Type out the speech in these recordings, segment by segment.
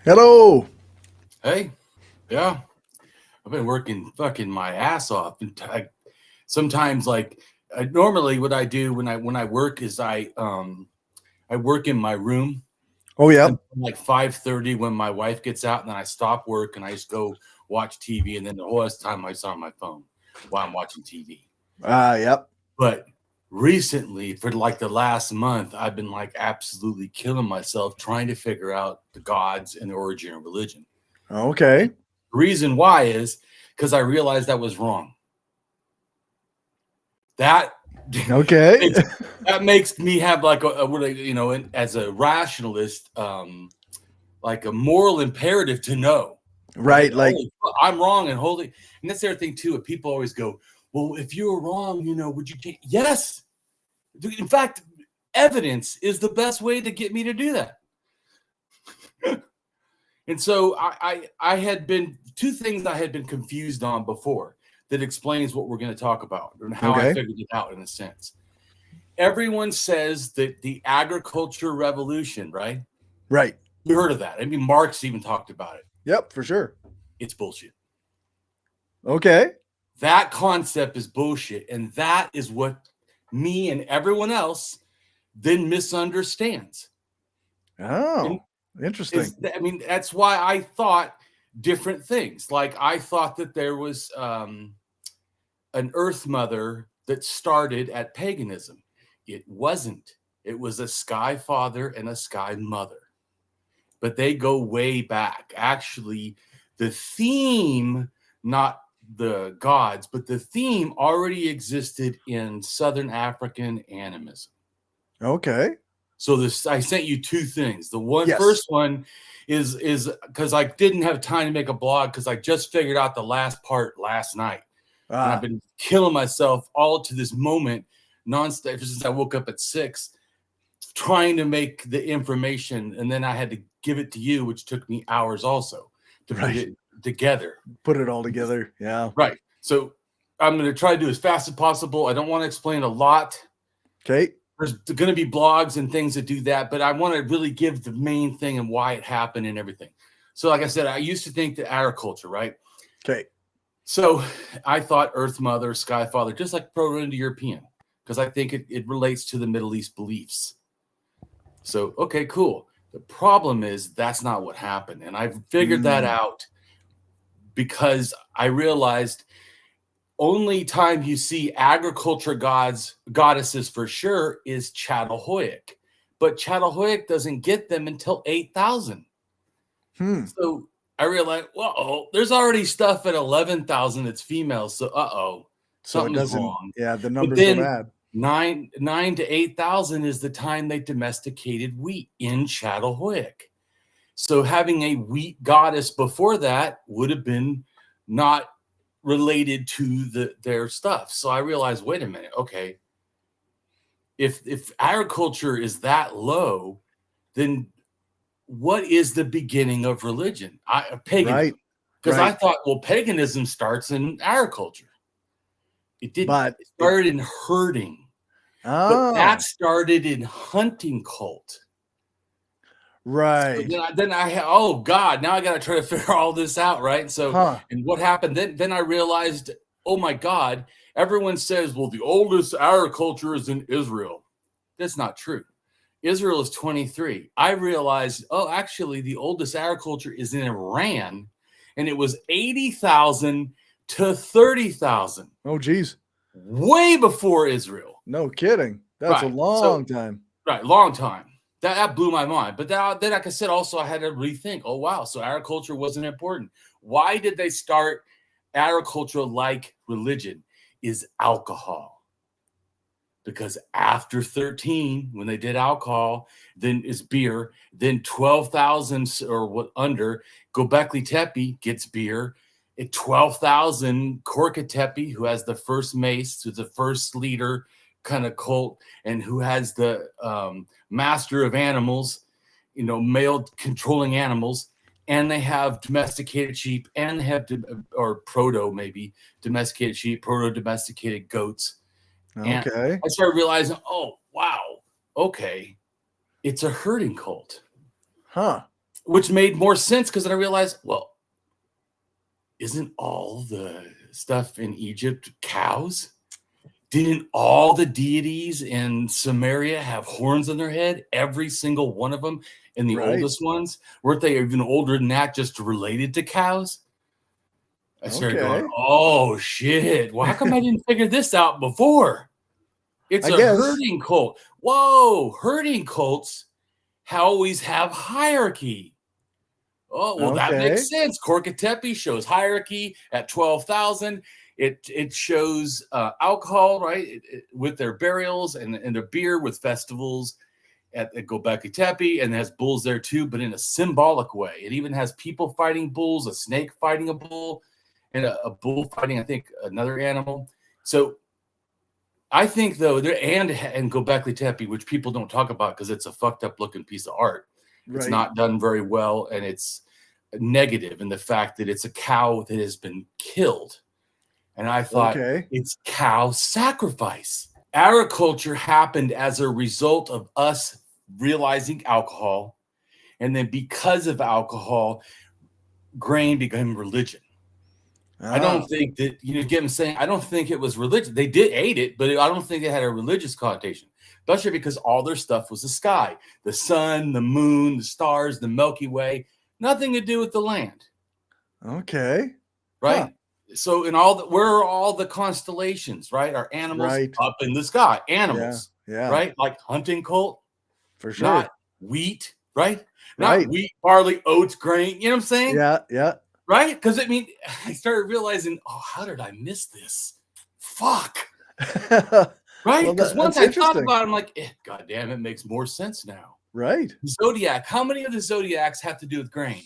Hello. Hey, yeah, I've been working fucking my ass off. And sometimes, normally, what I do when I work is I work in my room Oh, yeah. until like 5:30 when my wife gets out, and then I stop work and I just go watch TV, and then the whole rest of the time I was on my phone while I'm watching TV. Yep. But recently, for like the last month, I've been like absolutely killing myself trying to figure out the gods and the origin of religion. Okay. The reason why is because I realized I was wrong. That Okay. that makes me have like as a rationalist, like a moral imperative to know. Right. Like, Holy fuck, I'm wrong and holy. And that's the other thing too. People always go, "Well, if you were wrong, would you change?" Yes. In fact, evidence is the best way to get me to do that. And so I had been two things I had been confused on before that explains what we're going to talk about and how I figured it out in a sense. Everyone says that the agriculture revolution, right? right. You heard of that. I mean, Marx even talked about it. Yep, for sure. It's bullshit. Okay. That concept is bullshit. And that is what me and everyone else then misunderstands. Oh, interesting. That's why I thought different things. Like I thought that there was an earth mother that started at paganism. It wasn't. It was a sky father and a sky mother. But they go way back. Actually, the theme, not the gods, but the theme already existed in Southern African animism. Okay. So I sent you two things. The Yes. first one is because I didn't have time to make a blog because I just figured out the last part last night. And I've been killing myself all to this moment nonstop since I woke up at 6 trying to make the information, and then I had to give it to you, which took me hours also to put it together. Put it all together. Yeah. Right. So I'm going to try to do as fast as possible. I don't want to explain a lot. Okay. There's going to be blogs and things that do that, but I want to really give the main thing and why it happened and everything. So like I said, I used to think that agriculture, right? Okay. So I thought Earth Mother, Sky Father, just like Proto-Indo-European, because I think it relates to the Middle East beliefs. So, okay, cool. The problem is that's not what happened. And I've figured that out because I realized only time you see agriculture goddesses for sure is Çatalhöyük. But Çatalhöyük doesn't get them until 8,000. So I realized, there's already stuff at 11,000 that's female. So, something's wrong. Yeah, the numbers don't add. 9 to 8,000 is the time they domesticated wheat in Çatalhöyük. So having a wheat goddess before that would have been not related to their stuff. So I realized, wait a minute, okay, if agriculture is that low, then what is the beginning of religion? Paganism. Because I thought, paganism starts in agriculture. It didn't. But it started in herding. But that started in hunting cult. Right. So then I had, oh God, now I got to try to figure all this out, right? So, and what happened then I realized, oh my God, everyone says, well, the oldest agriculture is in Israel. That's not true. Israel is 23. I realized, actually, the oldest agriculture is in Iran, and it was 80,000 to 30,000. Oh, geez. Way before Israel. No kidding. That's a long time. Right, long time. That blew my mind. But then, like I said, also I had to rethink. Oh, wow. So agriculture wasn't important. Why did they start agriculture like religion? Is alcohol. Because after 13, when they did alcohol, then is beer. Then 12,000 or what under, Göbekli Tepe gets beer. At 12,000, Korka Tepe, who has the first mace, who's the first leader kind of cult, and who has the master of animals, male controlling animals, and they have domesticated sheep, and they have domesticated sheep, proto-domesticated goats. Okay. And I started realizing, oh wow, okay, it's a herding cult. Huh. which made more sense because then I realized, well, isn't all the stuff in Egypt cows? Didn't all the deities in Samaria have horns on their head? Every single one of them, and the oldest ones? Weren't they even older than that, just related to cows? I started going, oh, shit. Well, how come I didn't figure this out before? It's a herding cult. Whoa, herding cults always have hierarchy. Oh, well, that makes sense. Ali Tepe shows hierarchy at 12,000. It shows alcohol, right, with their burials and their beer with festivals at Göbekli Tepe, and it has bulls there too, but in a symbolic way. It even has people fighting bulls, a snake fighting a bull, and a bull fighting, I think, another animal. So I think, though, and Göbekli Tepe, which people don't talk about because it's a fucked up looking piece of art. It's not done very well, and it's negative in the fact that it's a cow that has been killed. And I thought, it's cow sacrifice. Agriculture happened as a result of us realizing alcohol. And then because of alcohol, grain became religion. I don't think that, you get what I'm saying? I don't think it was religion. They did ate it, but I don't think it had a religious connotation, especially because all their stuff was the sky, the sun, the moon, the stars, the Milky Way, nothing to do with the land. Okay. Right? Huh. So where are all the constellations, right? Are animals up in the sky? Animals, right? Like hunting cult. For sure. Not wheat, right? Not wheat, barley, oats, grain. You know what I'm saying? Yeah. Right? Because I started realizing, oh, how did I miss this? Fuck. Right? Because once I thought about it, I'm like, God damn, it makes more sense now. Right. Zodiac. How many of the zodiacs have to do with grain?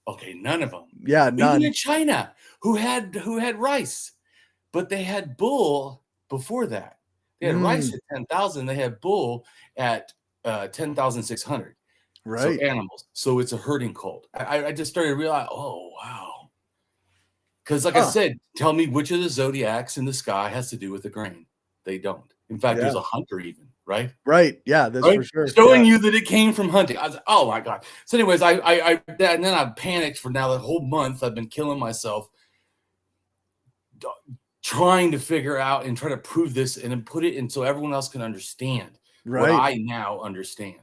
Okay, none of them. Yeah, none. Even in China, who had rice, but they had bull before that. They had rice at 10,000. They had bull at 10,600. Right. So animals. So it's a herding cult. I just started to realize, oh, wow. Because like I said, tell me which of the zodiacs in the sky has to do with the grain. They don't. In fact, there's a hunter even, right? Right. Yeah, that's for sure. Showing you that it came from hunting. I was like, oh my God. So anyways, and then I panicked for now the whole month. I've been killing myself trying to figure out and try to prove this and then put it in so everyone else can understand what I now understand.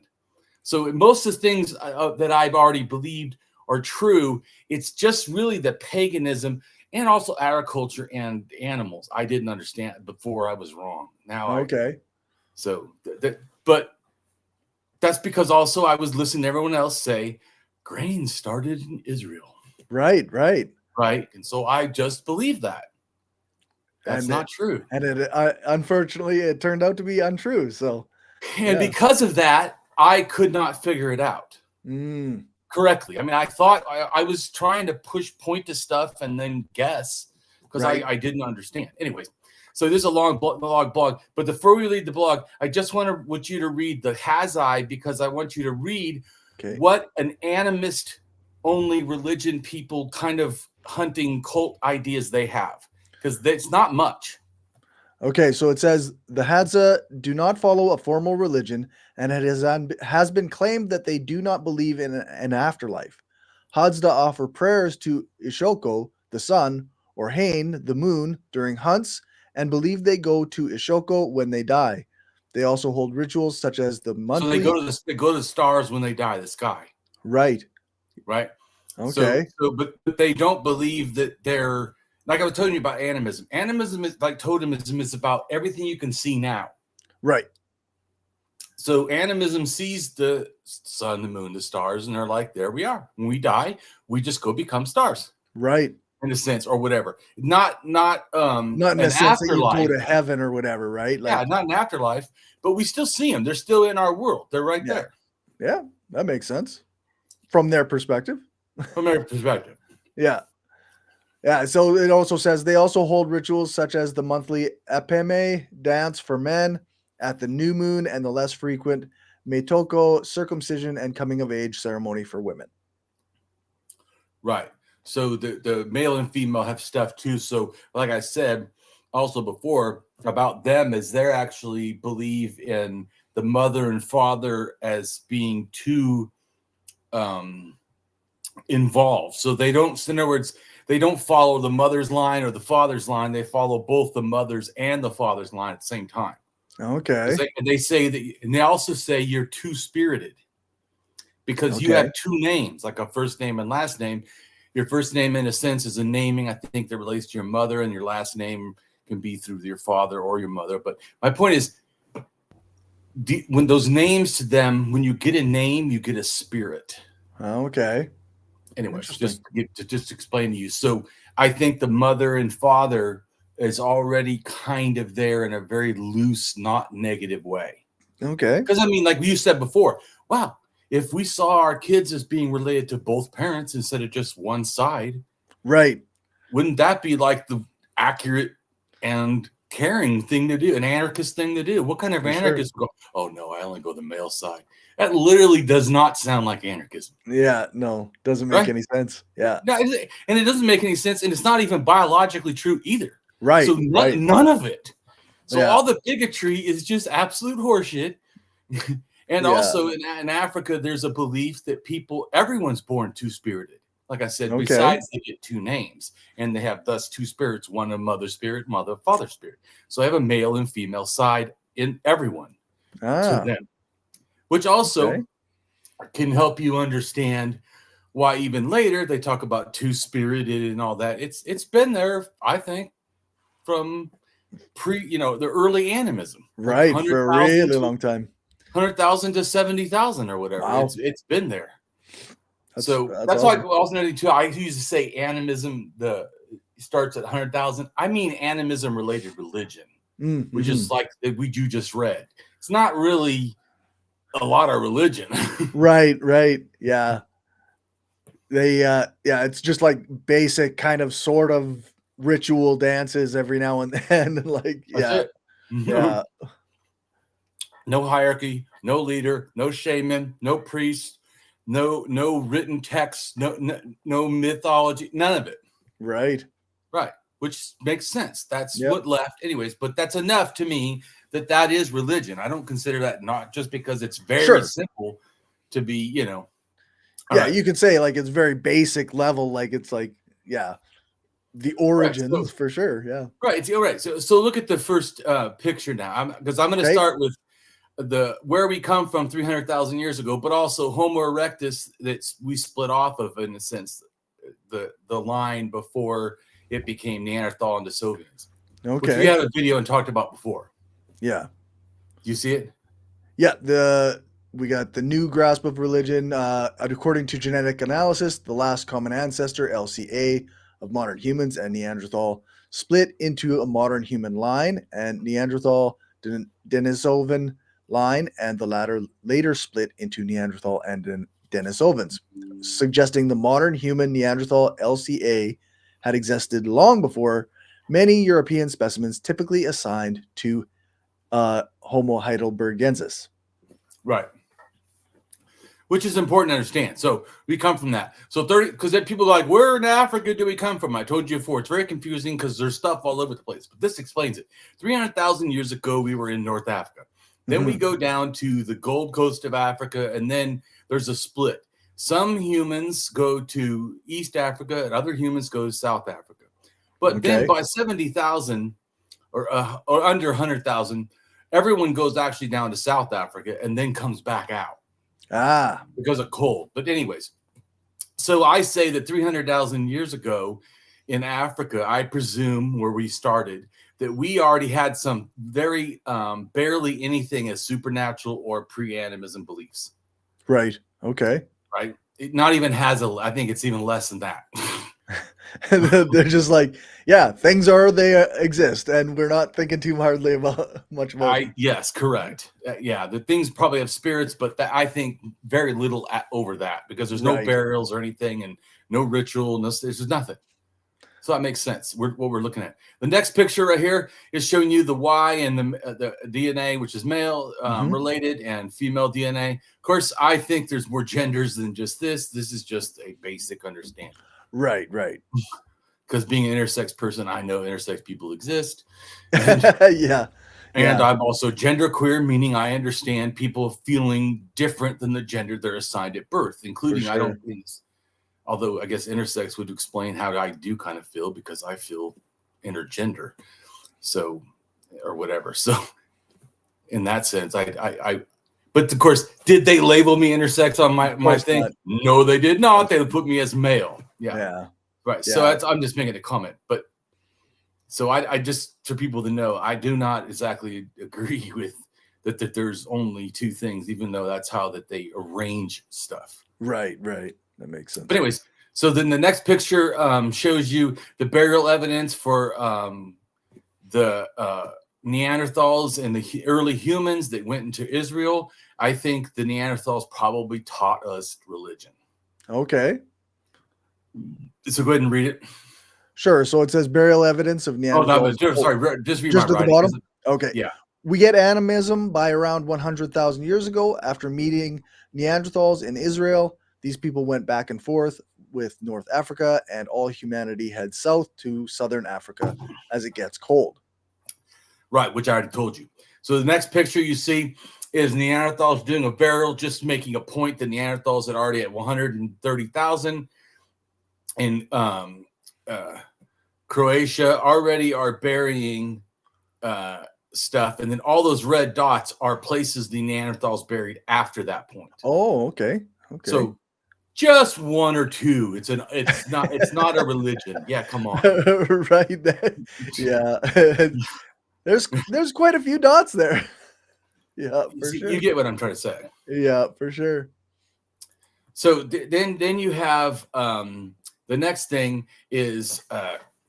So most of the things that I've already believed are true. It's just really the paganism and also agriculture and animals. I didn't understand before. I was wrong. Now, but that's because also I was listening to everyone else say grain started in Israel. Right. And so I just believed that. That's not true. And unfortunately, it turned out to be untrue. So, and because of that, I could not figure it out correctly. I mean, I thought I was trying to point to stuff and then guess because I didn't understand. Anyways, so there's a long blog. But before we read the blog, I just want you to read the Hazai because I want you to read what an animist-only religion people kind of hunting cult ideas they have because it's not much. Okay, so it says the Hadza do not follow a formal religion, and it has been claimed that they do not believe in an afterlife. Hadza offer prayers to Ishoko, the sun, or Hain, the moon, during hunts, and believe they go to Ishoko when they die. They also hold rituals such as the monthly. So they go to the stars when they die, the sky. Right. Okay. But they don't believe that they're. Like I was telling you about animism. Animism is like totemism is about everything you can see now. Right. So animism sees the sun, the moon, the stars, and they're like, there we are. When we die, we just go become stars. Right. In a sense, or whatever. Not in a sense that you go to heaven or whatever, right? Like, not an afterlife, but we still see them. They're still in our world. They're right there. Yeah, that makes sense. From their perspective. Yeah, so it also says they also hold rituals such as the monthly Epeme dance for men at the new moon and the less frequent Metoko circumcision and coming of age ceremony for women. Right. So the male and female have stuff too. So like I said also before about them is they actually believe in the mother and father as being two involved. So they don't, in other words, they don't follow the mother's line or the father's line. They follow both the mother's and the father's line at the same time. Okay. They say that, and they also say you're two-spirited because you have two names, like a first name and last name. Your first name, in a sense, is a naming, I think, that relates to your mother, and your last name can be through your father or your mother. But my point is, when those names to them, when you get a name, you get a spirit. Okay. Anyway, just explain to you. So I think the mother and father is already kind of there in a very loose, not negative way. Okay. Because I mean, like you said before, wow, if we saw our kids as being related to both parents instead of just one side, right? Wouldn't that be like the accurate and caring thing to do, an anarchist thing to do? What kind of anarchist go, oh no, I only go the male side? That literally does not sound like anarchism. Yeah, no, doesn't make any sense. Yeah. No, and it doesn't make any sense, and it's not even biologically true either. Right. So none of it. So Yeah. all the bigotry is just absolute horseshit. And also in Africa, there's a belief that everyone's born two-spirited. Like I said, besides they get two names, and they have thus two spirits, one a mother spirit, mother, father spirit. So I have a male and female side in everyone. To them, which also can help you understand why even later they talk about two-spirited and all that. It's been there, I think, from the early animism. Right, for a really long time. 100,000 to 70,000 or whatever. Wow. It's been there. That's why I was noting too. I used to say animism starts at 100,000. I mean animism related religion, which is like you just read. It's not really a lot of religion. Right. Yeah. It's just like basic kind of sort of ritual dances every now and then. Like, yeah. No hierarchy, no leader, no shaman, no priest, no written text, no mythology, none of it. Right. Which makes sense. That's what left anyways, but that's enough to me that is religion. I don't consider that, not just because it's very simple to be, you can say like it's very basic level, like it's like, the origins for sure. Yeah. Right. So look at the first picture now. Because I'm going to start with where we come from 300,000 years ago, but also Homo erectus that we split off of, in a sense, the line before it became Neanderthal and Denisovans. Which we had a video and talked about before. Yeah. Do you see it? Yeah. We got the new grasp of religion. According to genetic analysis, the last common ancestor, LCA, of modern humans and Neanderthal split into a modern human line and Neanderthal Denisovan line, and the latter later split into Neanderthal and Denisovans, suggesting the modern human Neanderthal LCA had existed long before many European specimens typically assigned to Homo heidelbergensis. Right. Which is important to understand. So we come from that. So because then people are like, where in Africa do we come from? I told you before, it's very confusing because there's stuff all over the place. But this explains it. 300,000 years ago, we were in North Africa. Then we go down to the Gold Coast of Africa, and then there's a split. Some humans go to East Africa, and other humans go to South Africa. But then by 70,000 or under 100,000, everyone goes actually down to South Africa and then comes back out. Because of cold. But anyways, so I say that 300,000 years ago in Africa, I presume where we started, that we already had some very barely anything as supernatural or pre-animism beliefs. Right. Okay. Right. It not even has I think it's even less than that. They're just like, things they exist, and we're not thinking too hardly about much about them. Yes, correct. The things probably have spirits, but I think very little over that, because there's no burials or anything, and no ritual. There's nothing. So that makes sense. What we're looking at. The next picture right here is showing you the Y and the DNA, which is male related, and female DNA. Of course, I think there's more genders than just this. This is just a basic understanding. Right. Because being an intersex person, I know intersex people exist. Yeah. And Yeah. I'm also genderqueer, meaning I understand people feeling different than the gender they're assigned at birth, including For I don't, sure. although I guess intersex would explain how I do kind of feel because I feel intergender, so or whatever. So in that sense, but of course, did they label me intersex on my course thing? not. No, they did not. They put me as male. Yeah, Yeah. right. So Yeah. I'm just making a comment, but so I just for people to know, I do not exactly agree with that there's only two things, even though that's how that they arrange stuff. Right. Right. That makes sense. But anyways, so then the next picture shows you the burial evidence for the Neanderthals and the early humans that went into Israel. I think the Neanderthals probably taught us religion. Okay. So go ahead and read it. Sure. So it says burial evidence of Neanderthals. Oh, no, sorry, just read just my at the writing. bottom? Okay. Yeah. We get animism by around 100,000 years ago after meeting Neanderthals in Israel. These people went back and forth with North Africa, and all humanity heads south to southern Africa as it gets cold. Right, which I already told you. So the next picture you see is Neanderthals doing a burial, just making a point that Neanderthals had already at 130,000 in Croatia already are burying stuff, and then all those red dots are places the Neanderthals buried after that point. Oh, okay. Okay. So just one or two. It's not a religion. Yeah, come on. Right. Yeah. There's quite a few dots there. Yeah, for sure. You get what I'm trying to say. Yeah, for sure. So then you have the next thing is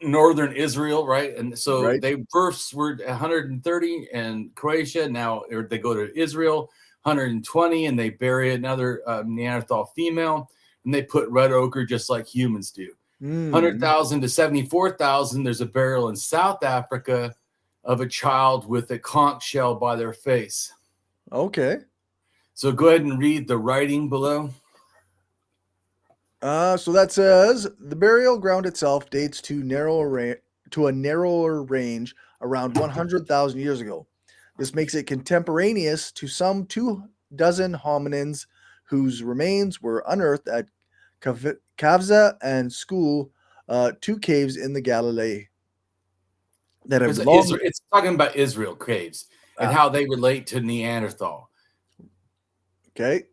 northern Israel, right? And so Right. they first were 130 in Croatia. Now they go to Israel, 120, and they bury another Neanderthal female, and they put red ochre just like humans do. 100,000 to 74,000. There's a burial in South Africa of a child with a conch shell by their face. Okay. So go ahead and read the writing below. So that says the burial ground itself dates to a narrower range around 100,000 years ago. This makes it contemporaneous to some 24 hominins whose remains were unearthed at Kavza and School, two caves in the Galilee that have long. It's talking about Israel caves and how they relate to Neanderthal. Okay.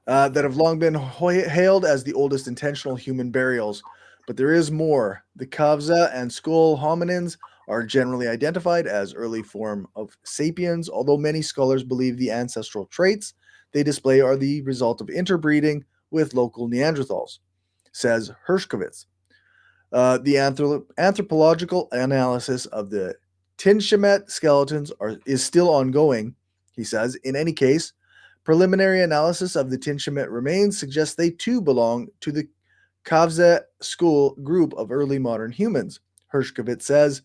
That have long been hailed as the oldest intentional human burials. But there is more. The Kavza and Skull hominins are generally identified as early form of sapiens, although many scholars believe the ancestral traits they display are the result of interbreeding with local Neanderthals, says Hershkovitz. The anthropological analysis of the Tinchemet skeletons is still ongoing, he says. In any case, preliminary analysis of the Tinchemet remains suggests they too belong to the Kavze school group of early modern humans. Hershkovitz says,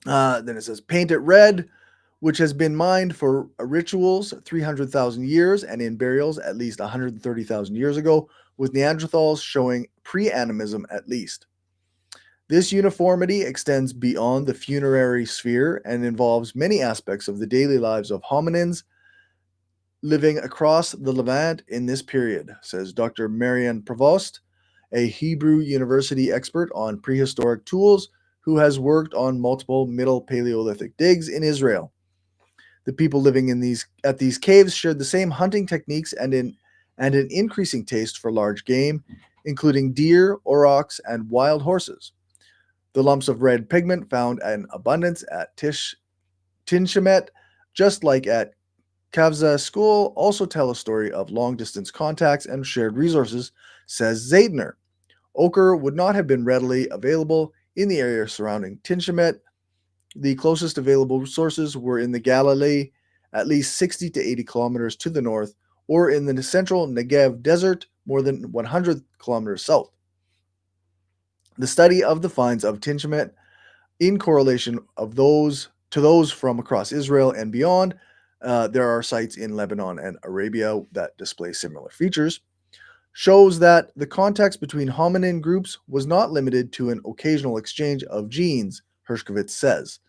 then it says, paint it red, which has been mined for rituals 300,000 years and in burials at least 130,000 years ago, with Neanderthals showing pre-animism at least. This uniformity extends beyond the funerary sphere and involves many aspects of the daily lives of hominins living across the Levant in this period, says Dr. Marian Provost, a Hebrew University expert on prehistoric tools who has worked on multiple Middle Paleolithic digs in Israel. The people living at these caves shared the same hunting techniques and an increasing taste for large game, including deer, aurochs, and wild horses. The lumps of red pigment found in abundance at Tinchemet, just like at Kavza School, also tell a story of long-distance contacts and shared resources, says Zaidner. Ochre would not have been readily available in the area surrounding Tinchemet. The closest available sources were in the Galilee, at least 60 to 80 kilometers to the north, or in the central Negev desert, more than 100 kilometers south. The study of the finds of Tinchemet in correlation of those from across Israel and beyond, there are sites in Lebanon and Arabia that display similar features, shows that the context between hominin groups was not limited to an occasional exchange of genes, Hershkovitz says.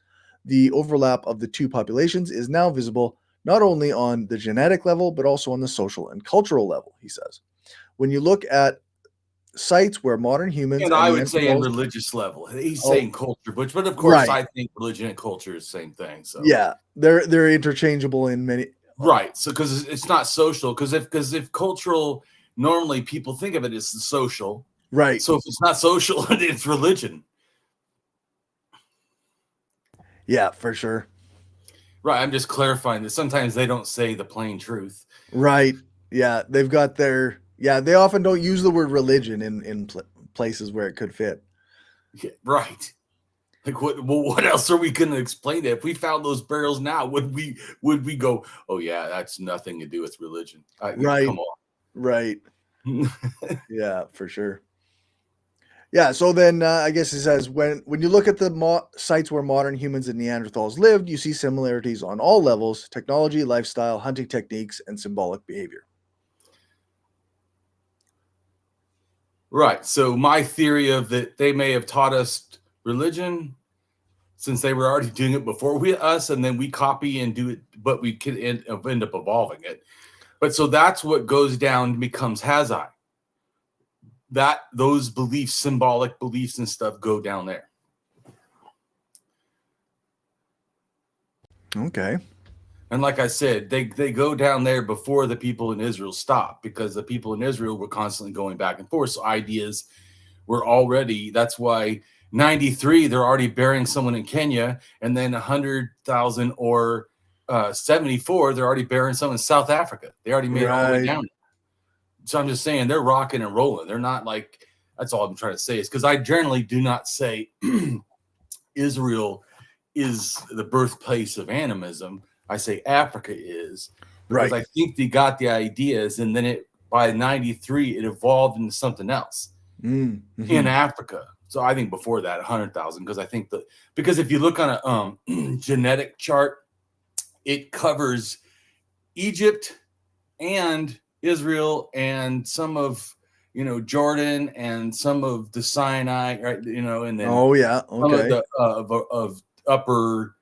the overlap of the two populations is now visible not only on the genetic level, but also on the social and cultural level, he says. When you look at sites where modern humans And and I would say in Neanderthals, religious level. He's oh, saying culture, but of course right, I think religion and culture is the same thing. So yeah, they're interchangeable in many. right. So because it's not social, because if cultural, normally people think of it as social. Right. So if it's not social, it's religion. Yeah, for sure. Right. I'm just clarifying that sometimes they don't say the plain truth. Right. Yeah, they've got their. Yeah, they often don't use the word religion in places where it could fit. Yeah, right. Like what else are we going to explain it? If we found those barrels now, would we go, oh yeah, that's nothing to do with religion? Right. Come on. Right. Yeah, for sure. Yeah, so then I guess it says when you look at the sites where modern humans and Neanderthals lived, you see similarities on all levels: technology, lifestyle, hunting techniques, and symbolic behavior. Right. So my theory of that they may have taught us religion since they were already doing it before us, and then we copy and do it, but we could end up evolving it. But so that's what goes down and becomes Hazai. That those beliefs, symbolic beliefs and stuff go down there. Okay. And like I said, they go down there before the people in Israel stop, because the people in Israel were constantly going back and forth. So ideas were already, that's why 93, they're already burying someone in Kenya, and then 100,000 or 74, they're already burying someone in South Africa. They already made it all the way down. So I'm just saying they're rocking and rolling. They're not like, that's all I'm trying to say, is because I generally do not say Israel is the birthplace of animism. I say Africa is, because I think they got the ideas, and then by 93 it evolved into something else in Africa. So I think before that 100,000, because if you look on a genetic chart, it covers Egypt and Israel and some of Jordan and some of the Sinai, right? And then some of the of upper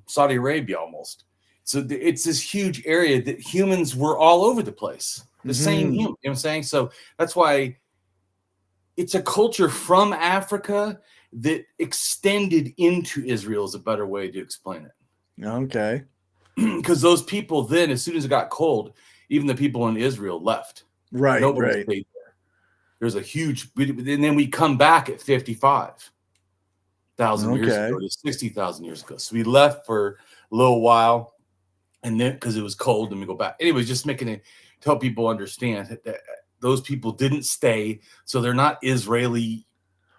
Saudi Arabia almost. So it's this huge area that humans were all over the place. The same human, you know what I'm saying? So that's why it's a culture from Africa that extended into Israel is a better way to explain it. Okay. Because those people then, as soon as it got cold, even the people in Israel left. Right. Nobody stayed there. There's a huge, and then we come back at 55,000 years ago to 60,000 years ago. So we left for a little while, and then because it was cold, and we go back. Anyways, just making it to help people understand that those people didn't stay, so they're not Israeli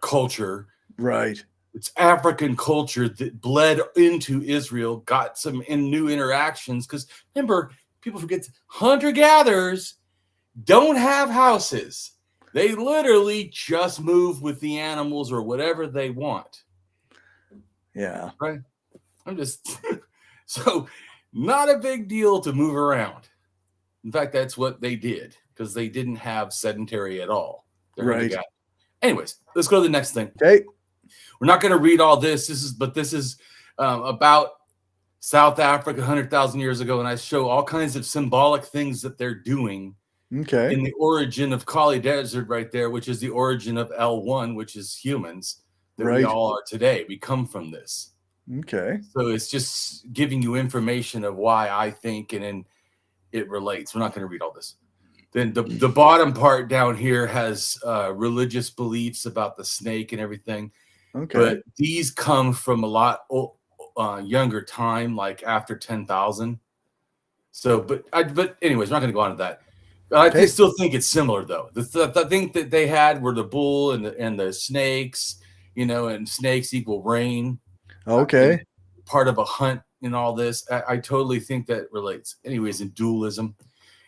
culture. Right. It's African culture that bled into Israel, got some new interactions. Because remember, people forget hunter-gatherers don't have houses. They literally just move with the animals or whatever they want. Yeah. Right? I'm just so not a big deal to move around. In fact, that's what they did, because they didn't have sedentary at all. Right. Anyways, let's go to the next thing. Okay. We're not going to read all this. This is about South Africa 100,000 years ago, and I show all kinds of symbolic things that they're doing. Okay. In the origin of Kali Desert right there, which is the origin of L1, which is humans that we all are today. We come from this. Okay. So it's just giving you information of why I think, and then it relates. We're not going to read all this. Then the bottom part down here has religious beliefs about the snake and everything. Okay. But these come from a lot younger time, like after 10,000. So, but anyways, we're not going to go on to that. I still think it's similar, though. The thing that they had were the bull and the snakes, and snakes equal rain. Okay. Part of a hunt and all this. I totally think that relates. Anyways, in dualism.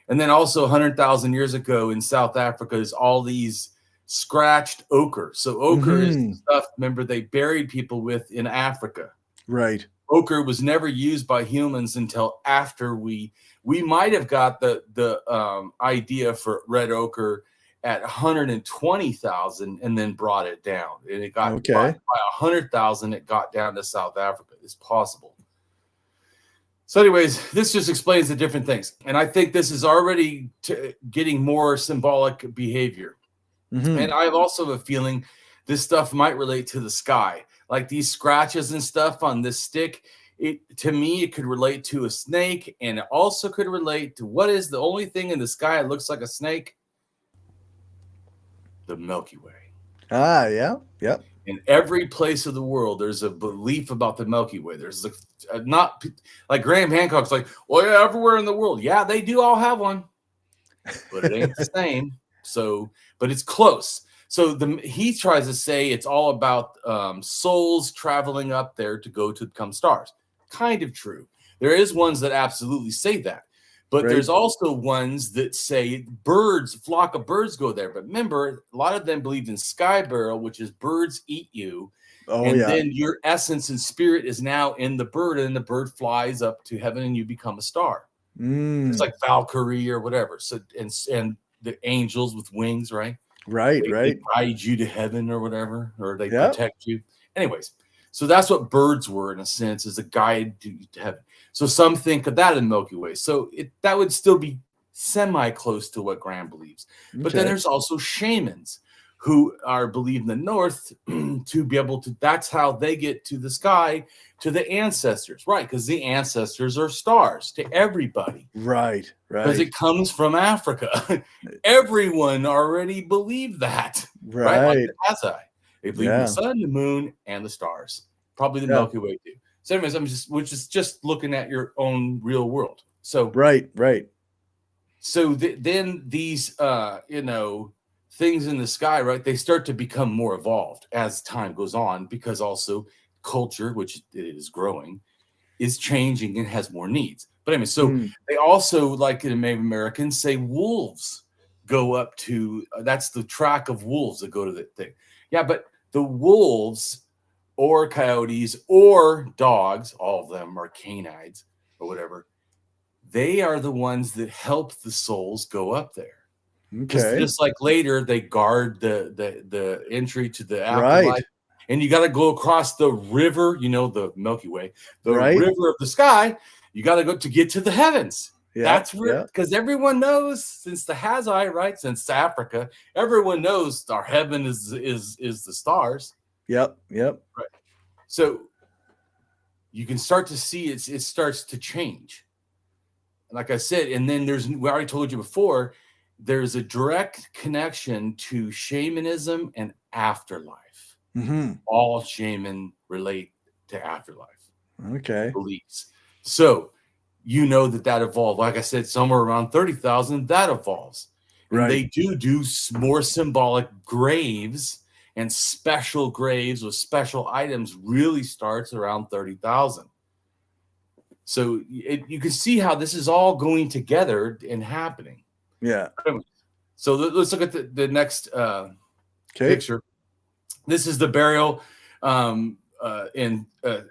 And then also 100,000 years ago in South Africa is all these scratched ochre. So ochre is the stuff, remember, they buried people with in Africa. Right. Ochre was never used by humans until after we might have got the idea for red ochre at 120,000 and then brought it down. And it got Okay. by 100,000, it got down to South Africa. It's possible. So anyways, this just explains the different things. And I think this is already getting more symbolic behavior. And I have also a feeling this stuff might relate to the sky. Like these scratches and stuff on this stick, to me, it could relate to a snake, and it also could relate to what is the only thing in the sky that looks like a snake? The Milky Way. Ah, yeah, yep. In every place of the world, there's a belief about the Milky Way. There's not like Graham Hancock's like, well, yeah, everywhere in the world. Yeah, they do all have one, but it ain't the same. So, but it's close. So he tries to say it's all about souls traveling up there to go to become stars. Kind of true. There is ones that absolutely say that. But there's also ones that say flock of birds go there. But remember, a lot of them believed in sky burial, which is birds eat you. Then your essence and spirit is now in the bird, and the bird flies up to heaven and you become a star. It's like Valkyrie or whatever. So and the angels with wings, right? They guide you to heaven or whatever, or they protect you. Anyways, so that's what birds were in a sense, as a guide to heaven. So some think of that in Milky Way. So that would still be semi-close to what Graham believes. But then there's also shamans who are believed in the north to be able to, that's how they get to the sky, to the ancestors, right? Because the ancestors are stars to everybody. Right. Because it comes from Africa. Everyone already believed that. Right? Like the Hazai. They believe in the sun, the moon, and the stars. Probably the Milky Way too. So anyways, which is just looking at your own real world. So right. So then these things in the sky, right? They start to become more evolved as time goes on, because also culture, which is growing, is changing and has more needs. But anyway, so they also, like in Native Americans, say wolves go up to that's the track of wolves that go to the thing. Yeah, but the wolves or coyotes or dogs, all of them are canids or whatever, they are the ones that help the souls go up there. Okay. Just like later they guard the entry to the afterlife. And you got to go across the river, the Milky Way, the river of the sky. You got to go to get to the heavens. That's where, because everyone knows, since the Hazai, right, since Africa, everyone knows our heaven is the stars. Yep. Right. So you can start to see it starts to change. Like I said, and then we already told you before, there's a direct connection to shamanism and afterlife. All shaman relate to afterlife. Okay. Beliefs. So that evolved. Like I said, somewhere around 30,000, that evolves. And they do more symbolic graves, and special graves with special items really starts around 30,000. So you can see how this is all going together and happening. Yeah. So let's look at the next picture. This is the burial in, as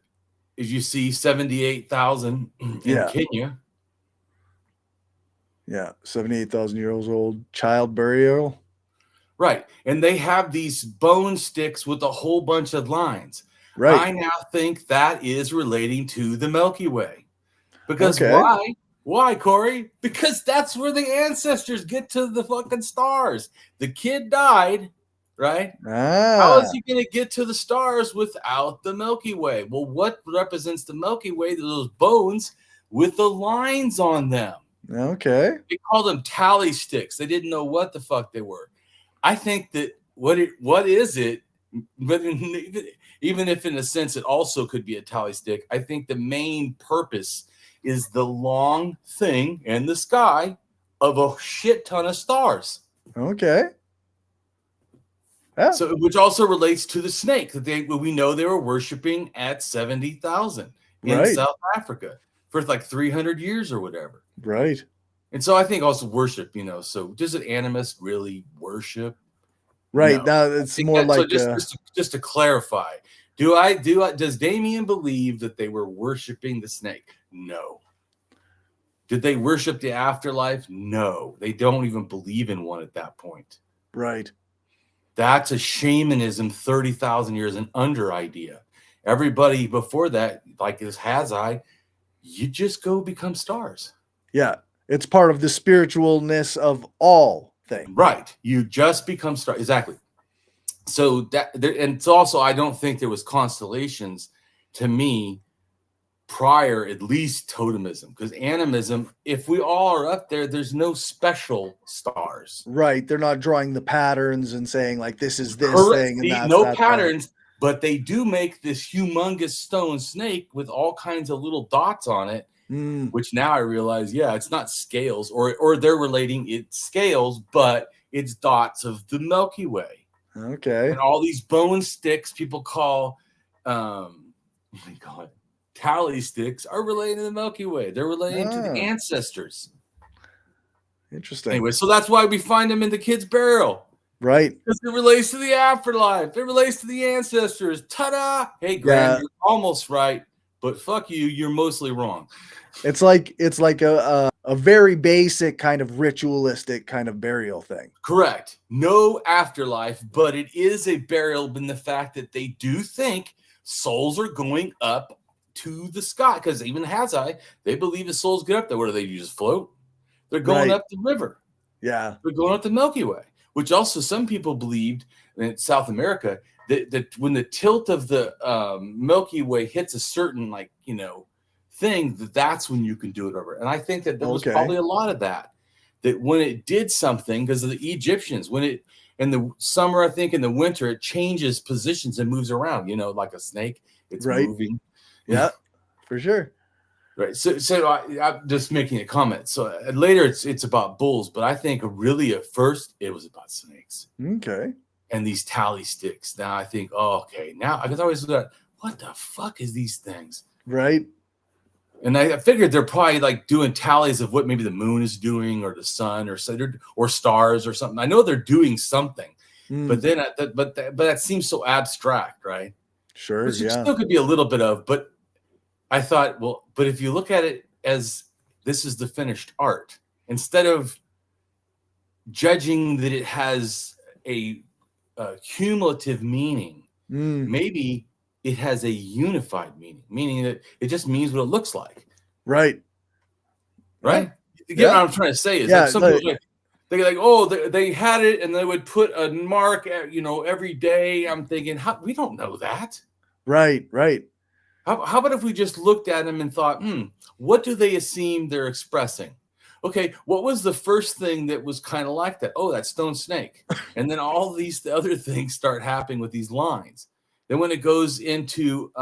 you see, 78,000 in Kenya. Yeah, 78,000 years old, child burial. Right. And they have these bone sticks with a whole bunch of lines. Right. I now think that is relating to the Milky Way. Because why? Why, Corey? Because that's where the ancestors get to the fucking stars. The kid died, right? How is he going to get to the stars without the Milky Way? Well, what represents the Milky Way? Those bones with the lines on them. Okay. They called them tally sticks. They didn't know what the fuck they were. I think that what is it? But even if in a sense it also could be a tally stick, I think the main purpose is the long thing in the sky of a shit ton of stars. Okay. Yeah. So, which also relates to the snake that we know they were worshiping at 70,000 in South Africa for like 300 years or whatever. Right. And so I think also worship, so does an animist really worship? Right. No. Now it's more like so just to clarify, does Damien believe that they were worshiping the snake? No. Did they worship the afterlife? No. They don't even believe in one at that point. Right. That's a shamanism 30,000 years and under idea. Everybody before that, like this Hazai, you just go become stars. Yeah. It's part of the spiritualness of all things. Right. You just become stars. Exactly. So that, and it's also, I don't think there was constellations to me prior, at least totemism, because animism, if we all are up there, there's no special stars. Right. They're not drawing the patterns and saying like this is this Correct. thing and that's No that. patterns, but they do make this humongous stone snake with all kinds of little dots on it, which now I realize, yeah, it's not scales, or they're relating it scales, but it's dots of the Milky Way. Okay. And all these bone sticks people call, tally sticks are related to the Milky Way. They're related to the ancestors. Interesting. Anyway, so that's why we find them in the kid's burial. Right. Because it relates to the afterlife. It relates to the ancestors. Ta-da! Hey, Graham, you're almost right, but fuck you, you're mostly wrong. It's like a very basic kind of ritualistic kind of burial thing. Correct. No afterlife, but it is a burial in the fact that they do think souls are going up to the sky. Because even Hazai, they believe the souls get up there. What do they do? Just float? They're going up the river. Yeah. They're going up the Milky Way, which also some people believed in South America that when the tilt of the Milky Way hits a certain, like, thing, that's when you can do it over. And I think that there was probably a lot of that when it did something, because of the Egyptians, when it in the summer, I think in the winter, it changes positions and moves around, like a snake, it's moving. Yeah, for sure. Right. So I'm just making a comment. So later it's about bulls, but I think really at first it was about snakes. Okay. And these tally sticks. Now I think, now I always look at, what the fuck is these things? Right. And I figured they're probably like doing tallies of what maybe the moon is doing, or the sun, or stars or something. I know they're doing something, but then but that seems so abstract, right? Sure. Which still could be a little bit of, but I thought, well, but if you look at it as this is the finished art, instead of judging that it has a cumulative meaning, maybe it has a unified meaning, meaning that it just means what it looks like. Right. Right? You get what I'm trying to say is like some people they had it and they would put a mark every day. I'm thinking, we don't know that. Right. How about if we just looked at them and thought, what do they assume they're expressing? Okay, what was the first thing that was kind of like that? Oh, that stone snake. And then all these other things start happening with these lines. Then when it goes into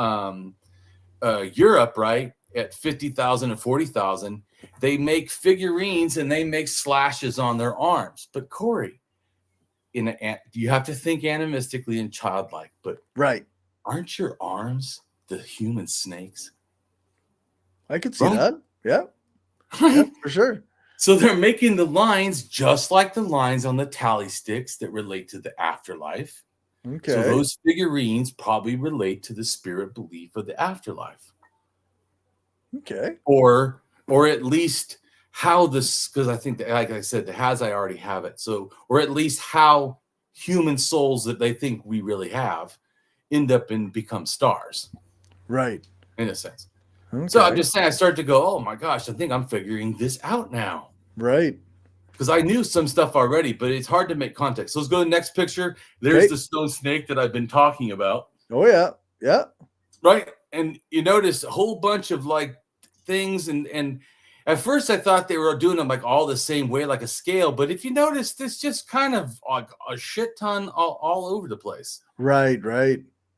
Europe, right, at 50,000 and 40,000, they make figurines and they make slashes on their arms. But Corey, you have to think animistically and childlike, but aren't your arms the human snakes? I could see that. Yeah. Yeah, for sure. So they're making the lines just like the lines on the tally sticks that relate to the afterlife. Okay. So those figurines probably relate to the spirit belief of the afterlife. Okay. Or at least how this, because I think that, like I said, the Hazai already have it. So, or at least how human souls that they think we really have end up and become stars. Right. In a sense. Okay. So I'm just saying, I start to go, oh my gosh, I think I'm figuring this out now. Right. Because I knew some stuff already, but it's hard to make context. So let's go to the next picture. There's the stone snake that I've been talking about. Oh, yeah. Yeah. Right. And you notice a whole bunch of like things. And at first I thought they were doing them like all the same way, like a scale. But if you notice, there's just kind of like a shit ton all over the place. Right.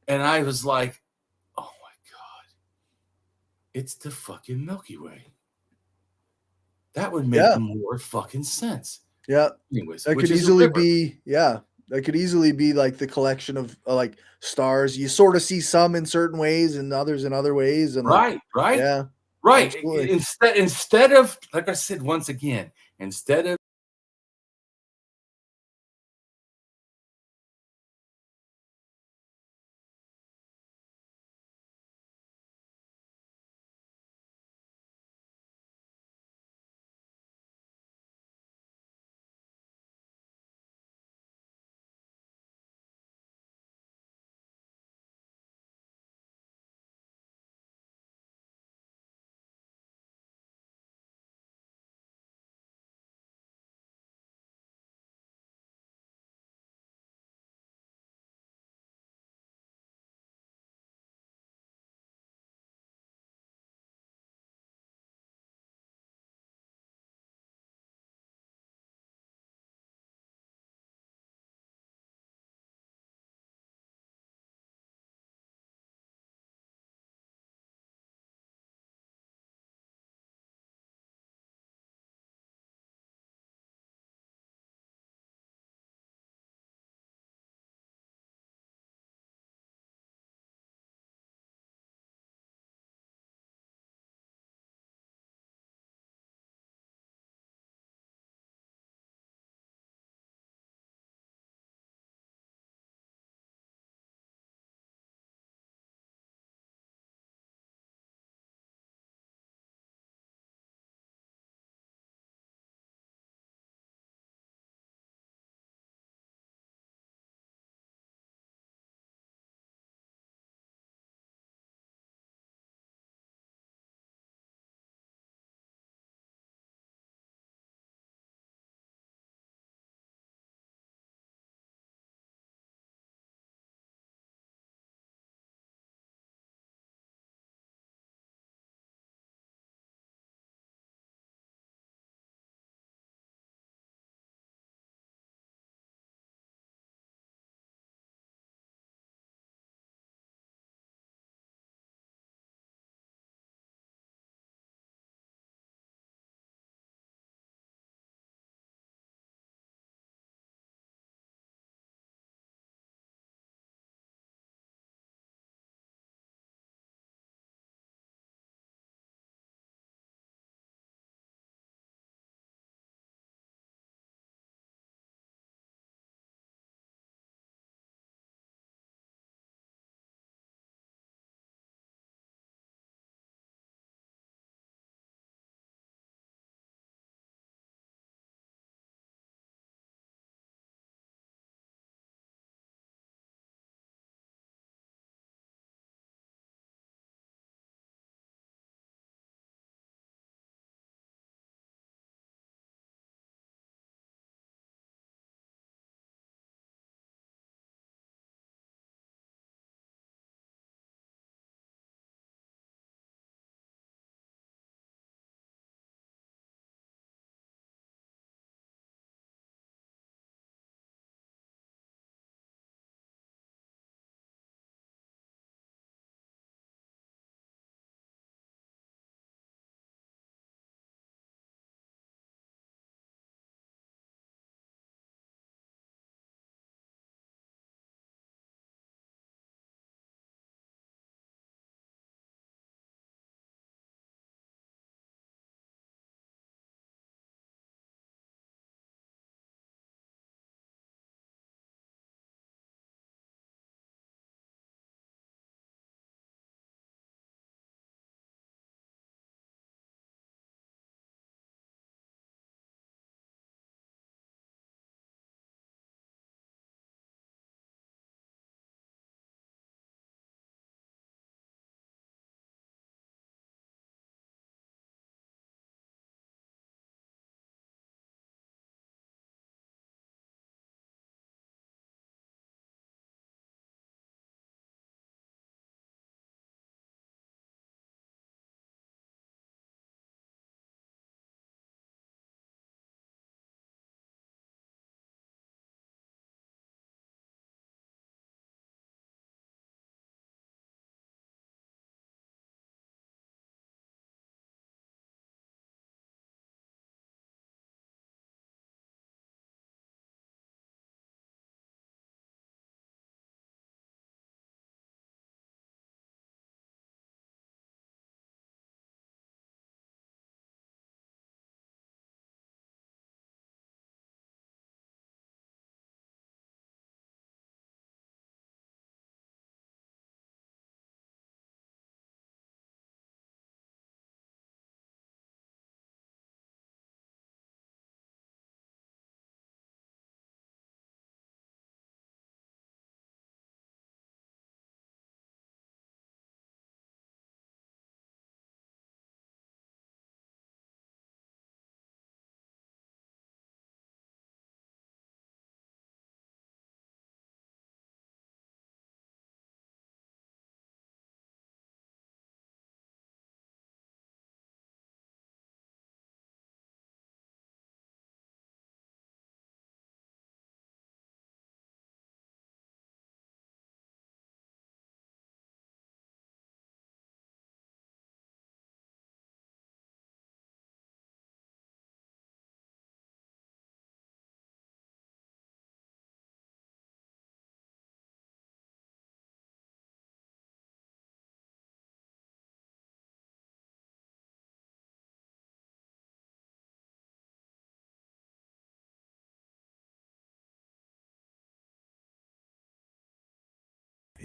And I was like, oh my God, it's the fucking Milky Way. That would make more fucking sense. Yeah. Anyways, that could easily be, that could easily be like the collection of like stars. You sort of see some in certain ways and others in other ways. And right. Yeah. Right. Absolutely. Instead of, like I said, once again, instead of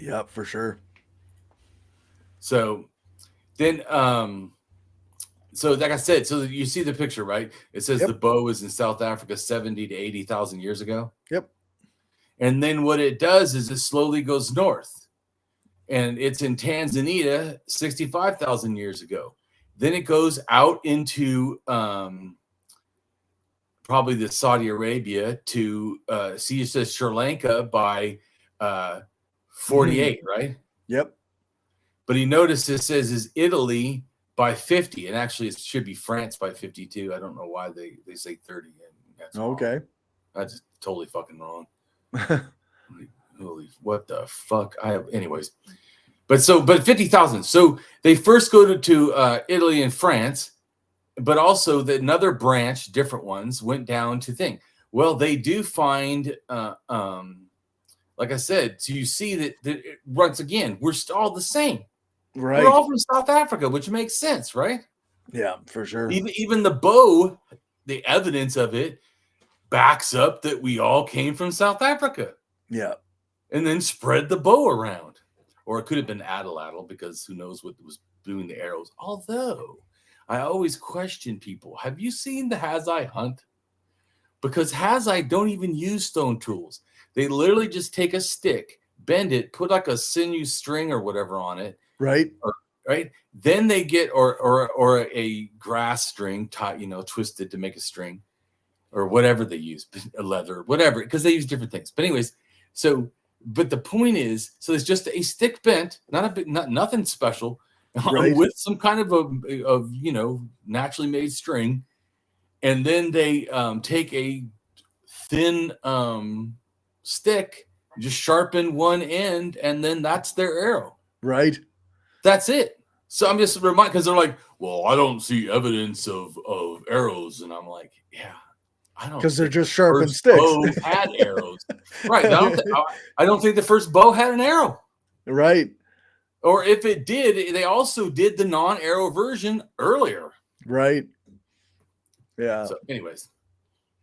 Yep, for sure. So then, so like I said, so you see the picture, right? It says the bow is in South Africa 70 to 80,000 years ago. Yep. And then what it does is it slowly goes north, and it's in Tanzania 65,000 years ago. Then it goes out into probably the Saudi Arabia to see, it says Sri Lanka by 48, right? Yep. But you notice it says is Italy by 50, and actually it should be France by 52. I don't know why they say 30. And that's okay. Wrong. That's totally fucking wrong. Holy, what the fuck? Anyways. But 50,000. So they first go to Italy and France, but also another branch, different ones, went down to thing. Well, they do find, like I said, so you see that once again, we're all the same. Right. We're all from South Africa, which makes sense, right? Yeah, for sure. Even the bow, the evidence of it backs up that we all came from South Africa. Yeah. And then spread the bow around. Or it could have been atlatl, because who knows what was doing the arrows. Although, I always question people. Have you seen the Hazai hunt? Because Hazai don't even use stone tools. They literally just take a stick, bend it, put like a sinew string or whatever on it. Right. Right. Then they get or a grass string, twisted to make a string, or whatever they use, a leather, whatever, because they use different things. But anyways, but the point is, so it's just a stick bent, nothing special, right, with some kind of naturally made string, and then they take a thin stick, just sharpen one end, and then that's their arrow. Right. That's it. So I'm just reminded, because they're like, well, I don't see evidence of arrows, and I'm like, yeah, I don't, because they're just sharpened sticks. Bow had arrows, right? I don't think the first bow had an arrow, right? Or if it did, they also did the non-arrow version earlier, right? Yeah. So, anyways,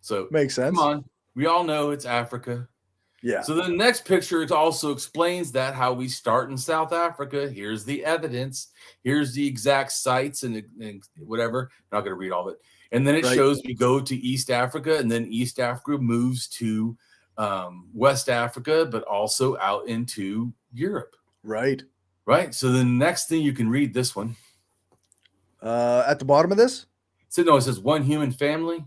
so makes sense. Come on, we all know it's Africa. Yeah. So the next picture, it also explains that how we start in South Africa. Here's the evidence. Here's the exact sites and whatever. I'm not going to read all of it. And then it shows we go to East Africa, and then East Africa moves to West Africa, but also out into Europe. Right. Right. So the next thing, you can read this one. At the bottom of this? So no, it says one human family.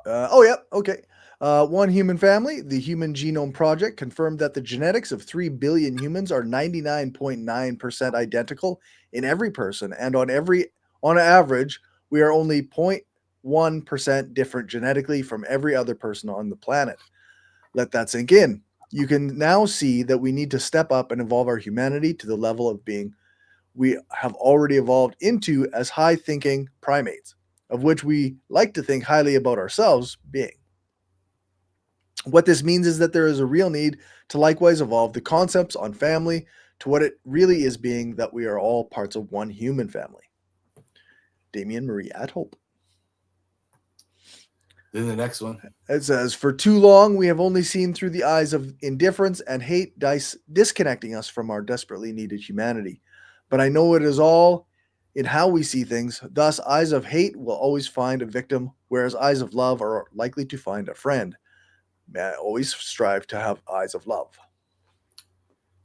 Yeah. Okay. One human family, the Human Genome Project, confirmed that the genetics of 3 billion humans are 99.9% identical in every person, and on average, we are only 0.1% different genetically from every other person on the planet. Let that sink in. You can now see that we need to step up and evolve our humanity to the level of being we have already evolved into as high-thinking primates, of which we like to think highly about ourselves being. What this means is that there is a real need to likewise evolve the concepts on family to what it really is, being that we are all parts of one human family. Damien Marie AtHope. Then the next one. It says, for too long, we have only seen through the eyes of indifference and hate, disconnecting us from our desperately needed humanity. But I know it is all in how we see things. Thus, eyes of hate will always find a victim, whereas eyes of love are likely to find a friend. May I always strive to have eyes of love.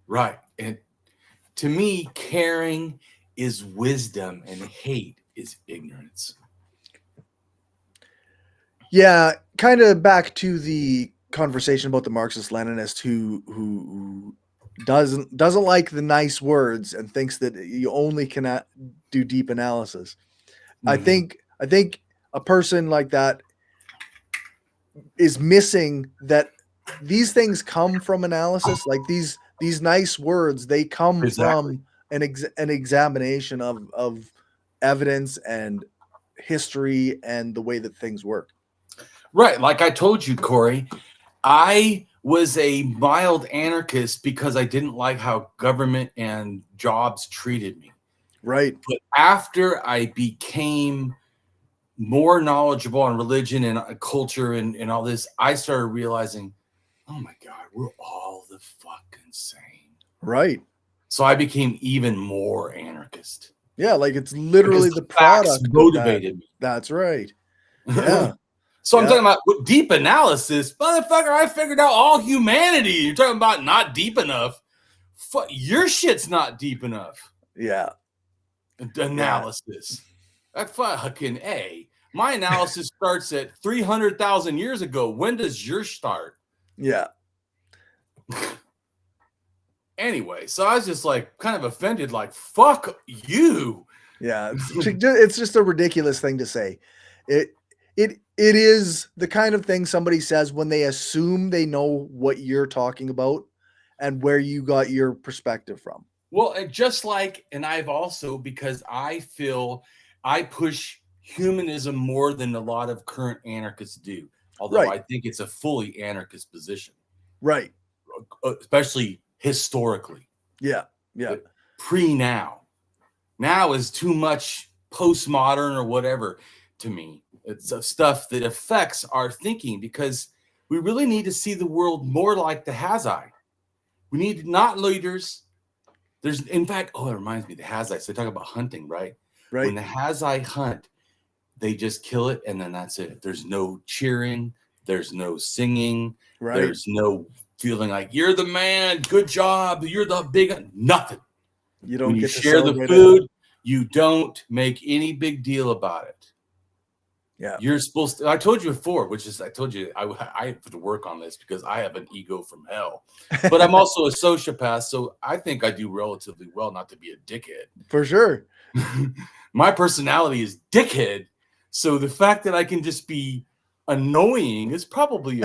Right. And to me, caring is wisdom and hate is ignorance. Yeah, kind of back to the conversation about the Marxist-Leninist who doesn't like the nice words and thinks that you only can do deep analysis. Mm-hmm. I think a person like that is missing that these things come from analysis. Like these nice words, they come from an examination of evidence and history and the way that things work. Right. Like I told you, Corey, I was a mild anarchist because I didn't like how government and jobs treated me. Right. But after I became more knowledgeable on religion and culture and all this, I started realizing, oh my God, we're all the fucking same. Right. So I became even more anarchist. Yeah, like it's literally Because the product facts of motivated me. That's right. Yeah. So I'm talking about deep analysis. Motherfucker, I figured out all humanity. You're talking about not deep enough. Your shit's not deep enough. Yeah. Analysis. That fucking A. My analysis starts at 300,000 years ago. When does yours start? Yeah. Anyway, so I was just like kind of offended, like, fuck you. Yeah. It's just a ridiculous thing to say. It is the kind of thing somebody says when they assume they know what you're talking about and where you got your perspective from. Well, just like, and I've also, because I feel I push humanism more than a lot of current anarchists do. Although I think it's a fully anarchist position. Right. Especially historically. Yeah. Yeah. Now. Now is too much postmodern or whatever to me. It's stuff that affects our thinking because we really need to see the world more like the Hazai. We need not leaders. There's, in fact, it reminds me, the Hazai. So they talk about hunting, right? Right. When the Hazai hunt, they just kill it and then that's it. There's no cheering. There's no singing. Right. There's no feeling like you're the man. Good job. You're the big nothing. You don't when get you to share the food. You don't make any big deal about it. Yeah. You're supposed to, I told you before, which is, I told you I have to work on this because I have an ego from hell, but I'm also a sociopath. So I think I do relatively well not to be a dickhead. For sure. My personality is dickhead. So the fact that I can just be annoying is probably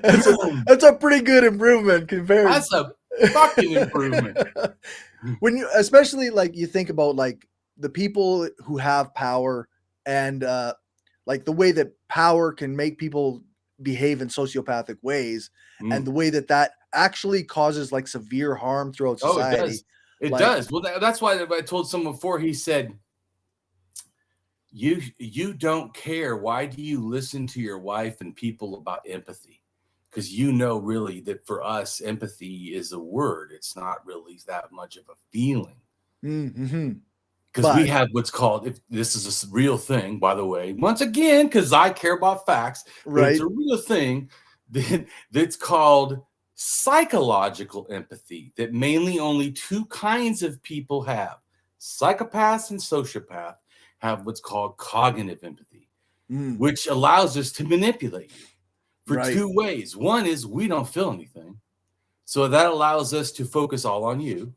that's a pretty good improvement compared. That's a fucking improvement. When you, especially like you think about like the people who have power and like the way that power can make people behave in sociopathic ways and the way that actually causes like severe harm throughout society. Oh, it does. It does. Well, that's why I told someone before, he said, you don't care. Why do you listen to your wife and people about empathy? Because you know really that for us, empathy is a word. It's not really that much of a feeling. Because we have what's called, if this is a real thing, by the way, once again, because I care about facts, right? It's a real thing that's called psychological empathy that mainly only two kinds of people have. Psychopaths and sociopaths have what's called cognitive empathy, which allows us to manipulate you for two ways. One is we don't feel anything. So that allows us to focus all on you.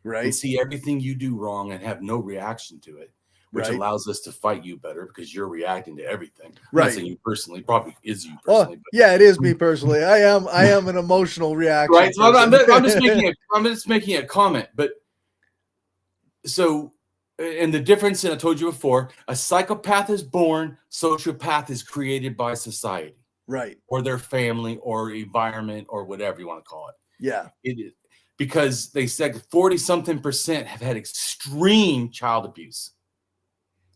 Right. And see everything you do wrong and have no reaction to it, which allows us to fight you better because you're reacting to everything. Right. Not saying you personally, probably is you personally. But yeah, it is me personally. I am an emotional reaction. Right. So I'm just making a comment. But so, and the difference, and I told you before, a psychopath is born, sociopath is created by society. Right. Or their family or environment or whatever you want to call it. Yeah. It is. Because they said 40-something% have had extreme child abuse.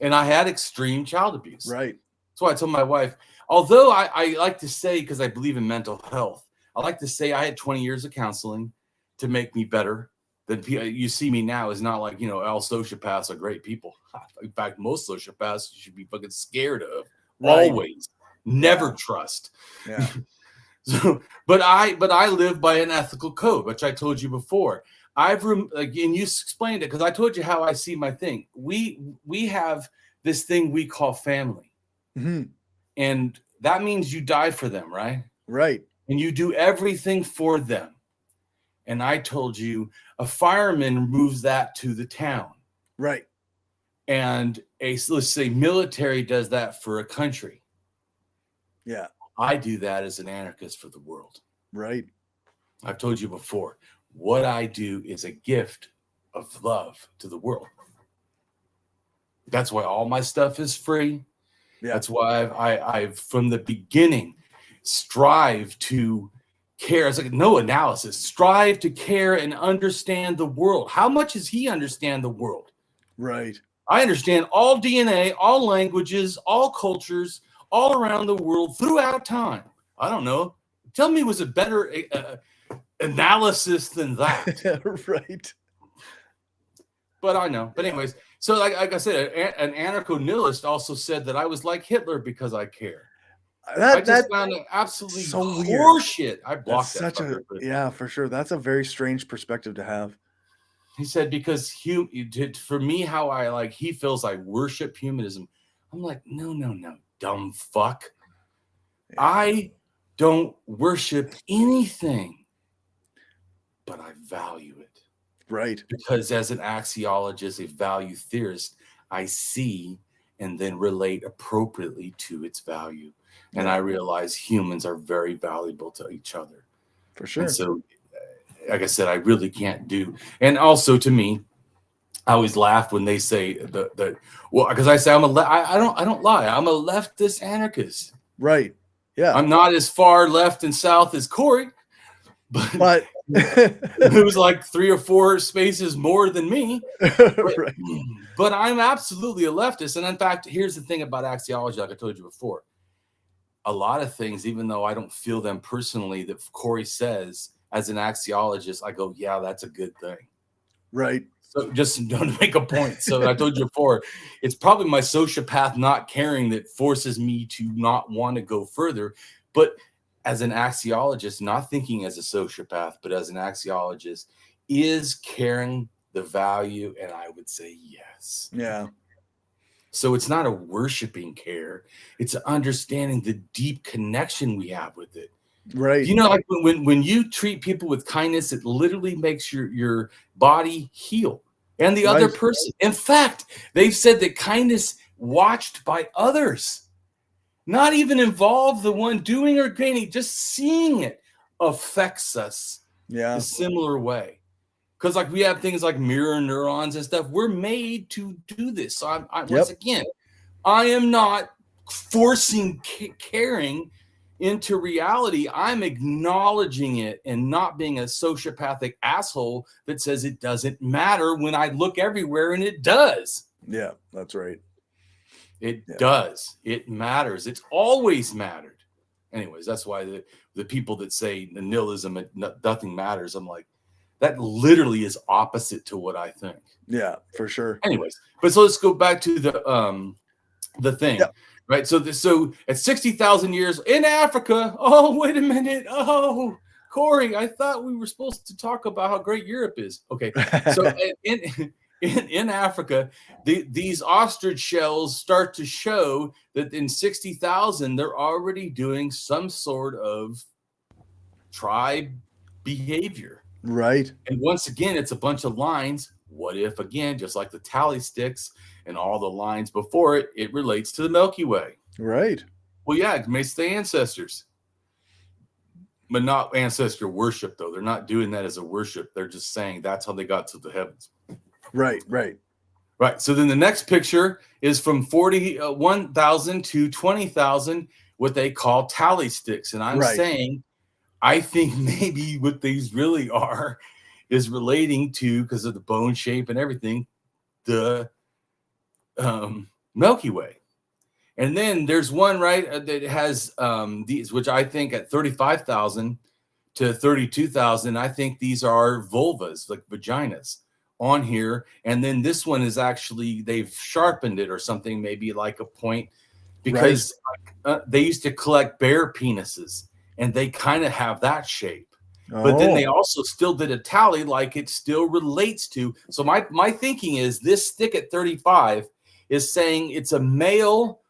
And I had extreme child abuse. Right. So I told my wife, although I like to say, because I believe in mental health, I like to say I had 20 years of counseling to make me better. That you see me now is not like, all sociopaths are great people. In fact, most sociopaths you should be fucking scared of. Right. Always. Never trust. Yeah. So, but I live by an ethical code, which I told you before. And you explained it because I told you how I see my thing. We have this thing we call family, and that means you die for them, right? Right. And you do everything for them. And I told you a fireman moves that to the town, right? And let's say military does that for a country. Yeah. I do that as an anarchist for the world. Right. I've told you before, what I do is a gift of love to the world. That's why all my stuff is free. Yeah. That's why I've from the beginning strive to care. It's like no analysis. Strive to care and understand the world. How much does he understand the world? Right. I understand all DNA, all languages, all cultures, all around the world throughout time. I don't know, Tell me, was a better analysis than that? Right. But I know. But anyways, so like I said, an anarcho-nihilist also said that I was like Hitler because I care. I just found it absolutely so horseshit. I blocked that. Such a yeah, for sure. That's a very strange perspective to have. He said because for me, how I like he feels I worship humanism. I'm like, no, dumb fuck. Yeah. I don't worship anything, but I value it. Right. Because as an axiologist, a value theorist, I see and then relate appropriately to its value. And I realize humans are very valuable to each other. For sure. And so, like I said, I really can't do. And also to me, I always laugh when they say well, because I say I don't lie. I'm a leftist anarchist. Right. Yeah. I'm not as far left and south as Cori, but it was like 3 or 4 spaces more than me. Right. But I'm absolutely a leftist. And in fact, here's the thing about axiology, like I told you before. A lot of things, even though I don't feel them personally, that Cori says as an axiologist, I go, yeah, that's a good thing. Right. So just don't make a point. So I told you before, it's probably my sociopath not caring that forces me to not want to go further. But as an axiologist, not thinking as a sociopath, but as an axiologist, is caring the value? And I would say yes. Yeah. So it's not a worshiping care. It's understanding the deep connection we have with it. Right. You know, like when you treat people with kindness, it literally makes your body heal and the other person. In fact, they've said that kindness watched by others, not even involved the one doing or gaining, just seeing it affects us a similar way. Because like we have things like mirror neurons and stuff. We're made to do this. So once again, I am not forcing caring into reality. I'm acknowledging it and not being a sociopathic asshole that says it doesn't matter when I look everywhere and it does. Yeah, that's right. It does. It matters. It's always mattered. Anyways, that's why the people that say the nihilism, nothing matters, I'm like, that literally is opposite to what I think. Yeah, for sure. Anyways, but so let's go back to the thing, right? So at 60,000 years in Africa. Oh, wait a minute. Oh, Cori, I thought we were supposed to talk about how great Europe is. Okay, so in Africa, these ostrich shells start to show that in 60,000 they're already doing some sort of tribe behavior. Right. And once again, it's a bunch of lines. What if, again, just like the tally sticks and all the lines before it, it relates to the Milky Way. Right. Well, yeah, it makes the ancestors. But not ancestor worship, though. They're not doing that as a worship. They're just saying that's how they got to the heavens. Right, right. Right. So then the next picture is from 41,000 to 20,000, what they call tally sticks. And I'm saying, I think maybe what these really are is relating to, because of the bone shape and everything, the Milky Way. And then there's one, right, that has these, which I think at 35,000 to 32,000, I think these are vulvas, like vaginas on here. And then this one is actually, they've sharpened it or something, maybe like a point, because they used to collect bear penises. And they kind of have that shape. But then they also still did a tally like it still relates to. So my thinking is this stick at 35 is saying it's a male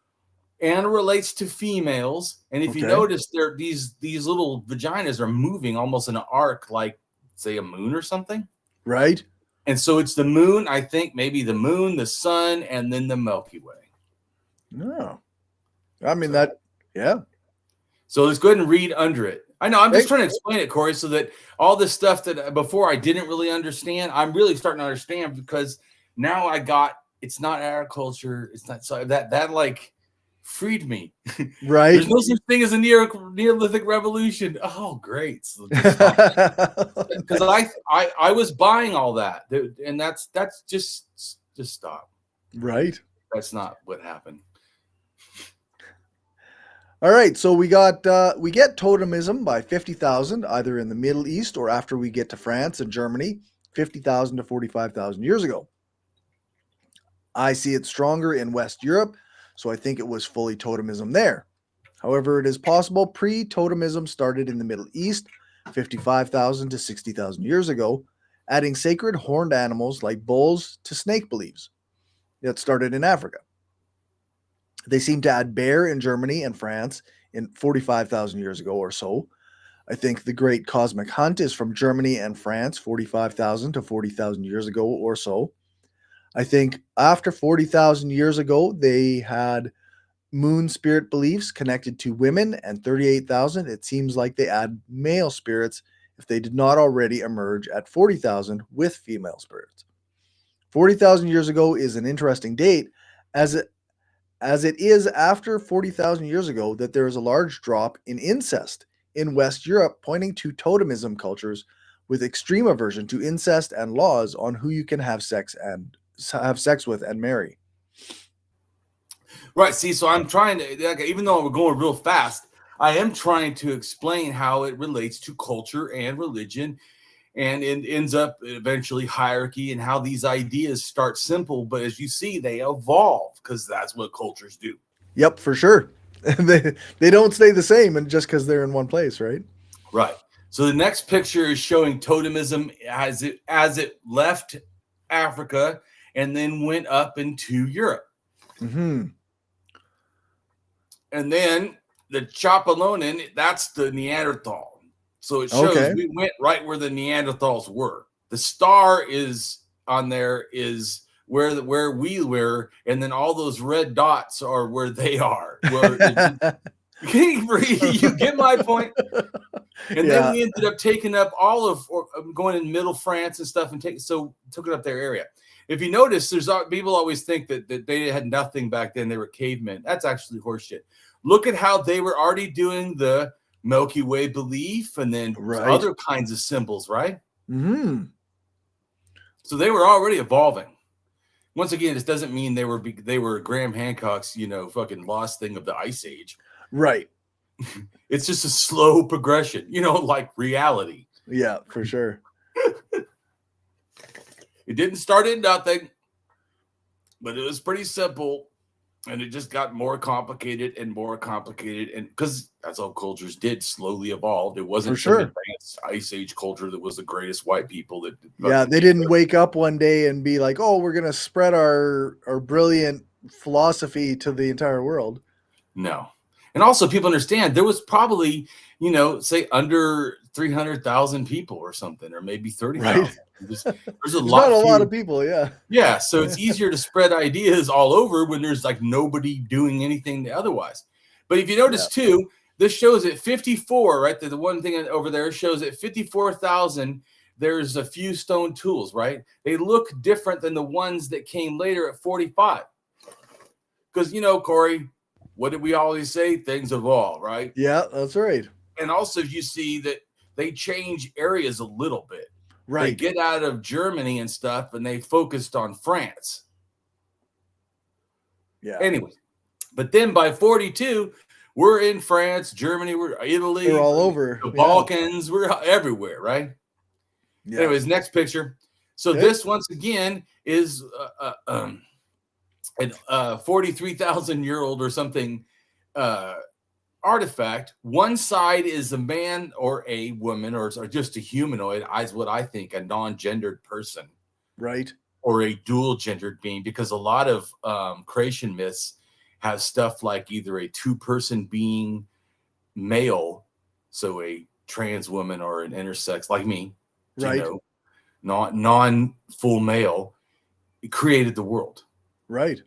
and relates to females. And if you notice, these little vaginas are moving almost in an arc, like, say, a moon or something. Right. And so it's the moon, I think, maybe the moon, the sun, and then the Milky Way. No. I mean, So let's go ahead and read under it. I know I'm just trying to explain it, Cori, so that all this stuff that before I didn't really understand, I'm really starting to understand, because now it's not agriculture. It's not, so that like freed me. Right. There's no such thing as a Neolithic revolution. Oh, great. Because I was buying all that. And that's just stop. Right. That's not what happened. All right, so we get totemism by 50,000, either in the Middle East or after we get to France and Germany, 50,000 to 45,000 years ago. I see it stronger in West Europe, so I think it was fully totemism there. However, it is possible pre-totemism started in the Middle East, 55,000 to 60,000 years ago, adding sacred horned animals like bulls to snake beliefs. That started in Africa. They seem to add bear in Germany and France in 45,000 years ago or so. I think the great cosmic hunt is from Germany and France 45,000 to 40,000 years ago or so. I think after 40,000 years ago, they had moon spirit beliefs connected to women, and 38,000, it seems like they add male spirits if they did not already emerge at 40,000 with female spirits. 40,000 years ago is an interesting date as it is after 40,000 years ago that there is a large drop in incest in West Europe, pointing to totemism cultures with extreme aversion to incest and laws on who you can have sex with and marry. Right. See, so I'm trying to, even though we're going real fast, I am trying to explain how it relates to culture and religion, and it ends up eventually hierarchy, and how these ideas start simple, but as you see, they evolve because that's what cultures do. Yep, for sure. they don't stay the same, and just because they're in one place, right? Right. So the next picture is showing totemism as it left Africa and then went up into Europe. Mm-hmm. And then the Chapalonin, that's the Neanderthal. So it shows we went right where the Neanderthals were. The star is on there is where we were, and then all those red dots are where they are. You get my point? And then we ended up taking up all of going in middle France and stuff, and took it up their area. If you notice, there's people always think that they had nothing back then. They were cavemen. That's actually horseshit. Look at how they were already doing the Milky Way belief, and then other kinds of symbols, right? Mm-hmm. So they were already evolving. Once again, this doesn't mean they were Graham Hancock's, fucking lost thing of the Ice Age. Right. It's just a slow progression, like reality. Yeah, for sure. It didn't start in nothing, but it was pretty simple. And it just got more complicated, and because that's how cultures did slowly evolve. It wasn't some advanced Ice Age culture that was the greatest white people. They didn't wake up one day and be like, "Oh, we're gonna spread our brilliant philosophy to the entire world." No, and also people understand there was probably say under 300,000 people or something, or maybe 30,000. Right. There's not a lot of people, yeah. So it's easier to spread ideas all over when there's like nobody doing anything otherwise. But if you notice too, this shows at 54, right? The one thing over there shows at 54,000. There's a few stone tools, right? They look different than the ones that came later at 45. Because Corey, what did we always say? Things evolve, right? Yeah, that's right. And also you see that they change areas a little bit. Right. They get out of Germany and stuff, and they focused on France. Yeah. Anyway, but then by 42, we're in France, Germany, we're Italy. We're all over. The Balkans. We're everywhere, right? Yeah. Anyways, next picture. So this, once again, is a 43,000-year-old or something artifact. One side is a man or a woman or just a humanoid, as what I think, a non-gendered person, right? Or a dual-gendered being, because a lot of creation myths have stuff like either a two-person being male, so a trans woman, or an intersex like me, right? Non-full male, created the world, right?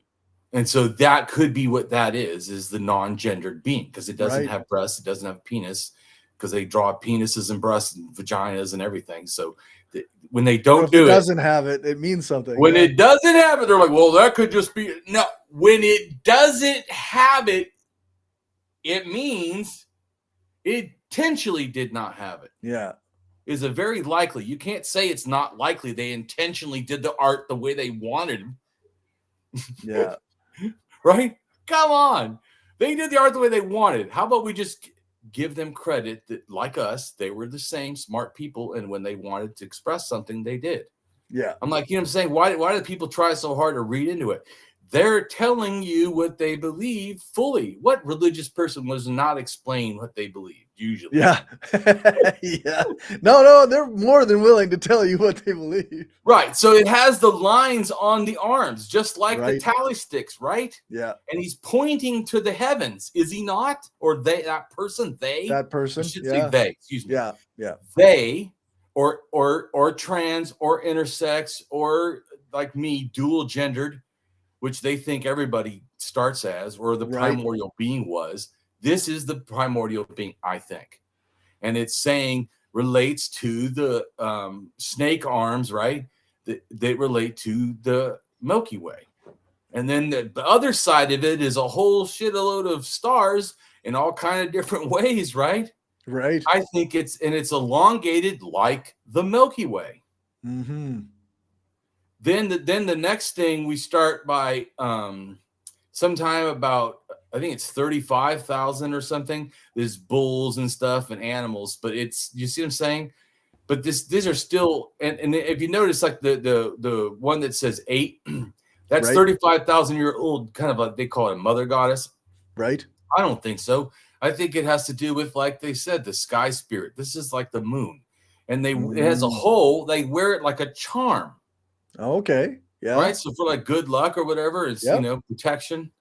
And so that could be what that is the non-gendered being, because it doesn't have breasts, it doesn't have a penis, because they draw penises and breasts and vaginas and everything. So when they don't do it, doesn't have it, it means something. When it doesn't have it, they're like, well, that could just be no. When it doesn't have it, it means it intentionally did not have it. Yeah. Is a very likely. You can't say it's not likely. They intentionally did the art the way they wanted. Yeah. Right? Come on. They did the art the way they wanted. How about we just give them credit that, like us, they were the same smart people, and when they wanted to express something, they did. Yeah. I'm like, you know what I'm saying? Why do people try so hard to read into it? They're telling you what they believe fully. What religious person does not explain what they believe, usually? Yeah. Yeah. No, they're more than willing to tell you what they believe. Right. So it has the lines on the arms, just like the Right. tally sticks, right? Yeah. And he's pointing to the heavens, is he not? Or that person, they? That person. I should Yeah. say they, excuse me. Yeah. Yeah. They or trans or intersex or like me, dual gendered, which they think everybody starts as, or the Right. primordial being was. This is the primordial being, I think. And it's saying relates to the snake arms, right? They relate to the Milky Way. And then the other side of it is a whole shitload of stars in all kind of different ways, right? Right. I think it's elongated like the Milky Way. Mm-hmm. Then the next thing we start by sometime about, I think it's 35,000 or something. There's bulls and stuff and animals, but it's, you see what I'm saying? But these are still, and if you notice, like the one that says 8, that's Right. 35,000-year-old, kind of they call it a mother goddess. Right. I don't think so. I think it has to do with, like they said, the sky spirit. This is like the moon, and it has a hole. They wear it like a charm. Okay. Yeah. Right. So for like good luck or whatever, it's protection.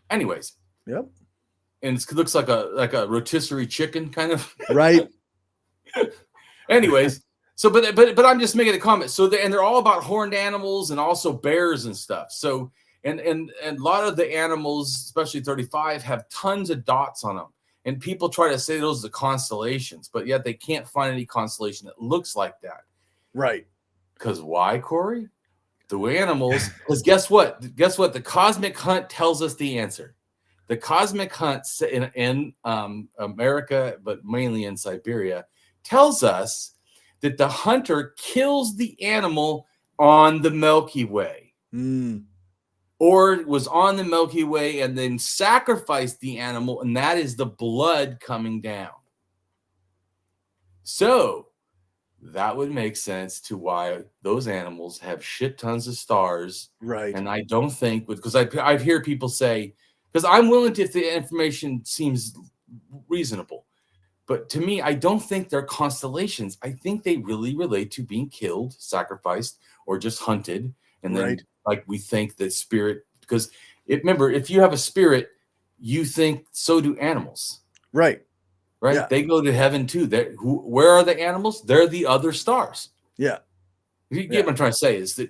Anyways. Yep. And it looks like a rotisserie chicken kind of. Right. Anyways, so but I'm just making a comment. So they're all about horned animals and also bears and stuff. So and a lot of the animals, especially 35, have tons of dots on them. And people try to say those are constellations, but yet they can't find any constellation that looks like that. Right. Because why, Corey? The animals, because guess what? Guess what? The cosmic hunt tells us the answer. The cosmic hunt in America, but mainly in Siberia, tells us that the hunter kills the animal on the Milky Way. Or was on the Milky Way and then sacrificed the animal, and that is the blood coming down. So that would make sense to why those animals have shit tons of stars. Right. And I don't think, because I hear people say, because I'm willing to, if the information seems reasonable, but to me, I don't think they're constellations. I think they really relate to being killed, sacrificed, or just hunted. And then like we think that spirit, because remember, if you have a spirit, you think so do animals. Right. Right. Yeah. They go to heaven too. Where are the animals? They're the other stars. Yeah. You get what I'm trying to say is that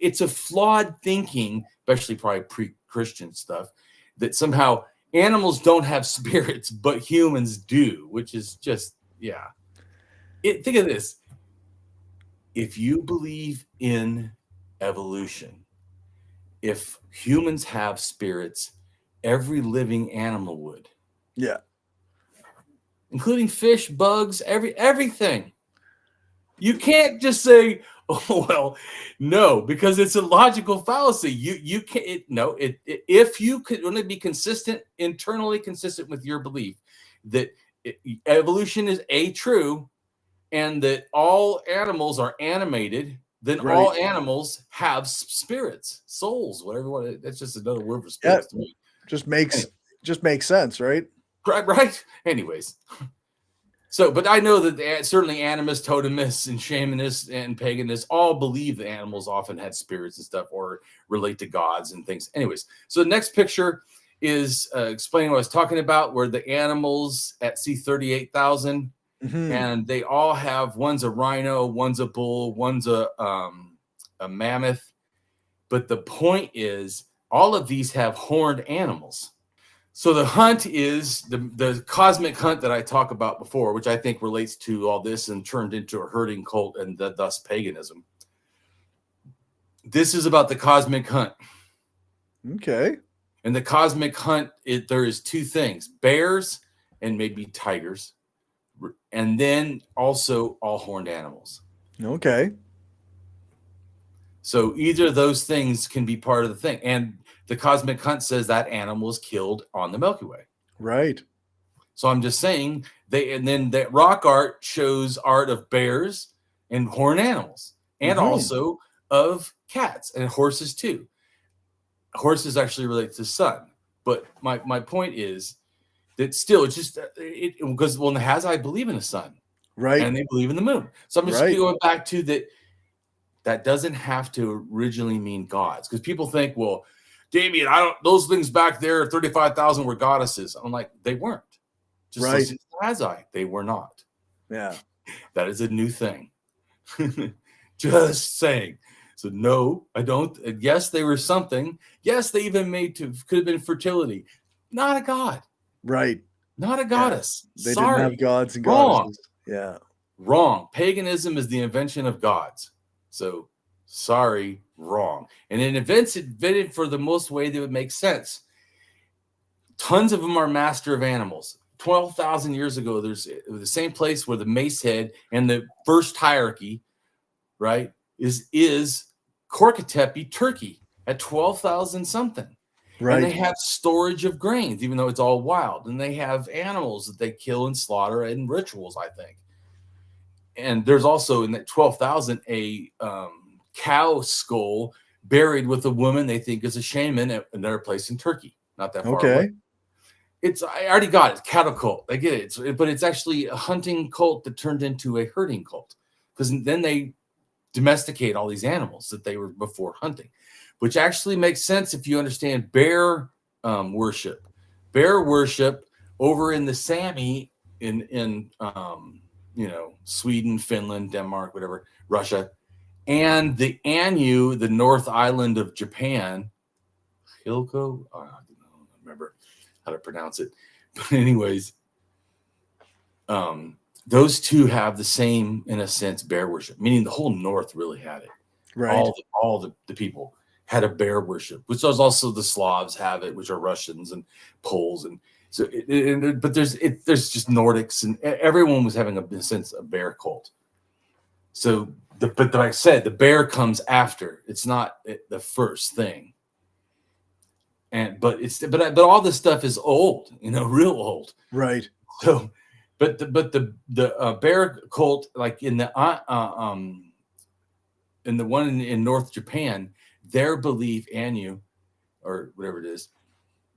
it's a flawed thinking, especially probably pre-Christian stuff, that somehow animals don't have spirits, but humans do, which is just, think of this. If you believe in evolution, if humans have spirits, every living animal would. Yeah. Including fish, bugs, everything. You can't just say, "Oh well, no," because it's a logical fallacy. You can't. If you could only be internally consistent with your belief that evolution is true, and that all animals are animated, then all animals have spirits, souls, whatever you want. That's just another word for spirits to me. Just makes sense, right? Right. Anyways, so, but I know that certainly animists, totemists, and shamanists and paganists all believe that animals often had spirits and stuff or relate to gods and things. Anyways, so the next picture is explaining what I was talking about, where the animals at C38,000, and they all have, one's a rhino, one's a bull, one's a mammoth. But the point is, all of these have horned animals. So the hunt is the cosmic hunt that I talked about before, which I think relates to all this and turned into a herding cult and thus paganism. This is about the cosmic hunt. Okay. And the cosmic hunt, there is two things: bears and maybe tigers, and then also all horned animals. Okay. So either of those things can be part of the thing. And the cosmic hunt says that animal is killed on the Milky Way. Right. So I'm just saying and then that rock art shows art of bears and horned animals, and also of cats and horses too. Horses actually relate to the sun. But my point is that still it's just because the Hazai believe in the sun. Right. And they believe in the moon. So I'm just going back to that doesn't have to originally mean gods, because people think, well, Damien, those things back there, 35,000 were goddesses. I'm like, they weren't. Just listen to the Hazai. They were not. Yeah. That is a new thing. Just saying. So no, I don't. Yes, they were something. Yes, they even could have been fertility. Not a god. Right. Not a goddess. They didn't have gods and goddesses. Yeah. Wrong. Paganism is the invention of gods. So sorry, wrong. And it invented for the most way that would make sense. Tons of them are master of animals. 12,000 years ago, there's the same place where the mace head and the first hierarchy, right, is Ali Tepe, Turkey, at 12,000 something. Right. And they have storage of grains, even though it's all wild. And they have animals that they kill and slaughter in rituals, I think. And there's also in that 12,000 a cow skull buried with a woman they think is a shaman at another place in Turkey, not that far away. I already got it. Cattle cult. I get it. But it's actually a hunting cult that turned into a herding cult, because then they domesticate all these animals that they were before hunting, which actually makes sense if you understand bear worship. Bear worship over in the Sami in Sweden, Finland, Denmark, whatever, Russia, and the Anu, the North Island of Japan, Hilko, I don't remember how to pronounce it, but anyways, those two have the same, in a sense, bear worship, meaning the whole North really had it. Right. All the people had a bear worship, which was also the Slavs have it, which are Russians and Poles, and so. But there's just Nordics, and everyone was having a sense a bear cult. So, but like I said, the bear comes after. It's not the first thing. But all this stuff is old, real old. Right. So, but the bear cult, like in the one in North Japan, their belief, Anu, or whatever it is,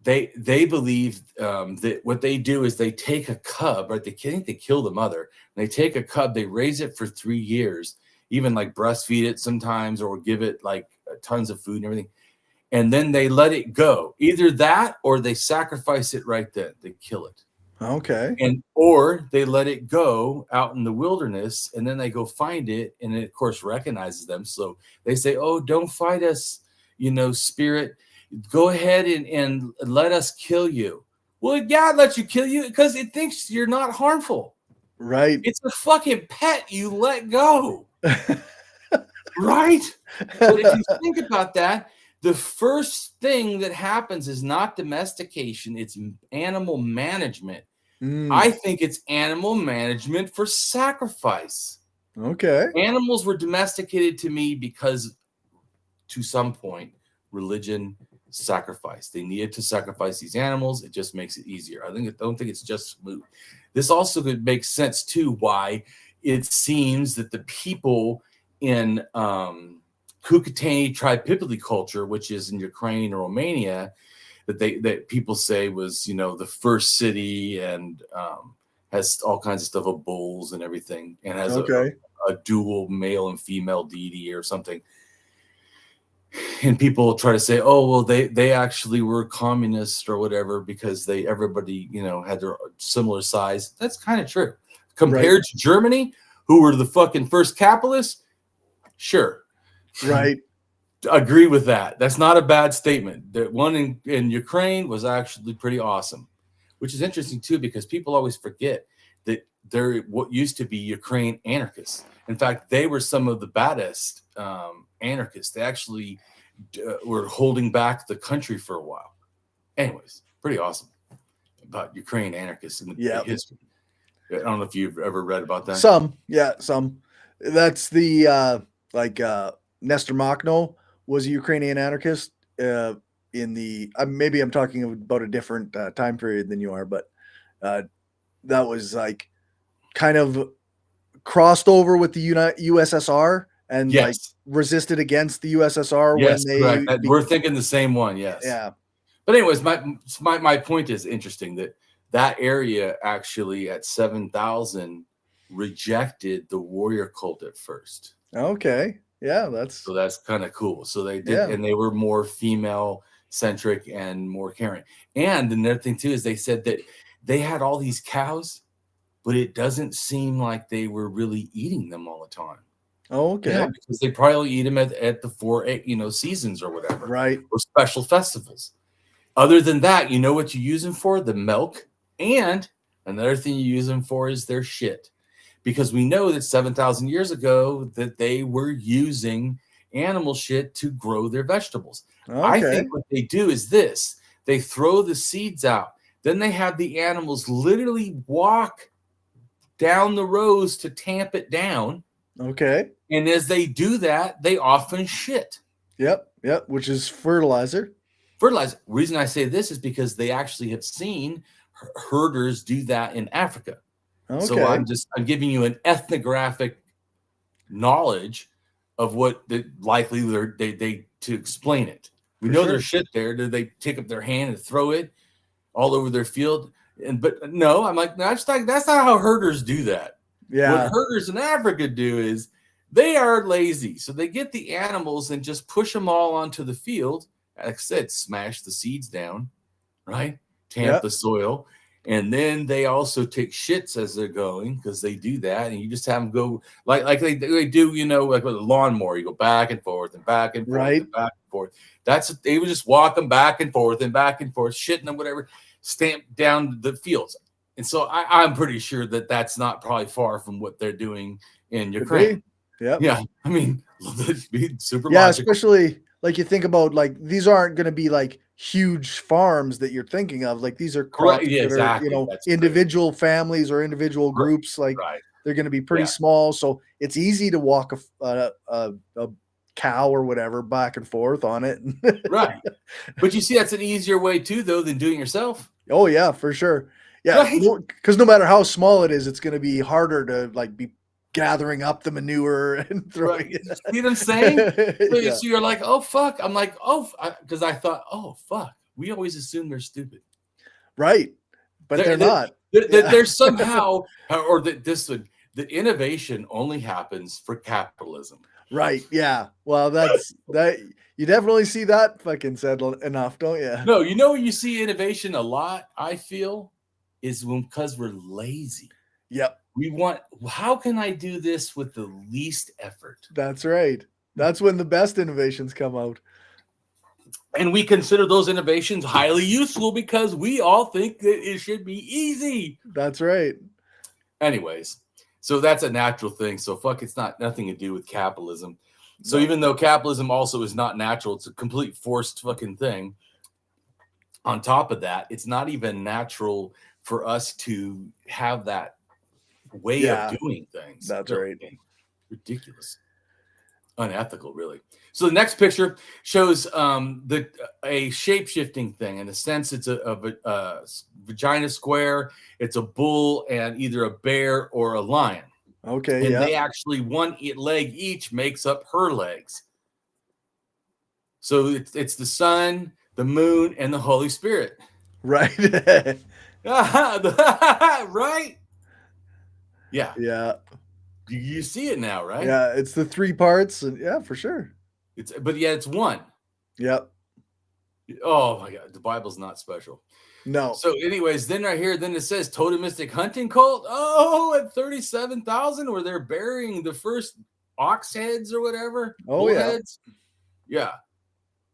they believe that what they do is they take a cub, right? They kill the mother. And they take a cub, they raise it for 3 years, even like breastfeed it sometimes, or give it like tons of food and everything. And then they let it go. Either that or they sacrifice it right then. They kill it. Okay. Or they let it go out in the wilderness, and then they go find it, and it of course recognizes them. So they say, "Oh, don't fight us, spirit. Go ahead and let us kill you." Well, yeah, let you kill you because it thinks you're not harmful. Right. It's a fucking pet you let go. Right? But if you think about that, the first thing that happens is not domestication, it's animal management. I think it's animal management for sacrifice. Okay. Animals were domesticated to me because, to some point, religion, sacrifice. They needed to sacrifice these animals. It just makes it easier. I don't think it's just smooth. This also could make sense, too, why it seems that the people in Caucasian tripipili culture, which is in Ukraine or Romania, that people say was the first city, and has all kinds of stuff of bulls and everything, and has a dual male and female deity or something. And people try to say, oh well, they actually were communists or whatever because everybody had their similar size. That's kind of true compared to Germany, who were the fucking first capitalists. Sure. Right. Agree with that. That's not a bad statement. The one in Ukraine was actually pretty awesome, which is interesting too, because people always forget that there what used to be Ukraine anarchists. In fact, they were some of the baddest anarchists. They actually were holding back the country for a while. Anyways, pretty awesome about Ukraine anarchists in the history. I don't know if you've ever read about that. Some. That's the Nestor Makhno was a Ukrainian anarchist in the maybe I'm talking about a different time period than you are, but that was like kind of crossed over with the USSR and like Yes. resisted against the USSR when Yes, they correct. We're thinking the same one. Yes. yeah. But anyways, my point is interesting that area actually at 7,000 rejected the warrior cult at first. Okay. Yeah, So that's kind of cool. So they did, Yeah. and they were more female centric and more caring. And another thing too is they said that they had all these cows, but it doesn't seem like they were really eating them all the time. okay. Yeah, because they probably eat them at the 4 seasons or whatever, Right. or special festivals. Other than that, you know what you use them for? The milk. And another thing you use them for is their shit. Because we know that 7,000 years ago that they were using animal shit to grow their vegetables. Okay. I think what they do is this. They throw the seeds out. Then they have the animals literally walk down the rows to tamp it down. Okay. And as they do that, they often shit. Yep. Which is fertilizer. Fertilizer. The reason I say this is because they actually have seen herders do that in Africa. Okay. So I'm giving you an ethnographic knowledge of what likely they to explain it. We know there's shit there. Do they take up their hand and throw it all over their field? But no, I'm like, that's not how herders do that. Yeah. What herders in Africa do is they are lazy. So they get the animals and just push them all onto the field. Like I said, smash the seeds down, right? Tamp the soil. And then they also take shits as they're going because they do that. And you just have them go like they do, like with a lawnmower. You go back and forth and back and forth and back and forth. They would just walk them back and forth, shitting them, whatever, stamp down the fields. And so I'm pretty sure that that's not probably far from what they're doing in Ukraine. Yeah. I mean, super logical. Especially like you think about like these aren't going to be like huge farms that you're thinking of. Like these are crops that are, individual families or individual groups. Like they're going to be pretty small. So it's easy to walk a cow or whatever back and forth on it. Right. But you see, that's an easier way too, though, than doing it yourself. Oh yeah, for sure. Yeah. Because no matter how small it is, it's going to be harder to like be gathering up the manure and throwing it. See what I'm saying? So you're like, oh, fuck. I'm like, oh, because I thought, oh, fuck. We always assume they're stupid. Right. But they're not. They're somehow, or the innovation only happens for capitalism. Right. Yeah. Well, that's that. You definitely see that fucking said enough, don't you? No, you see innovation a lot, I feel, is because we're lazy. Yep. How can I do this with the least effort? That's right. That's when the best innovations come out. And we consider those innovations highly useful because we all think that it should be easy. That's right. Anyways, so that's a natural thing. So it's nothing to do with capitalism. So even though capitalism also is not natural, it's a complete forced fucking thing. On top of that, it's not even natural for us to have that way of doing things. That's right. Ridiculous. Unethical, really. So the next picture shows a shape-shifting thing. In a sense, it's a vagina square. It's a bull and either a bear or a lion. Okay. And they actually, one leg each makes up her legs. So it's the sun, the moon, and the Holy Spirit. Right. Right? Yeah. Yeah. You see it now, right? Yeah, it's the 3 parts, and yeah, for sure. It's one. Yep. Oh my God, the Bible's not special. No. So, anyways, then it says totemistic hunting cult. Oh, at 37,000, where they're burying the first ox heads or whatever. Oh yeah. Heads. Yeah.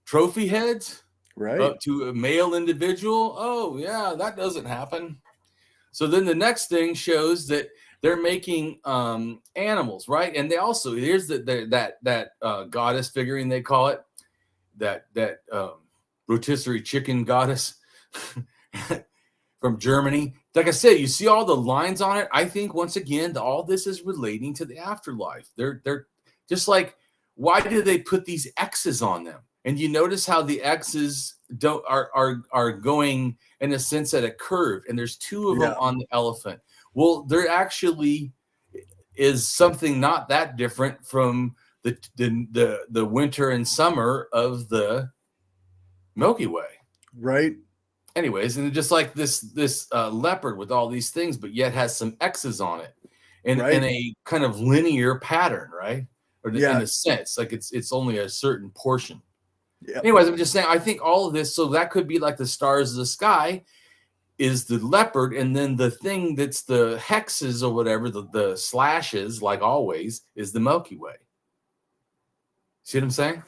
Trophy heads. Right. Up to a male individual. Oh yeah, that doesn't happen. So then the next thing shows that they're making animals, right? And they also, here's that goddess figurine, they call it, that rotisserie chicken goddess from Germany. Like I said, you see all the lines on it. I think once again, all this is relating to the afterlife. They're just like why do they put these X's on them? And you notice how the X's are going in a sense at a curve, and there's two of them on the elephant. Well, there actually is something not that different from the winter and summer of the Milky Way. Right. Anyways, and just like this leopard with all these things, but yet has some X's on it, in a kind of linear pattern, right? Or in a sense, like it's only a certain portion. Yep. Anyways, I'm just saying, I think all of this, so that could be like the stars of the sky is the leopard, and then the thing that's the hexes or whatever, the slashes, like always, is the Milky Way. See what I'm saying?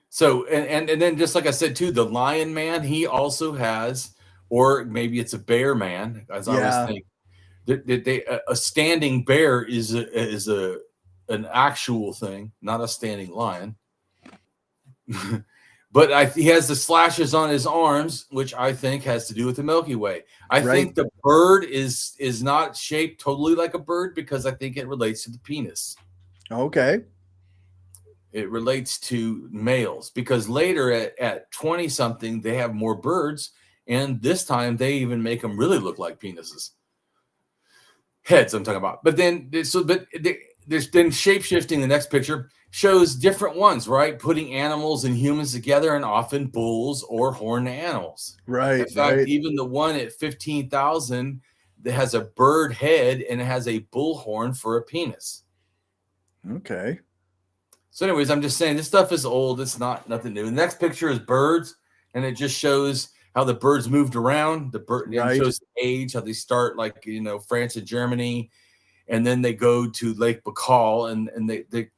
So, and then just like I said too, the lion man, he also has, or maybe it's a bear man, as I always think. A standing bear is an actual thing, not a standing lion. But he has the slashes on his arms, which I think has to do with the Milky Way. I think the bird is not shaped totally like a bird because I think it relates to the penis. Okay. It relates to males because later at 20 something they have more birds, and this time they even make them really look like penises. Heads I'm talking about. But then there's then shape-shifting. The next picture shows different ones, right? Putting animals and humans together, and often bulls or horned animals. Right. In fact, even the one at 15,000 that has a bird head and it has a bull horn for a penis. Okay. So anyways, I'm just saying this stuff is old. It's nothing new. The next picture is birds, and it just shows how the birds moved around. The bird shows the age, how they start like, France and Germany, and then they go to Lake Baikal, and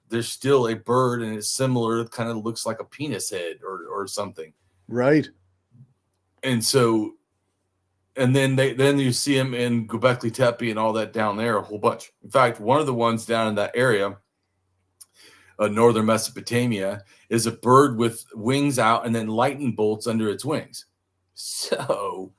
they're still a bird, and it's similar. It kind of looks like a penis head or something. Right. And so, and then you see them in Göbekli Tepe and all that down there, a whole bunch. In fact, one of the ones down in that area, northern Mesopotamia, is a bird with wings out and then lightning bolts under its wings. So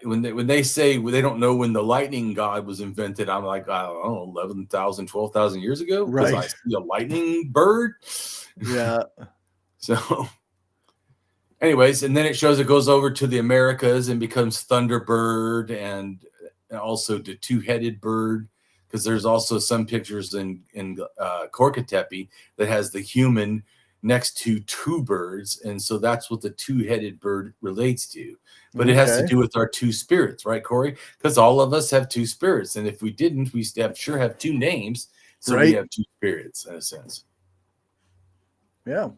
when they say they don't know when the lightning god was invented, I'm like, I don't know, 11,000, 12,000 years ago? Because I see a lightning bird. Yeah. So anyways, and then it shows it goes over to the Americas and becomes Thunderbird and also the two-headed bird, because there's also some pictures in Korka Tepe that has the human next to two birds, and so that's what the two-headed bird relates to. But it has to do with our two spirits, right, Corey? Because all of us have two spirits, and if we didn't, we sure have two names, so we have two spirits in a sense. Yeah.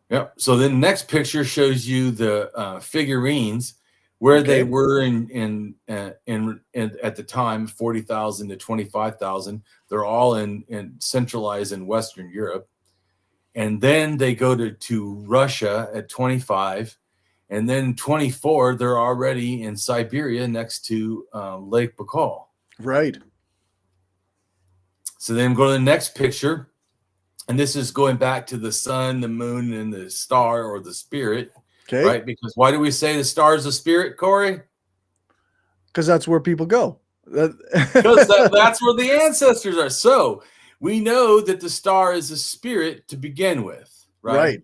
Yeah. So then the next picture shows you the figurines where they were in at the time, 40,000 to 25,000. They're all in centralized in Western Europe. And then they go to Russia at 25. And then 24, they're already in Siberia next to Lake Baikal. Right. So then go to the next picture. And this is going back to the sun, the moon, and the star or the spirit. Okay. Right? Because why do we say the star is the spirit, Corey? Because that's where people go. Because that's where the ancestors are. So we know that the star is a spirit to begin with, right?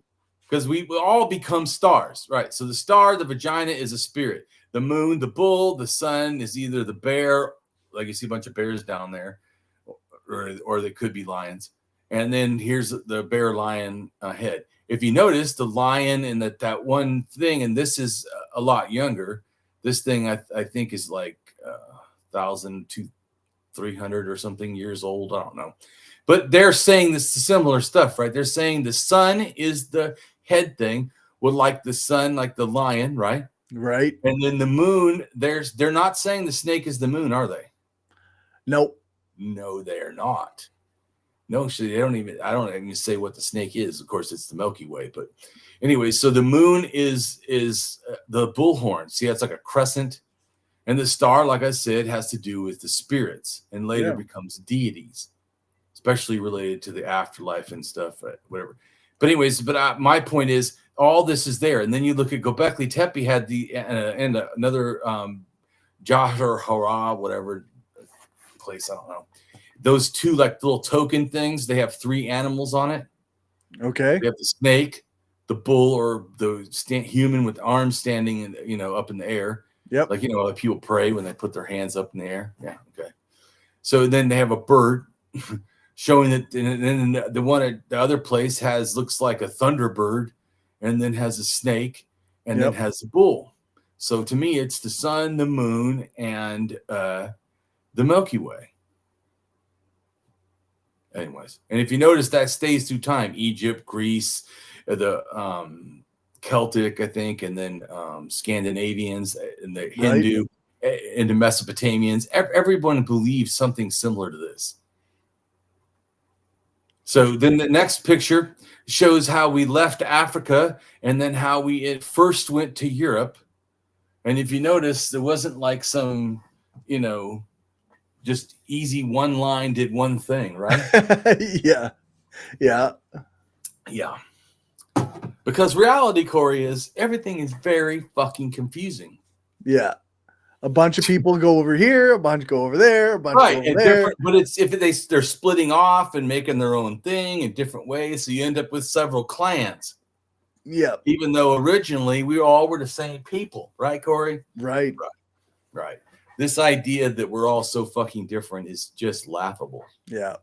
Because we all become stars, right? So the star, the vagina, is a spirit. The moon, the bull, the sun is either the bear, like you see a bunch of bears down there, or they could be lions. And then here's the bear lion head. If you notice, the lion and that one thing, and this is a lot younger. This thing I think is like 1,000 to 300 or something years old. I don't know. But they're saying this similar stuff, right? They're saying the sun is the head thing, with like the sun, like the lion, right? Right. And then the moon, they're not saying the snake is the moon, are they? Nope. No, they're not. No, actually, I don't even say what the snake is. Of course, it's the Milky Way. But anyway, so the moon is the bullhorn. See, it's like a crescent. And the star, like I said, has to do with the spirits and later becomes deities, especially related to the afterlife and stuff, whatever. But anyways, my point is all this is there. And then you look at Göbekli Tepe had the and another Jahar Hara, whatever place, I don't know. Those two like little token things, they have 3 animals on it. Okay. They have the snake, the bull, or the human with arms standing in, up in the air. Yep. Like, like people pray when they put their hands up in the air. Yeah. Okay. So then they have a bird showing that, and then the one at the other place looks like a thunderbird, and then has a snake, and then has a bull. So to me, it's the sun, the moon, and the Milky Way. Anyways, and if you notice, that stays through time. Egypt, Greece, the Celtic, I think, and then Scandinavians, and the Hindu, and the Mesopotamians. Everyone believes something similar to this. So then the next picture shows how we left Africa and then how we first went to Europe. And if you notice, there wasn't like some, just easy one line did one thing, right? Yeah. Because reality, Corey, is everything is very fucking confusing. Yeah. A bunch of people go over here, a bunch go over there, a bunch go over there. But it's if they're splitting off and making their own thing in different ways, so you end up with several clans. Yeah. Even though originally we all were the same people, right, Corey? Right. This idea that we're all so fucking different is just laughable. Yeah.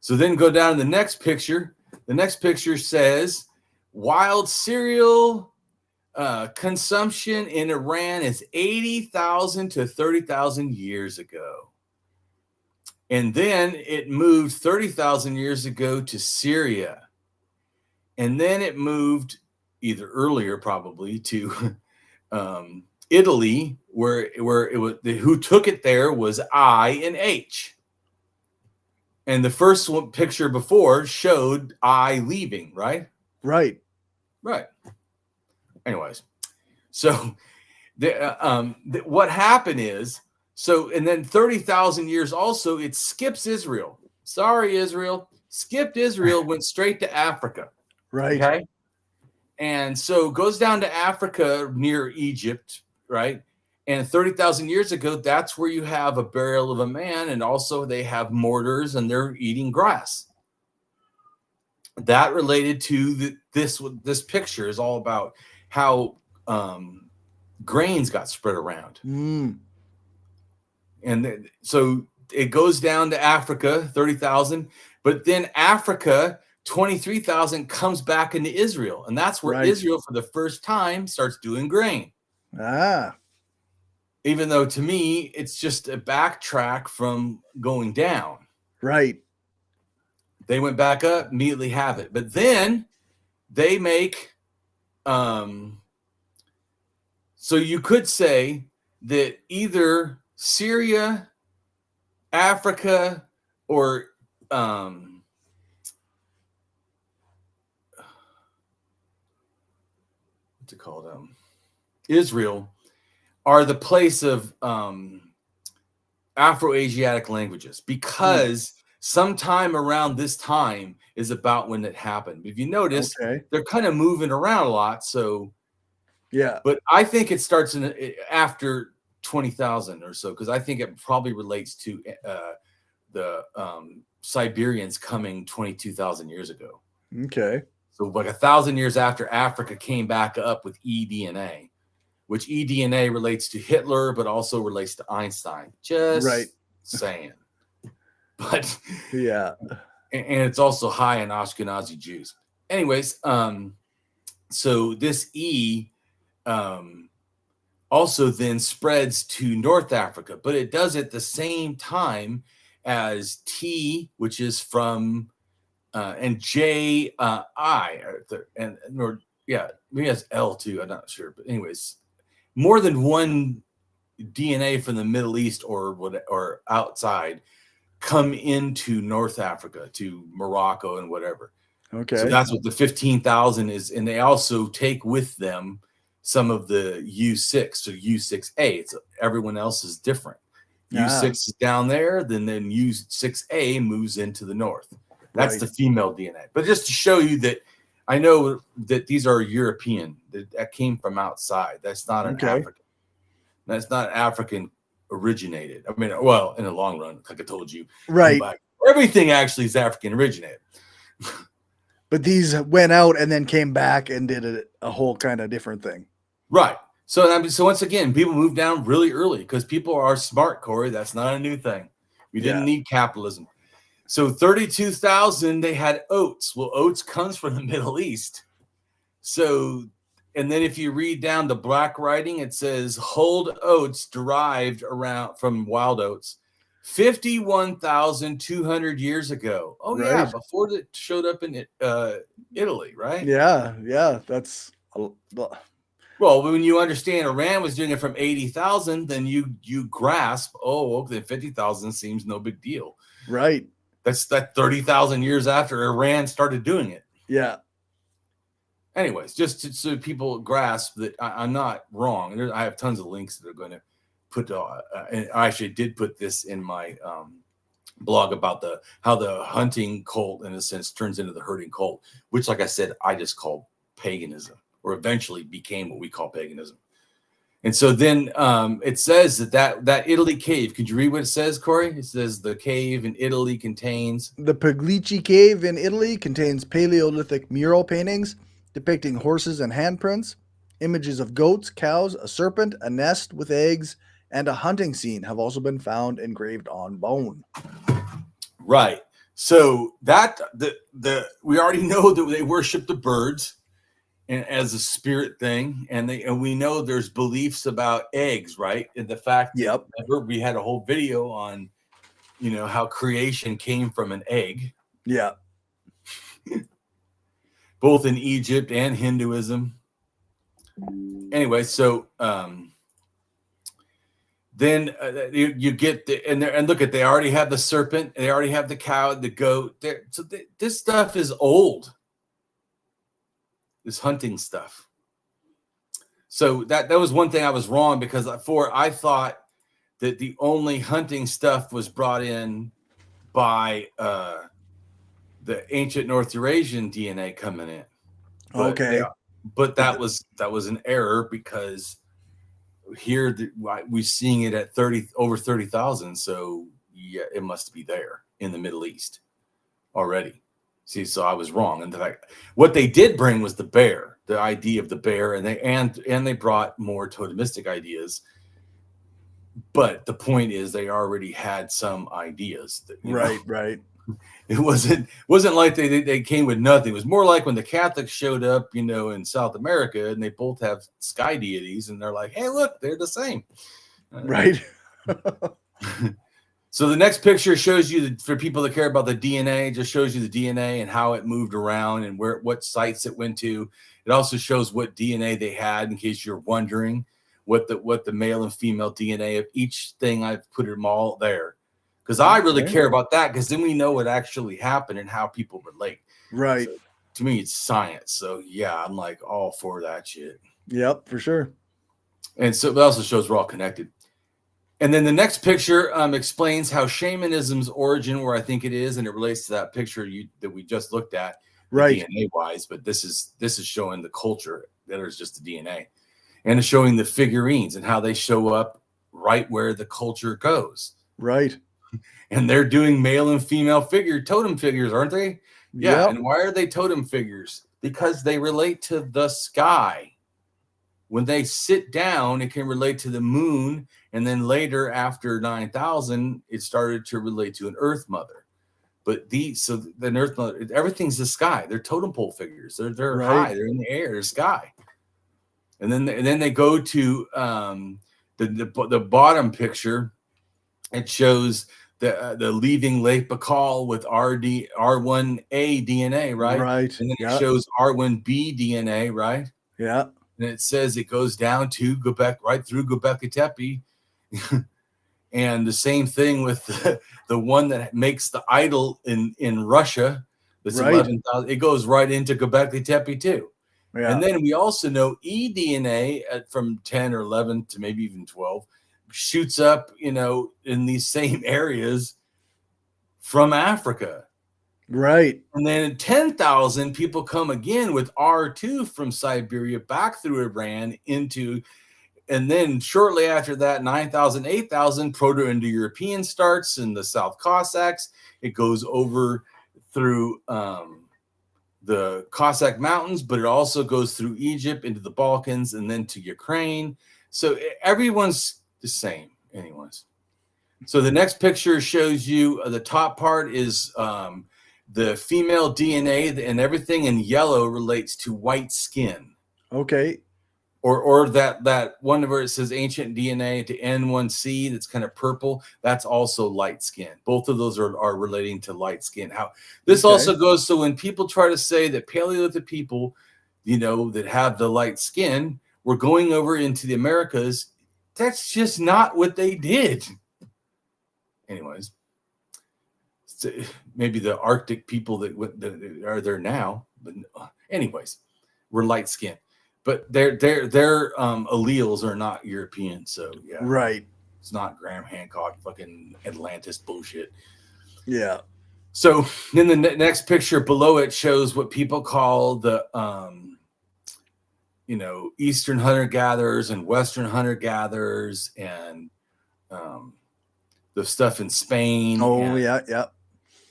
So then go down to the next picture. The next picture says wild cereal consumption in Iran is 80,000 to 30,000 years ago. And then it moved 30,000 years ago to Syria. And then it moved either earlier probably to Italy, where it was who took it there was I and H. And the first one picture before showed I leaving, right? Right. Anyways, so what happened is, and then 30,000 years also, it skips Israel. Sorry, Israel. Skipped Israel, went straight to Africa. Right. Okay. And so goes down to Africa near Egypt, right? And 30,000 years ago, that's where you have a burial of a man. And also they have mortars and they're eating grass. That related to this picture is all about how grains got spread around. And so it goes down to Africa, 30,000, but then Africa, 23,000 comes back into Israel. And that's where Israel for the first time starts doing grain. Even though to me, it's just a backtrack from going down. Right. They went back up, immediately have it. But then they make, so you could say that either Syria, Africa, or what's it called? Israel are the place of Afro-Asiatic languages, because sometime around this time is about when it happened. If you notice, they're kind of moving around a lot. So, yeah. But I think it starts after 20,000 or so, because I think it probably relates to the Siberians coming 22,000 years ago. Okay. So like 1,000 years after Africa came back up with eDNA, which eDNA relates to Hitler, but also relates to Einstein. Just saying. But yeah, and it's also high in Ashkenazi Jews. Anyways, so this E also then spreads to North Africa, but it does it the same time as T, which is from and J I, maybe that's L too. I'm not sure, but anyways, more than one DNA from the Middle East or outside come into North Africa, to Morocco and whatever. Okay. So that's what the 15,000 is. And they also take with them some of the U6, so U6A. Everyone else is different. U6 is down there, then U6A moves into the north. That's the female DNA. But just to show you that I know that these are European. That came from outside. That's not an African. That's not African originated. I mean, well, in the long run, like I told you, right? Everything actually is African originated. But these went out and then came back and did a whole kind of different thing. Right. So once again, people moved down really early because people are smart, Corey. That's not a new thing. We didn't need capitalism. So 32,000, they had oats. Well, oats comes from the Middle East. So, and then if you read down the black writing, it says hulled oats derived from wild oats 51,200 years ago. Oh, yeah, before it showed up in Italy, right? Yeah, that's... Well, when you understand Iran was doing it from 80,000, then you grasp, then 50,000 seems no big deal. Right. That's 30,000 years after Iran started doing it. Yeah. Anyways, just so people grasp that I'm not wrong. I have tons of links that are going to put. And I actually did put this in my blog about how the hunting cult, in a sense, turns into the herding cult, which, like I said, I just called paganism, or eventually became what we call paganism. And so then it says that Italy cave. Could you read what it says, Corey? It says the cave in Italy contains... The Pugliese cave in Italy contains Paleolithic mural paintings depicting horses and handprints. Images of goats, cows, a serpent, a nest with eggs, and a hunting scene have also been found engraved on bone. Right. So that we already know that they worship the birds and as a spirit thing, and we know there's beliefs about eggs, right? And the fact that we had a whole video on, how creation came from an egg. Yeah. Both in Egypt and Hinduism. Anyway, so then you get and look at, they already have the serpent, they already have the cow, the goat. This stuff is old. This hunting stuff. So that was one thing I was wrong, because I thought that the only hunting stuff was brought in by the ancient North Eurasian DNA coming in. But, but that was an error, because here we're seeing it at over 30,000. So yeah, it must be there in the Middle East already. See, so I was wrong. And what they did bring was the bear, the idea of the bear, and they brought more totemistic ideas. But the point is, they already had some ideas. Right. It wasn't like they came with nothing. It was more like when the Catholics showed up, in South America, and they both have sky deities, and they're like, hey, look, they're the same. Right. So the next picture shows you, for people that care about the DNA, just shows you the DNA and how it moved around and what sites it went to. It also shows what DNA they had, in case you're wondering what the male and female DNA of each thing. I've put them all there, because I really care about that, because then we know what actually happened and how people relate. Right. So, to me, it's science. So yeah, I'm like all for that shit. Yep, for sure. And so it also shows we're all connected. And then the next picture explains how shamanism's origin, where I think it is, and it relates to that picture that we just looked at, right, DNA wise. But this is showing the culture. That is just the DNA, and it's showing the figurines and how they show up right where the culture goes. Right. And they're doing male and female totem figures, aren't they? Yeah. Yep. And why are they totem figures? Because they relate to the sky. When they sit down, it can relate to the moon. And then later, after 9,000, it started to relate to an earth mother. But the earth mother, everything's the sky. They're totem pole figures. They're right, high. They're in the air. They're sky. And then they go to the bottom picture. It shows the leaving Lake Baikal with R1A DNA, right? Right. And then it shows R1B DNA, right? Yeah. And it says it goes down to right through Göbekli Tepe. And the same thing with the one that makes the idol in Russia. That's 11,000. It goes right into Göbekli Tepe too. Yeah. And then we also know eDNA from 10 or 11 to maybe even 12 shoots up, in these same areas from Africa. Right. And then in 10,000, people come again with R2 from Siberia back through Iran into, and then shortly after that, 9,000, 8,000, Proto-Indo-European starts in the South Cossacks. It goes over through the Cossack Mountains, but it also goes through Egypt into the Balkans and then to Ukraine. So everyone's the same anyways. So the next picture shows you the top part is the female DNA, and everything in yellow relates to white skin. Okay. Or that one where it says ancient DNA to N1C that's kind of purple, that's also light skin. Both of those are relating to light skin. How this also goes, so when people try to say that Paleolithic people, that have the light skin, were going over into the Americas, that's just not what they did. Anyways, so maybe the Arctic people that are there now, but anyways, we're light skinned. But their alleles are not European, so yeah, right. It's not Graham Hancock fucking Atlantis bullshit. Yeah. So then the next picture below it shows what people call the Eastern hunter-gatherers and Western hunter-gatherers, and the stuff in Spain. Oh, yeah.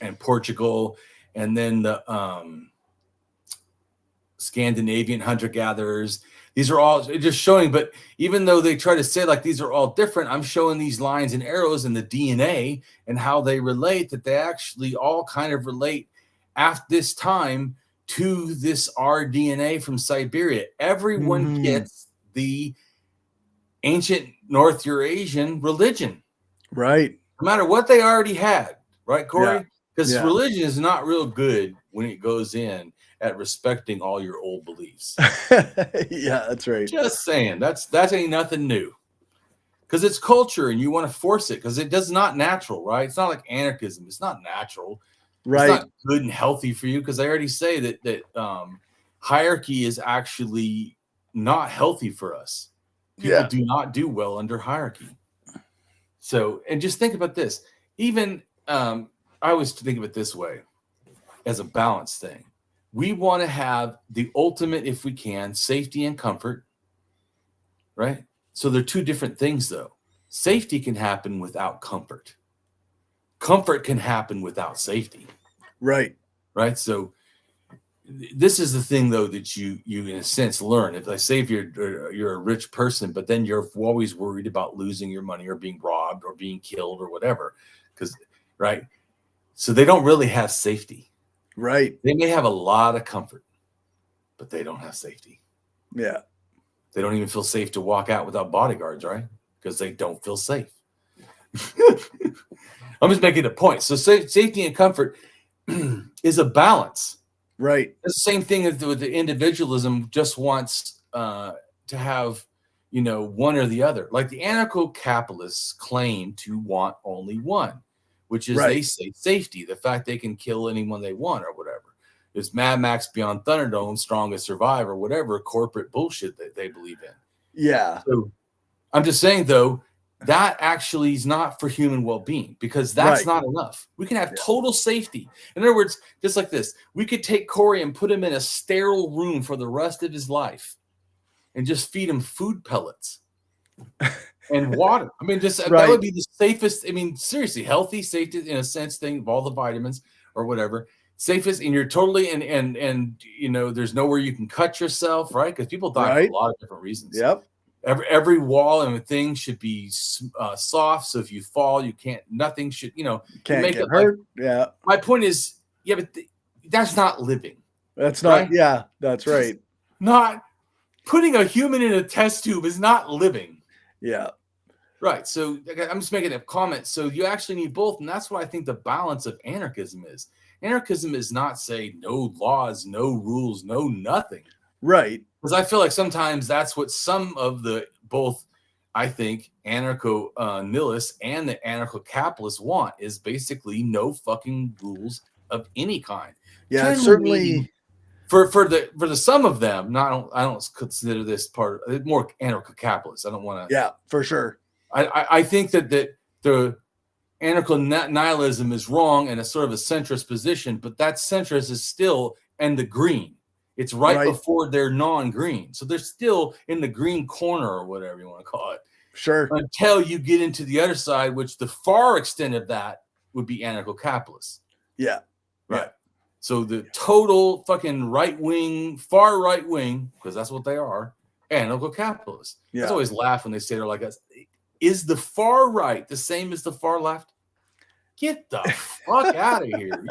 And Portugal, and then the Scandinavian hunter-gatherers. These are all just showing, but even though they try to say like these are all different, I'm showing these lines and arrows in the DNA and how they relate, that they actually all kind of relate at this time to this rDNA from Siberia. Everyone gets the ancient North Eurasian religion. Right. No matter what they already had, right, Corey? Because Yeah. religion is not real good when it goes in at respecting all your old beliefs. Yeah, that's right. Just saying, that ain't nothing new. Because it's culture and you want to force it because it does not natural, right? It's not like anarchism. It's not natural. Right. It's not good and healthy for you, because I already say that hierarchy is actually not healthy for us. People do not do well under hierarchy. So, and just think about this. Even I always think of it this way, as a balance thing. We want to have the ultimate, if we can, safety and comfort, right? So they're two different things, though. Safety can happen without comfort. Comfort can happen without safety. Right. Right. So this is the thing, though, that you in a sense learn. If I say if you're a rich person, but then you're always worried about losing your money or being robbed or being killed or whatever, right? So they don't really have safety. Right. They may have a lot of comfort, but they don't have safety. Yeah. They don't even feel safe to walk out without bodyguards, right? Because they don't feel safe. I'm just making a point. So safety and comfort is a balance. Right. It's the same thing with the individualism, just wants to have, one or the other. Like the anarcho-capitalists claim to want only one, which is they say safety, the fact they can kill anyone they want or whatever. It's Mad Max Beyond Thunderdome, Strongest Survivor, whatever corporate bullshit that they believe in. Yeah. So I'm just saying, though, that actually is not for human well-being, because that's not enough. We can have total safety. In other words, just like this, we could take Corey and put him in a sterile room for the rest of his life and just feed him food pellets and water. I mean, just that would be the safest. I mean, seriously, healthy, safety in a sense thing of all the vitamins or whatever. Safest, and you're totally and there's nowhere you can cut yourself, right? Because people die for a lot of different reasons. Yep. Every wall and thing should be soft, so if you fall, you can't. Nothing should, can't make get it hurt. Like, my point is, but that's not living. That's not. Right? Yeah, that's right. Not putting a human in a test tube is not living. Yeah. Right. So I'm just making a comment. So you actually need both, and that's what I think the balance of anarchism is. Anarchism is not say no laws, no rules, no nothing. Right. Because I feel like sometimes that's what some of the both, I think, anarcho-nihilists and the anarcho-capitalists want, is basically no fucking rules of any kind. Yeah, certainly. For the some of them, I don't consider this part more anarcho-capitalist. I don't want to. Yeah, for sure. I think that the anarcho-nihilism is wrong and a sort of a centrist position, but that centrist is still in the green. It's right before they're non-green. So they're still in the green corner or whatever you want to call it. Sure. Until you get into the other side, which the far extent of that would be anarcho-capitalists. Yeah. Right. Yeah. So the total fucking right-wing, far right-wing, because that's what they are, anarcho-capitalists. Yeah. I always laugh when they say they're like us. Is the far right the same as the far left? Get the fuck out of here.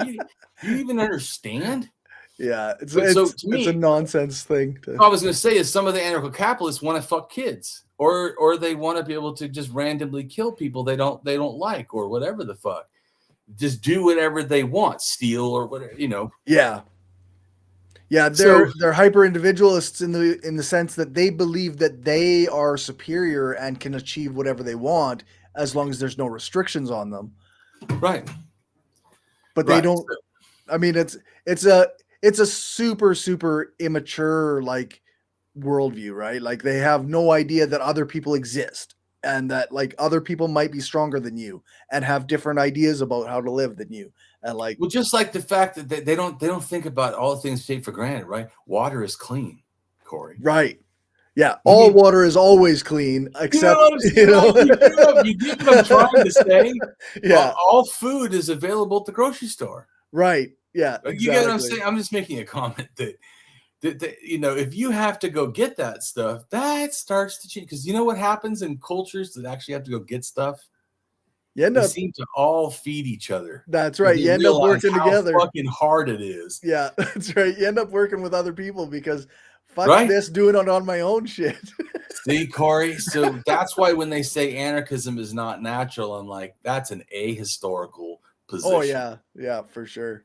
You even understand? Yeah, it's a nonsense thing. I was going to say is some of the anarcho-capitalists want to fuck kids, or they want to be able to just randomly kill people they don't like, or whatever the fuck. Just do whatever they want, steal or whatever, you know. Yeah, yeah, they're hyper individualists in the sense that they believe that they are superior and can achieve whatever they want as long as there's no restrictions on them. Right. But they don't. I mean, it's a super immature like worldview, right? Like they have no idea that other people exist and that like other people might be stronger than you and have different ideas about how to live than you. And like, well, just like the fact that they don't think about all the things take for granted, right? Water is clean, Corey. Right. Yeah. All water is always clean, except you get what I'm trying to say. Yeah. All food is available at the grocery store. Right. Yeah. Exactly. You get what I'm saying? I'm just making a comment that you know, if you have to go get that stuff, that starts to change. Because you know what happens in cultures that actually have to go get stuff? They seem to all feed each other. That's right. You end up working together. How fucking hard it is. Yeah, that's right. You end up working with other people because fuck this, doing it on my own shit. See, Corey? So that's why when they say anarchism is not natural, I'm like, that's an ahistorical position. Oh, yeah. Yeah, for sure.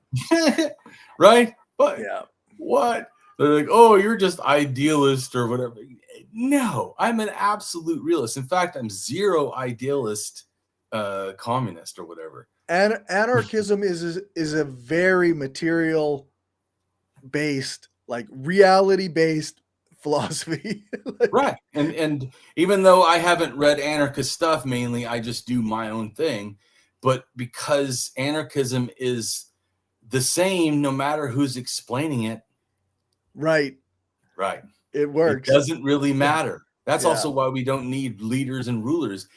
Right? But yeah. What? They're like, oh, you're just idealist or whatever. No, I'm an absolute realist. In fact, I'm zero idealist communist or whatever. And anarchism is a very material based, like reality based philosophy. Right. And even though I haven't read anarchist stuff mainly, I just do my own thing. But because anarchism is the same no matter who's explaining it. Right. Right. It works. It doesn't really matter. That's also why we don't need leaders and rulers.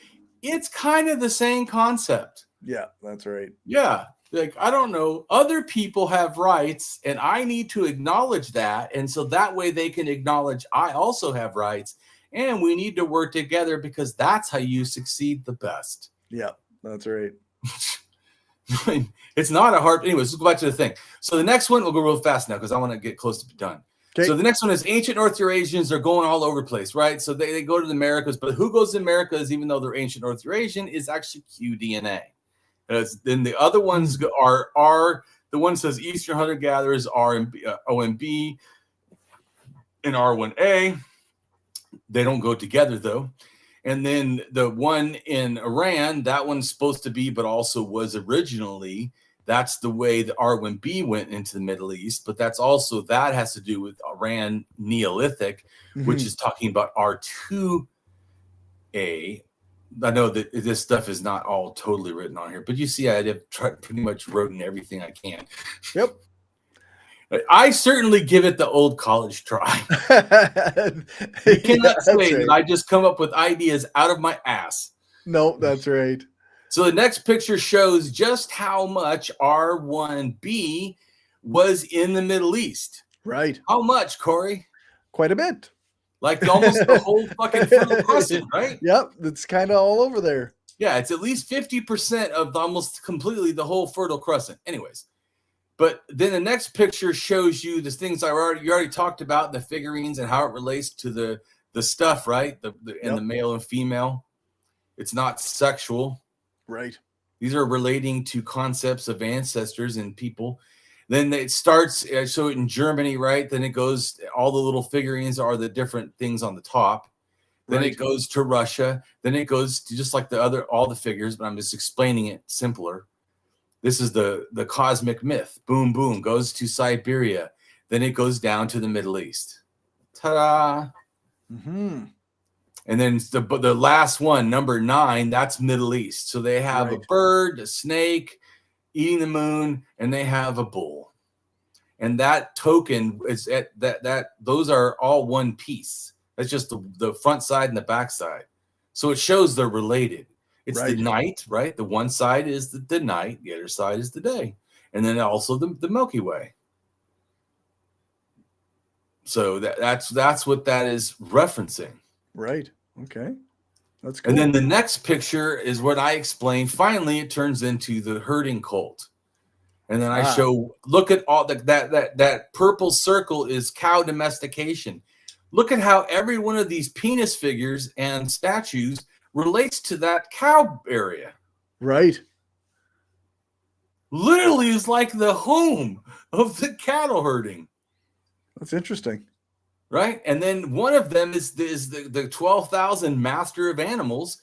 It's kind of the same concept. Yeah, that's right. Yeah. Like, I don't know. Other people have rights, and I need to acknowledge that. And so that way they can acknowledge I also have rights. And we need to work together because that's how you succeed the best. Yeah, that's right. It's not a hard. Anyways, let's go back to the thing. So the next one, we'll go real fast now because I want to get close to done. Okay. So the next one is ancient North Eurasians are going all over the place, right? So they go to the Americas, but who goes to the Americas, even though they're ancient North Eurasian, is actually QDNA. Then the other ones are the one says Eastern hunter-gatherers, OMB, and R1A. They don't go together, though. And then the one in Iran, that one's supposed to be, but also was originally, that's the way the R1B went into the Middle East. But that's also, that has to do with Iran Neolithic, which is talking about R2A. I know that this stuff is not all totally written on here, but you see, I have pretty much written everything I can. Yep. I certainly give it the old college try. You cannot say that I just come up with ideas out of my ass. No, that's right. So the next picture shows just how much R1B was in the Middle East. Right. How much, Corey? Quite a bit. Like almost the whole fucking Fertile Crescent, right? Yep, it's kind of all over there. Yeah, it's at least 50% of almost completely the whole Fertile Crescent. Anyways. But then the next picture shows you the things you already talked about, the figurines and how it relates to the stuff, right? The male and female. It's not sexual. Right. These are relating to concepts of ancestors and people. Then it starts, so in Germany, right? Then it goes, all the little figurines are the different things on the top. Then it goes to Russia. Then it goes to just like all the figures, but I'm just explaining it simpler. This is the cosmic myth. Boom, boom, goes to Siberia. Then it goes down to the Middle East. Ta-da! And then the last one, number 9, that's Middle East. So they have a bird, a snake eating the moon, and they have a bull. And that token is those are all one piece. That's just the front side and the back side. So it shows they're related. It's the night, right? The one side is the night, the other side is the day. And then also the Milky Way. So that's what that is referencing. Right. Okay. That's cool. And then the next picture is what I explained. Finally, it turns into the herding cult. And then I show, look at all that purple circle is cow domestication. Look at how every one of these penis figures and statues relates to that cow area. Right. Literally is like the home of the cattle herding. That's interesting. Right. And then one of them is the 12,000 master of animals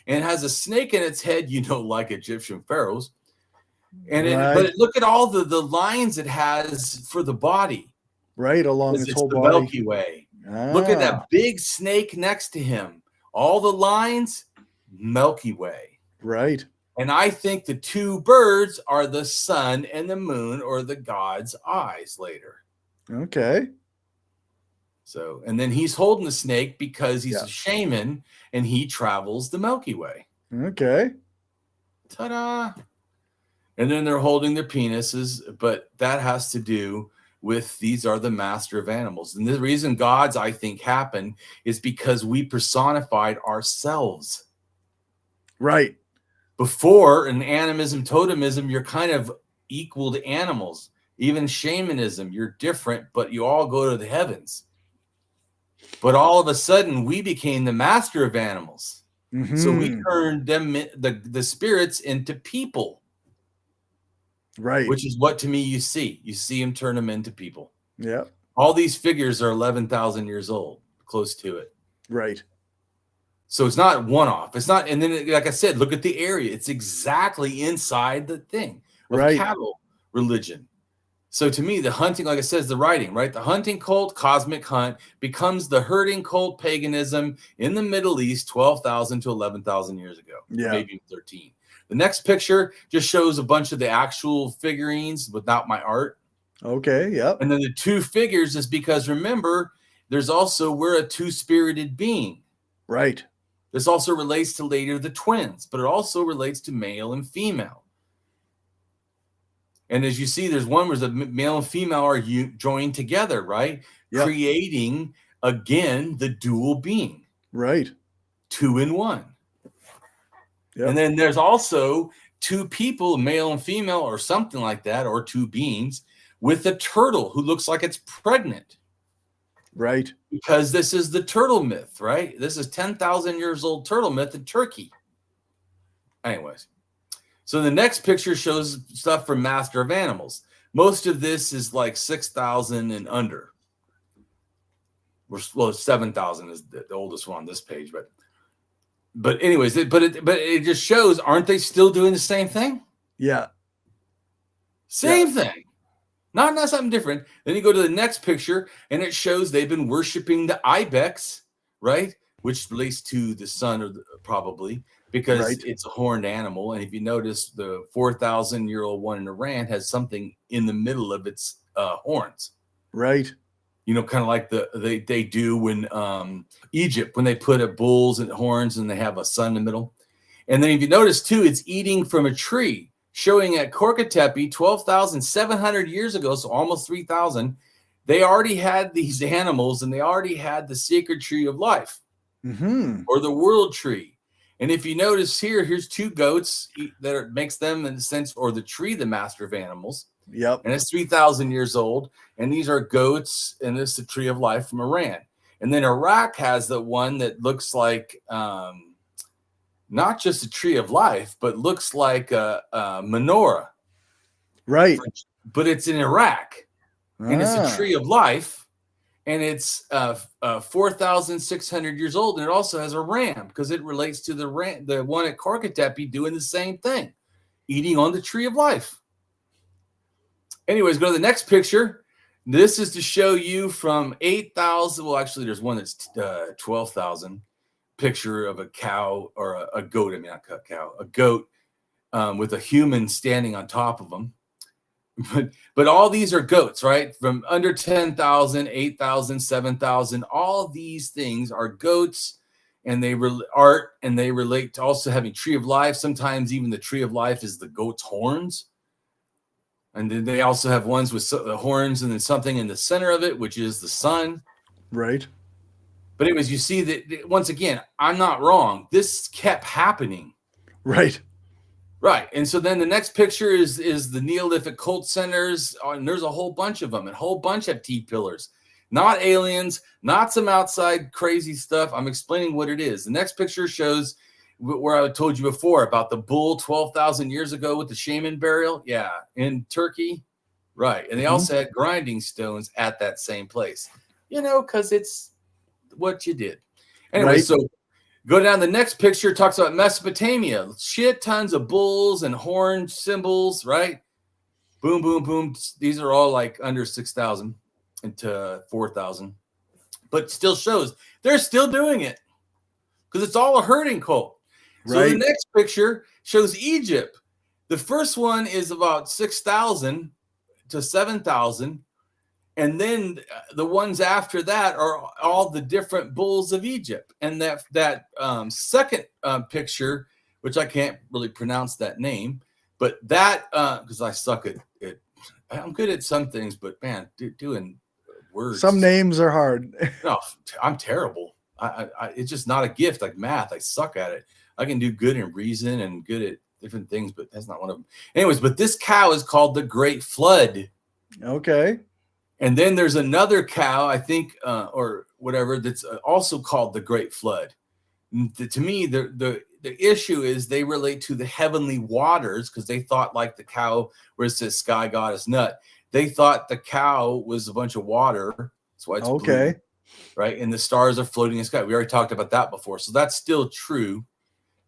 and has a snake in its head, like Egyptian pharaohs. And but look at all the lines it has for the body. Right, along its whole body. Milky Way. Look at that big snake next to him. All the lines, Milky Way. Right. And I think the 2 birds are the sun and the moon, or the god's eyes later. Okay. So, and then he's holding the snake because he's a shaman and he travels the Milky Way. Okay. Ta-da. And then they're holding their penises, but that has to do with these are the master of animals. And the reason gods, I think, happen is because we personified ourselves. Right. Before in animism, totemism, you're kind of equal to animals. Even shamanism, you're different, but you all go to the heavens. But all of a sudden, we became the master of animals. Mm-hmm. So we turned them, the spirits, into people. Right. Which is what, to me, you see. You see them turn them into people. Yeah. All these figures are 11,000 years old, close to it. Right. So it's not one-off. It's not, and then, like I said, look at the area. It's exactly inside the thing of cattle religion. So to me, the hunting, like I said, is the writing, right? The hunting cult, cosmic hunt, becomes the herding cult, paganism in the Middle East 12,000 to 11,000 years ago. Yeah. Maybe 13. The next picture just shows a bunch of the actual figurines without my art. Okay, yep. And then the 2 figures is because, remember, we're a 2-spirited being. Right. This also relates to later the twins, but it also relates to male and female. And as you see, there's one where the male and female are joined together, right? Yep. Creating, again, the dual being. Right. 2 in 1. Yep. And then there's also 2 people, male and female, or something like that, or 2 beings, with a turtle who looks like it's pregnant. Right. Because this is the turtle myth, right? This is 10,000 years old turtle myth in Turkey. Anyways, so the next picture shows stuff from Master of Animals. Most of this is like 6,000 and under. Well, 7,000 is the oldest one on this page, but anyways, it just shows, aren't they still doing the same thing? Yeah. Same thing. Not something different. Then you go to the next picture, and it shows they've been worshiping the ibex, right? Which relates to the sun, probably, because it's a horned animal. And if you notice, the 4,000-year-old one in Iran has something in the middle of its horns. Right. Kind of like they do when Egypt, when they put a bulls and horns and they have a sun in the middle. And then if you notice too, it's eating from a tree, showing at Tepe 12,700 years ago, so almost 3,000, they already had these animals and they already had the sacred tree of life, or the world tree. And if you notice here's 2 goats that makes them, in a sense, or the tree, the master of animals. Yep. And it's 3,000 years old. And these are goats, and this is the tree of life from Iran. And then Iraq has the one that looks like not just a tree of life, but looks like a menorah. Right. But it's in Iraq. And it's a tree of life. And it's 4,600 years old. And it also has a ram, because it relates to the one at Tepe doing the same thing, eating on the tree of life. Anyways, go to the next picture. This is to show you from 8,000. Well, actually, there's one that's 12,000 picture of a cow or a goat. I mean, not a cow, a goat with a human standing on top of them. But all these are goats, right? From under 10,000, 8,000, 7,000. All these things are goats, and they relate to also having tree of life. Sometimes even the tree of life is the goat's horns. And then they also have ones with the horns and then something in the center of it, which is the sun. Right. But anyways, you see that once again, I'm not wrong. This kept happening. Right. Right. And so then the next picture is the Neolithic cult centers. And there's a whole bunch of them, and a whole bunch have T-pillars. Not aliens, not some outside crazy stuff. I'm explaining what it is. The next picture shows where I told you before about the bull 12,000 years ago with the shaman burial. Yeah, in Turkey. Right. And they also had grinding stones at that same place. Because it's what you did. Anyway, so go down. The next picture talks about Mesopotamia. Shit tons of bulls and horn symbols, right? Boom, boom, boom. These are all like under 6,000 into 4,000. But still shows they're still doing it because it's all a herding cult. So the next picture shows Egypt. The first one is about 6,000 to 7,000. And then the ones after that are all the different bulls of Egypt. And that second picture, which I can't really pronounce that name, but that, because I suck at it. I'm good at some things, but man, doing words. Some names are hard. No, I'm terrible. It's just not a gift like math. I suck at it. I can do good in reason and good at different things, but that's not one of them. Anyways, but this cow is called the Great Flood. Okay. And then there's another cow, I think, or whatever, that's also called the Great Flood. To me, the issue is they relate to the heavenly waters because they thought like the cow where it says sky goddess nut. They thought the cow was a bunch of water. That's why it's blue, right? And the stars are floating in the sky. We already talked about that before. So that's still true.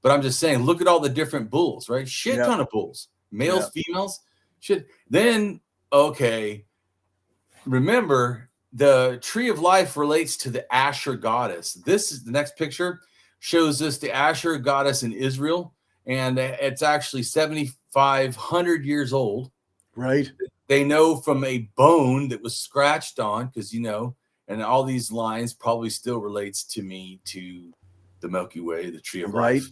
But I'm just saying, look at all the different bulls, right? Shit ton of bulls. Males, females. Shit. Then, remember, the tree of life relates to the Asher goddess. This is the next picture, shows us the Asher goddess in Israel, and it's actually 7,500 years old. Right. They know from a bone that was scratched on, because and all these lines probably still relates to me to the Milky Way, the tree of life.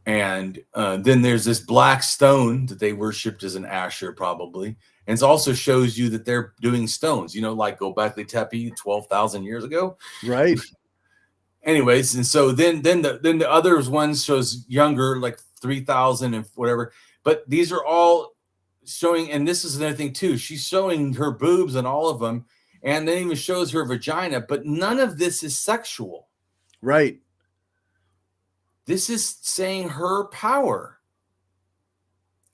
And then there's this black stone that they worshipped as an Asher, probably. And it also shows you that they're doing stones, like Göbekli Tepe 12,000 years ago. Right. Anyways, and so then the other ones shows younger, like 3,000 and whatever. But these are all showing, and this is another thing too. She's showing her boobs and all of them, and then even shows her vagina. But none of this is sexual. Right. This is saying her power.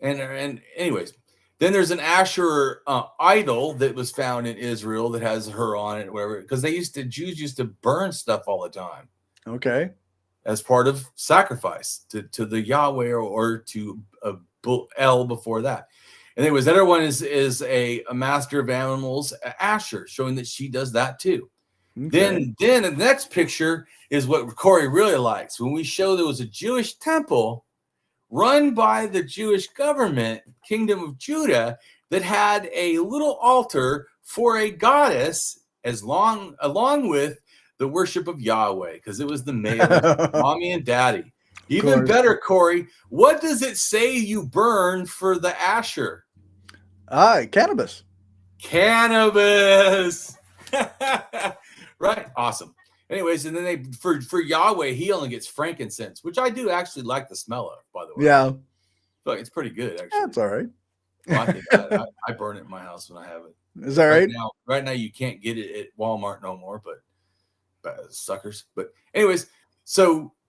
And anyways. Then there's an Asher idol that was found in Israel that has her on it, whatever, because Jews used to burn stuff all the time. Okay. As part of sacrifice to the Yahweh or to El before that. And anyways, the other one is a master of animals, Asher, showing that she does that too. Okay. Then the next picture is what Cori really likes. When we show there was a Jewish temple run by the Jewish government, Kingdom of Judah, that had a little altar for a goddess along with the worship of Yahweh, because it was the male, mommy and daddy. Even better, Cori, what does it say you burn for the Asher? Cannabis. Cannabis. Right. Awesome. Anyways, and then for Yahweh, he only gets frankincense, which I do actually like the smell of, by the way. Yeah. But it's pretty good, actually. That's all right. Well, I burn it in my house when I have it. Is that right? Right now, you can't get it at Walmart no more, but suckers. But anyways,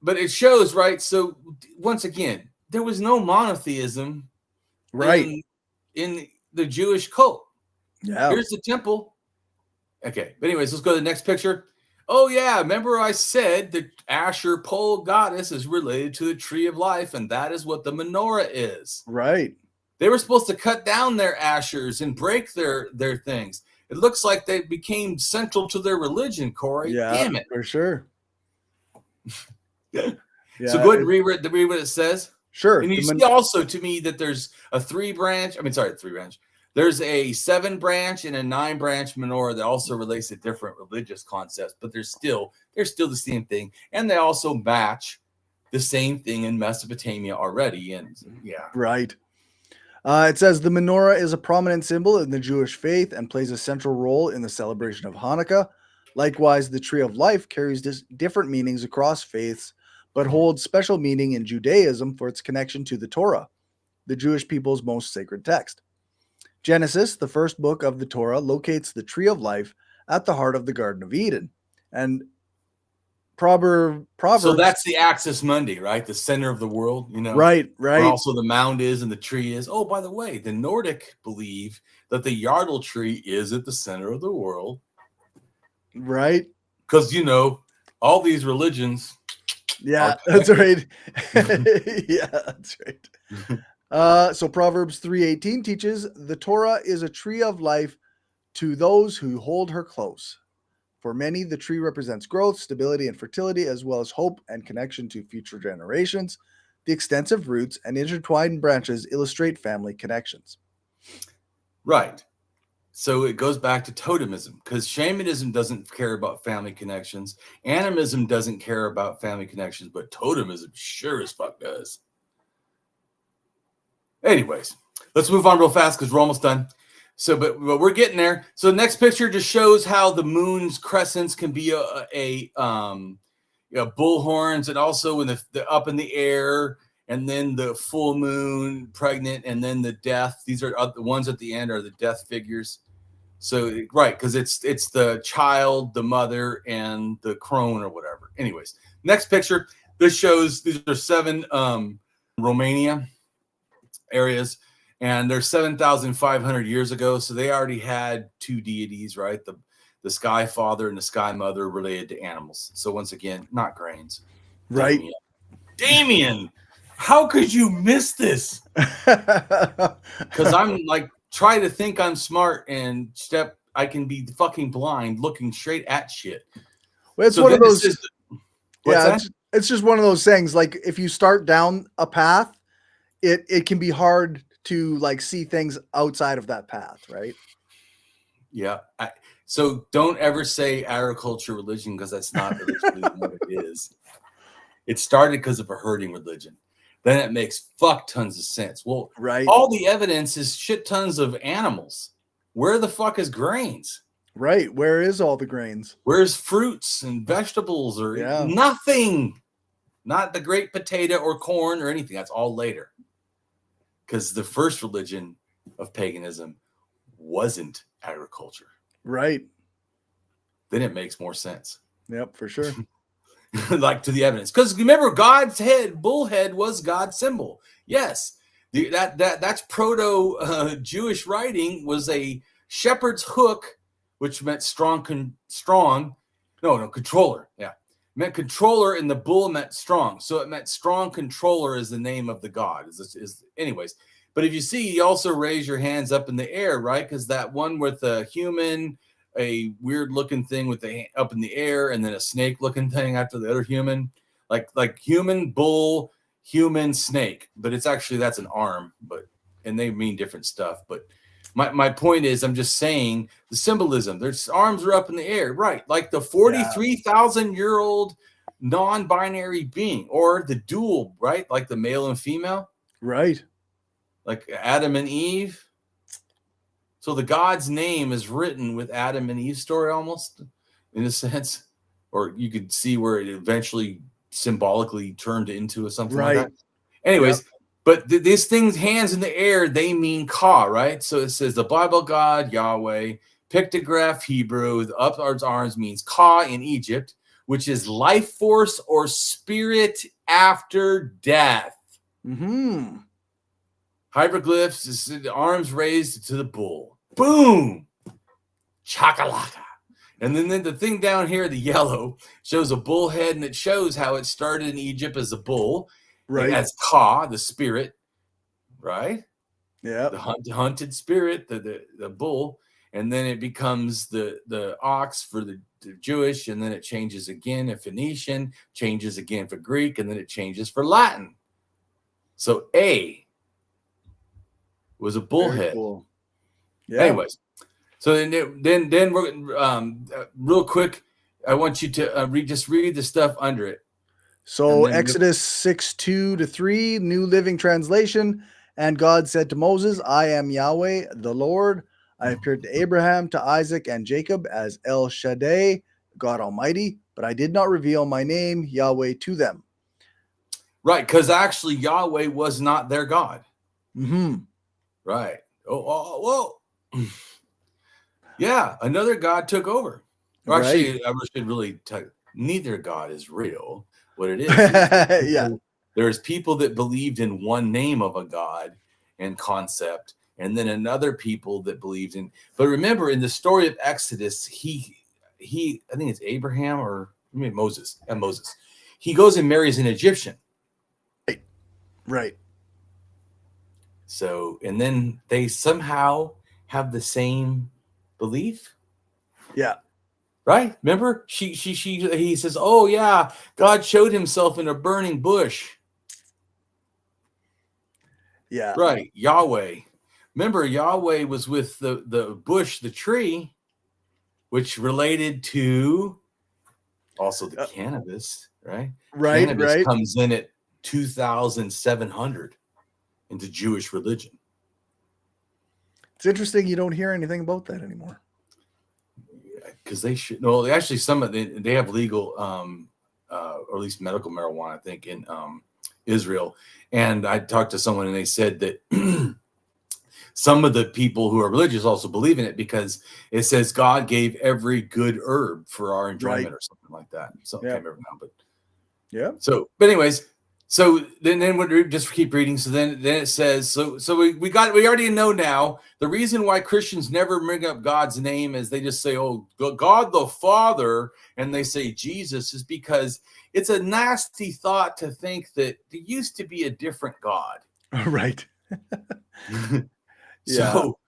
but it shows, right? So once again, there was no monotheism in the Jewish cult. Yeah. Here's the temple. Okay. But anyways, let's go to the next picture. Oh, yeah. Remember I said the Asher pole goddess is related to the tree of life, and that is what the menorah is. Right. They were supposed to cut down their Ashers and break their things. It looks like they became central to their religion, Cori. Yeah, damn it. For sure. Yeah, So go ahead and read what it says. Sure. And you see also to me that there's a 3-branch. There's a 7-branch and a 9-branch menorah that also relates to different religious concepts, but they're still the same thing, and they also match the same thing in Mesopotamia already. And yeah, right. It says the menorah is a prominent symbol in the Jewish faith and plays a central role in the celebration of Hanukkah. Likewise, the tree of life carries different meanings across faiths, but holds special meaning in Judaism for its connection to the Torah, the Jewish people's most sacred text. Genesis, the first book of the Torah, locates the tree of life at the heart of the Garden of Eden. And Proverbs. So that's the Axis Mundi, right? The center of the world, you know. Right. Where also the mound is and the tree is. Oh, by the way, the Nordic believe that the Yardle tree is at the center of the world. Right. Because, you know, all these religions. Yeah, that's right. Yeah, that's right. So Proverbs 3:18 teaches the Torah is a tree of life to those who hold her close. For many, the tree represents growth, stability, and fertility, as well as hope and connection to future generations. The extensive roots and intertwined branches illustrate family connections. Right. So it goes back to totemism, because shamanism doesn't care about family connections. Animism doesn't care about family connections, but totemism sure as fuck does. Anyways, let's move on real fast because we're almost done. So, but we're getting there. So the next picture just shows how the moon's crescents can be a bull horns, and also when the up in the air, and then the full moon pregnant, and then the death. These are the ones at the end are the death figures. So right, because it's the child, the mother, and the crone or whatever. Anyways, next picture. This shows these are 7 Romania areas. And they're 7,500 years ago, so they already had 2 deities, right? The Sky Father and the Sky Mother related to animals. So once again, not grains. Right. Damien, how could you miss this? Because I'm like, try to think I'm smart and I can be fucking blind looking straight at shit. Well, it's one of those. It's just one of those things. Like if you start down a path, it can be hard to like see things outside of that path, right? Yeah. So don't ever say agriculture religion, because that's not really what it is. It started because of a herding religion. Then it makes fuck tons of sense. Well, right. All the evidence is shit tons of animals. Where the fuck is grains? Right. Where is all the grains? Where's fruits and vegetables or nothing? Not the great potato or corn or anything. That's all later. Because the first religion of paganism wasn't agriculture. Right. Then it makes more sense. Yep, for sure. Like to the evidence. Because remember, God's head, bull head, was God's symbol. Yes. That's proto-Jewish writing was a shepherd's hook, which meant controller. Yeah. Meant controller, and the bull meant strong. So it meant strong controller is the name of the god. Anyways, but if you see, you also raise your hands up in the air, right? Because that one with a human, a weird looking thing with the up in the air, and then a snake looking thing after the other human, like human, bull, human, snake. But it's actually, that's an arm, and they mean different stuff. But my point is, I'm just saying the symbolism. Their arms are up in the air, right? Like the 43,000-year-old non-binary being, or the dual, right? Like the male and female, right? Like Adam and Eve. So the God's name is written with Adam and Eve's story, almost in a sense, or you could see where it eventually symbolically turned into something like that. Anyways. Yep. But these things, hands in the air, they mean Ka, right? So it says the Bible God, Yahweh, pictograph Hebrew, the upwards arms means Ka in Egypt, which is life force or spirit after death. Mm-hmm. Hieroglyphs is the arms raised to the bull. Boom! Chakalaka. And then the thing down here, the yellow, shows a bull head, and it shows how it started in Egypt as a bull. Right. As Ka, the spirit, right? Yeah. The hunted spirit, the bull. and then it becomes the ox for the Jewish, and then it changes again in Phoenician, changes again for Greek, and then it changes for Latin. So A was a bullhead. Cool. Yeah. Anyways, so then we're real quick. I want you to read the stuff under it. So Exodus 6:2-3, New Living Translation. And God said to Moses, I am Yahweh, the Lord. I appeared to Abraham, to Isaac, and Jacob as El Shaddai, God Almighty, but I did not reveal my name, Yahweh, to them. Right, because actually Yahweh was not their God. Mm-hmm. Right. Oh, whoa. Yeah, another God took over. Or actually, I should really tell you, neither God is real. What it is yeah. There's people that believed in one name of a God and concept, and then another people that believed in. But remember, in the story of Exodus, he I think it's Abraham or maybe Moses. Moses. He goes and marries an Egyptian. Right. So, and then they somehow have the same belief. Yeah. Right? Remember? He says, "Oh yeah, God showed himself in a burning bush." Yeah. Right. Yahweh. Remember, Yahweh was with the bush, the tree, which related to also the cannabis, right? Right. Cannabis comes in at 2,700 into Jewish religion. It's interesting you don't hear anything about that anymore. Because they should. No, actually, some of they have legal, or at least medical marijuana, I think, in Israel. And I talked to someone, and they said that some of the people who are religious also believe in it because it says God gave every good herb for our enjoyment, or something like that. So I can't remember now, but yeah. So, but anyways. So then we just keep reading. So then it says, we already know now the reason why Christians never bring up God's name is they just say, oh, God the Father, and they say Jesus, is because it's a nasty thought to think that there used to be a different God. Right. So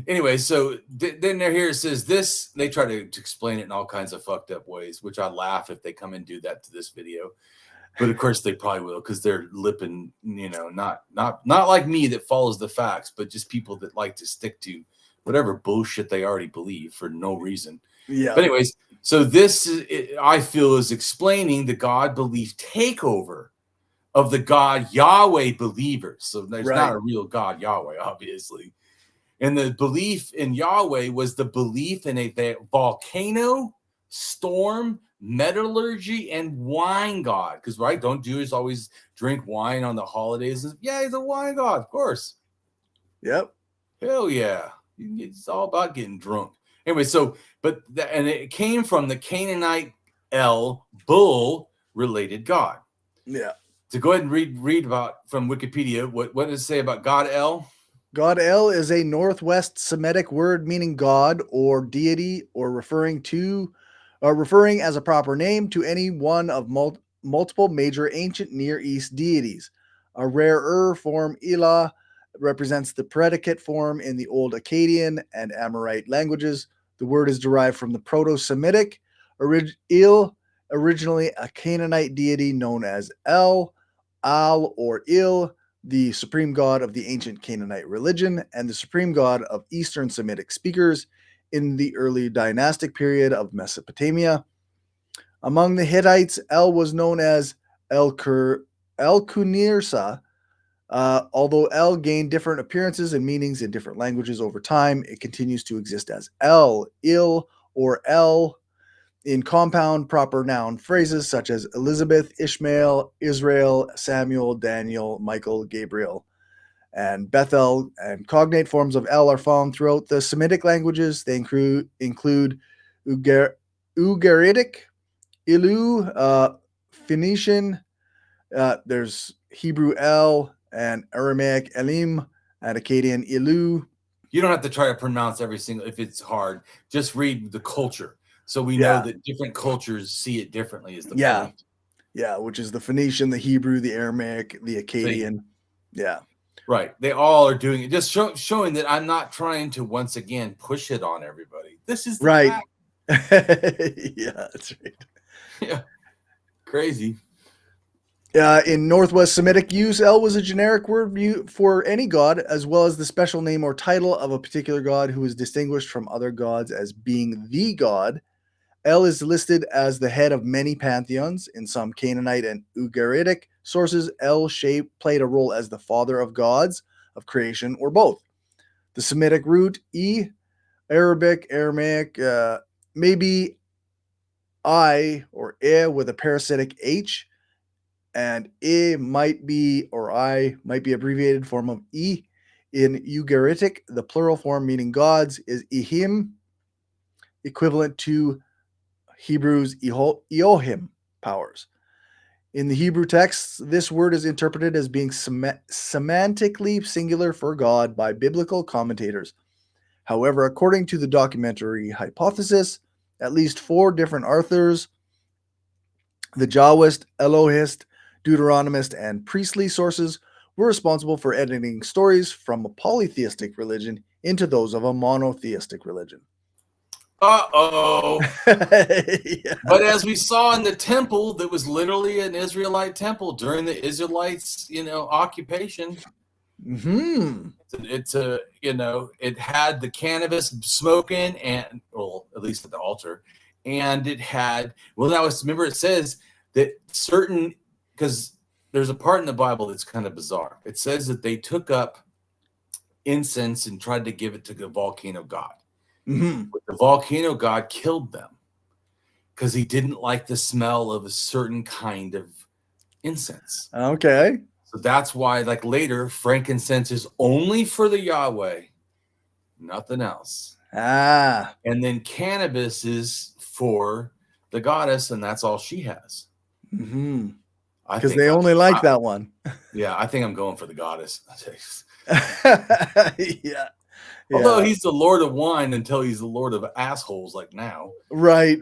anyway, so then here it says this, they try to explain it in all kinds of fucked up ways, which I laugh if they come and do that to this video. But of course they probably will because they're lipping, not like me that follows the facts, but just people that like to stick to whatever bullshit they already believe for no reason. Yeah. But anyways, so this I feel is explaining the God belief takeover of the God Yahweh believers. So there's not a real God Yahweh, obviously. And the belief in Yahweh was the belief in a volcano, storm, metallurgy, and wine god. Because don't Jews always drink wine on the holidays? Yeah, he's a wine god, of course. Yep. Hell yeah. It's all about getting drunk. Anyway, and it came from the Canaanite El, bull related god. Yeah. So go ahead and read about from Wikipedia. What does it say about God El? God El is a Northwest Semitic word meaning God or deity, or referring as a proper name to any one of multiple major ancient Near East deities. A rarer form, Ilah, represents the predicate form in the Old Akkadian and Amorite languages. The word is derived from the Proto-Semitic Il, originally a Canaanite deity known as El, Al, or Il, the supreme god of the ancient Canaanite religion and the supreme god of Eastern Semitic speakers in the early dynastic period of Mesopotamia. Among the Hittites, El was known as El-Kunirsa. Although El gained different appearances and meanings in different languages over time, it continues to exist as El, Il, or El in compound proper noun phrases such as Elizabeth, Ishmael, Israel, Samuel, Daniel, Michael, Gabriel, and Bethel. And cognate forms of El are found throughout the Semitic languages. They include Ugaritic, Ilu, Phoenician, there's Hebrew El, and Aramaic Elim, and Akkadian Ilu. You don't have to try to pronounce every single, if it's hard, just read the culture. So we know that different cultures see it differently is the point. Yeah, which is the Phoenician, the Hebrew, the Aramaic, the Akkadian. Yeah. Right. They all are doing it. Just showing that I'm not trying to, once again, push it on everybody. This is the Right. fact. Yeah, that's right. Yeah. Crazy. In Northwest Semitic use, El was a generic word for any god, as well as the special name or title of a particular god who is distinguished from other gods as being the god. El is listed as the head of many pantheons. In some Canaanite and Ugaritic sources, El played a role as the father of gods, of creation, or both. The Semitic root E, Aramaic, maybe I or E with a parasitic H, and I might be abbreviated form of E. In Ugaritic, the plural form meaning gods is Ihim, equivalent to Hebrew's Elohim powers. In the Hebrew texts, this word is interpreted as being semantically singular for God by biblical commentators. However, according to the documentary hypothesis, at least 4 different authors, the Jahwist, Elohist, Deuteronomist, and priestly sources, were responsible for editing stories from a polytheistic religion into those of a monotheistic religion. Uh-oh. Yeah. But as we saw in the temple, that was literally an Israelite temple during the Israelites, occupation. Mm-hmm. It had the cannabis smoking, and, well, at least at the altar, and it had, remember it says that because there's a part in the Bible that's kind of bizarre. It says that they took up incense and tried to give it to the volcano god. Mm-hmm. But the volcano god killed them because he didn't like the smell of a certain kind of incense. Okay. So that's why, like, later, frankincense is only for the Yahweh, nothing else. Ah. And then cannabis is for the goddess, and that's all she has. Mm-hmm. Because they only like that one. Yeah, I think I'm going for the goddess. Yeah. Although he's the Lord of wine until he's the Lord of assholes, like now. Right.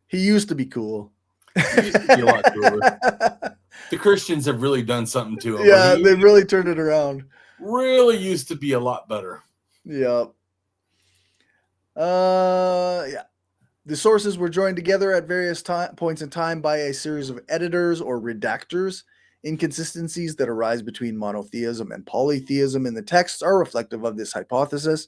He used to be cool. He used to be a lot cooler. The Christians have really done something to him. Yeah, they really turned it around. Really used to be a lot better. Yep. Yeah. The sources were joined together at various points in time by a series of editors or redactors. Inconsistencies that arise between monotheism and polytheism in the texts are reflective of this hypothesis.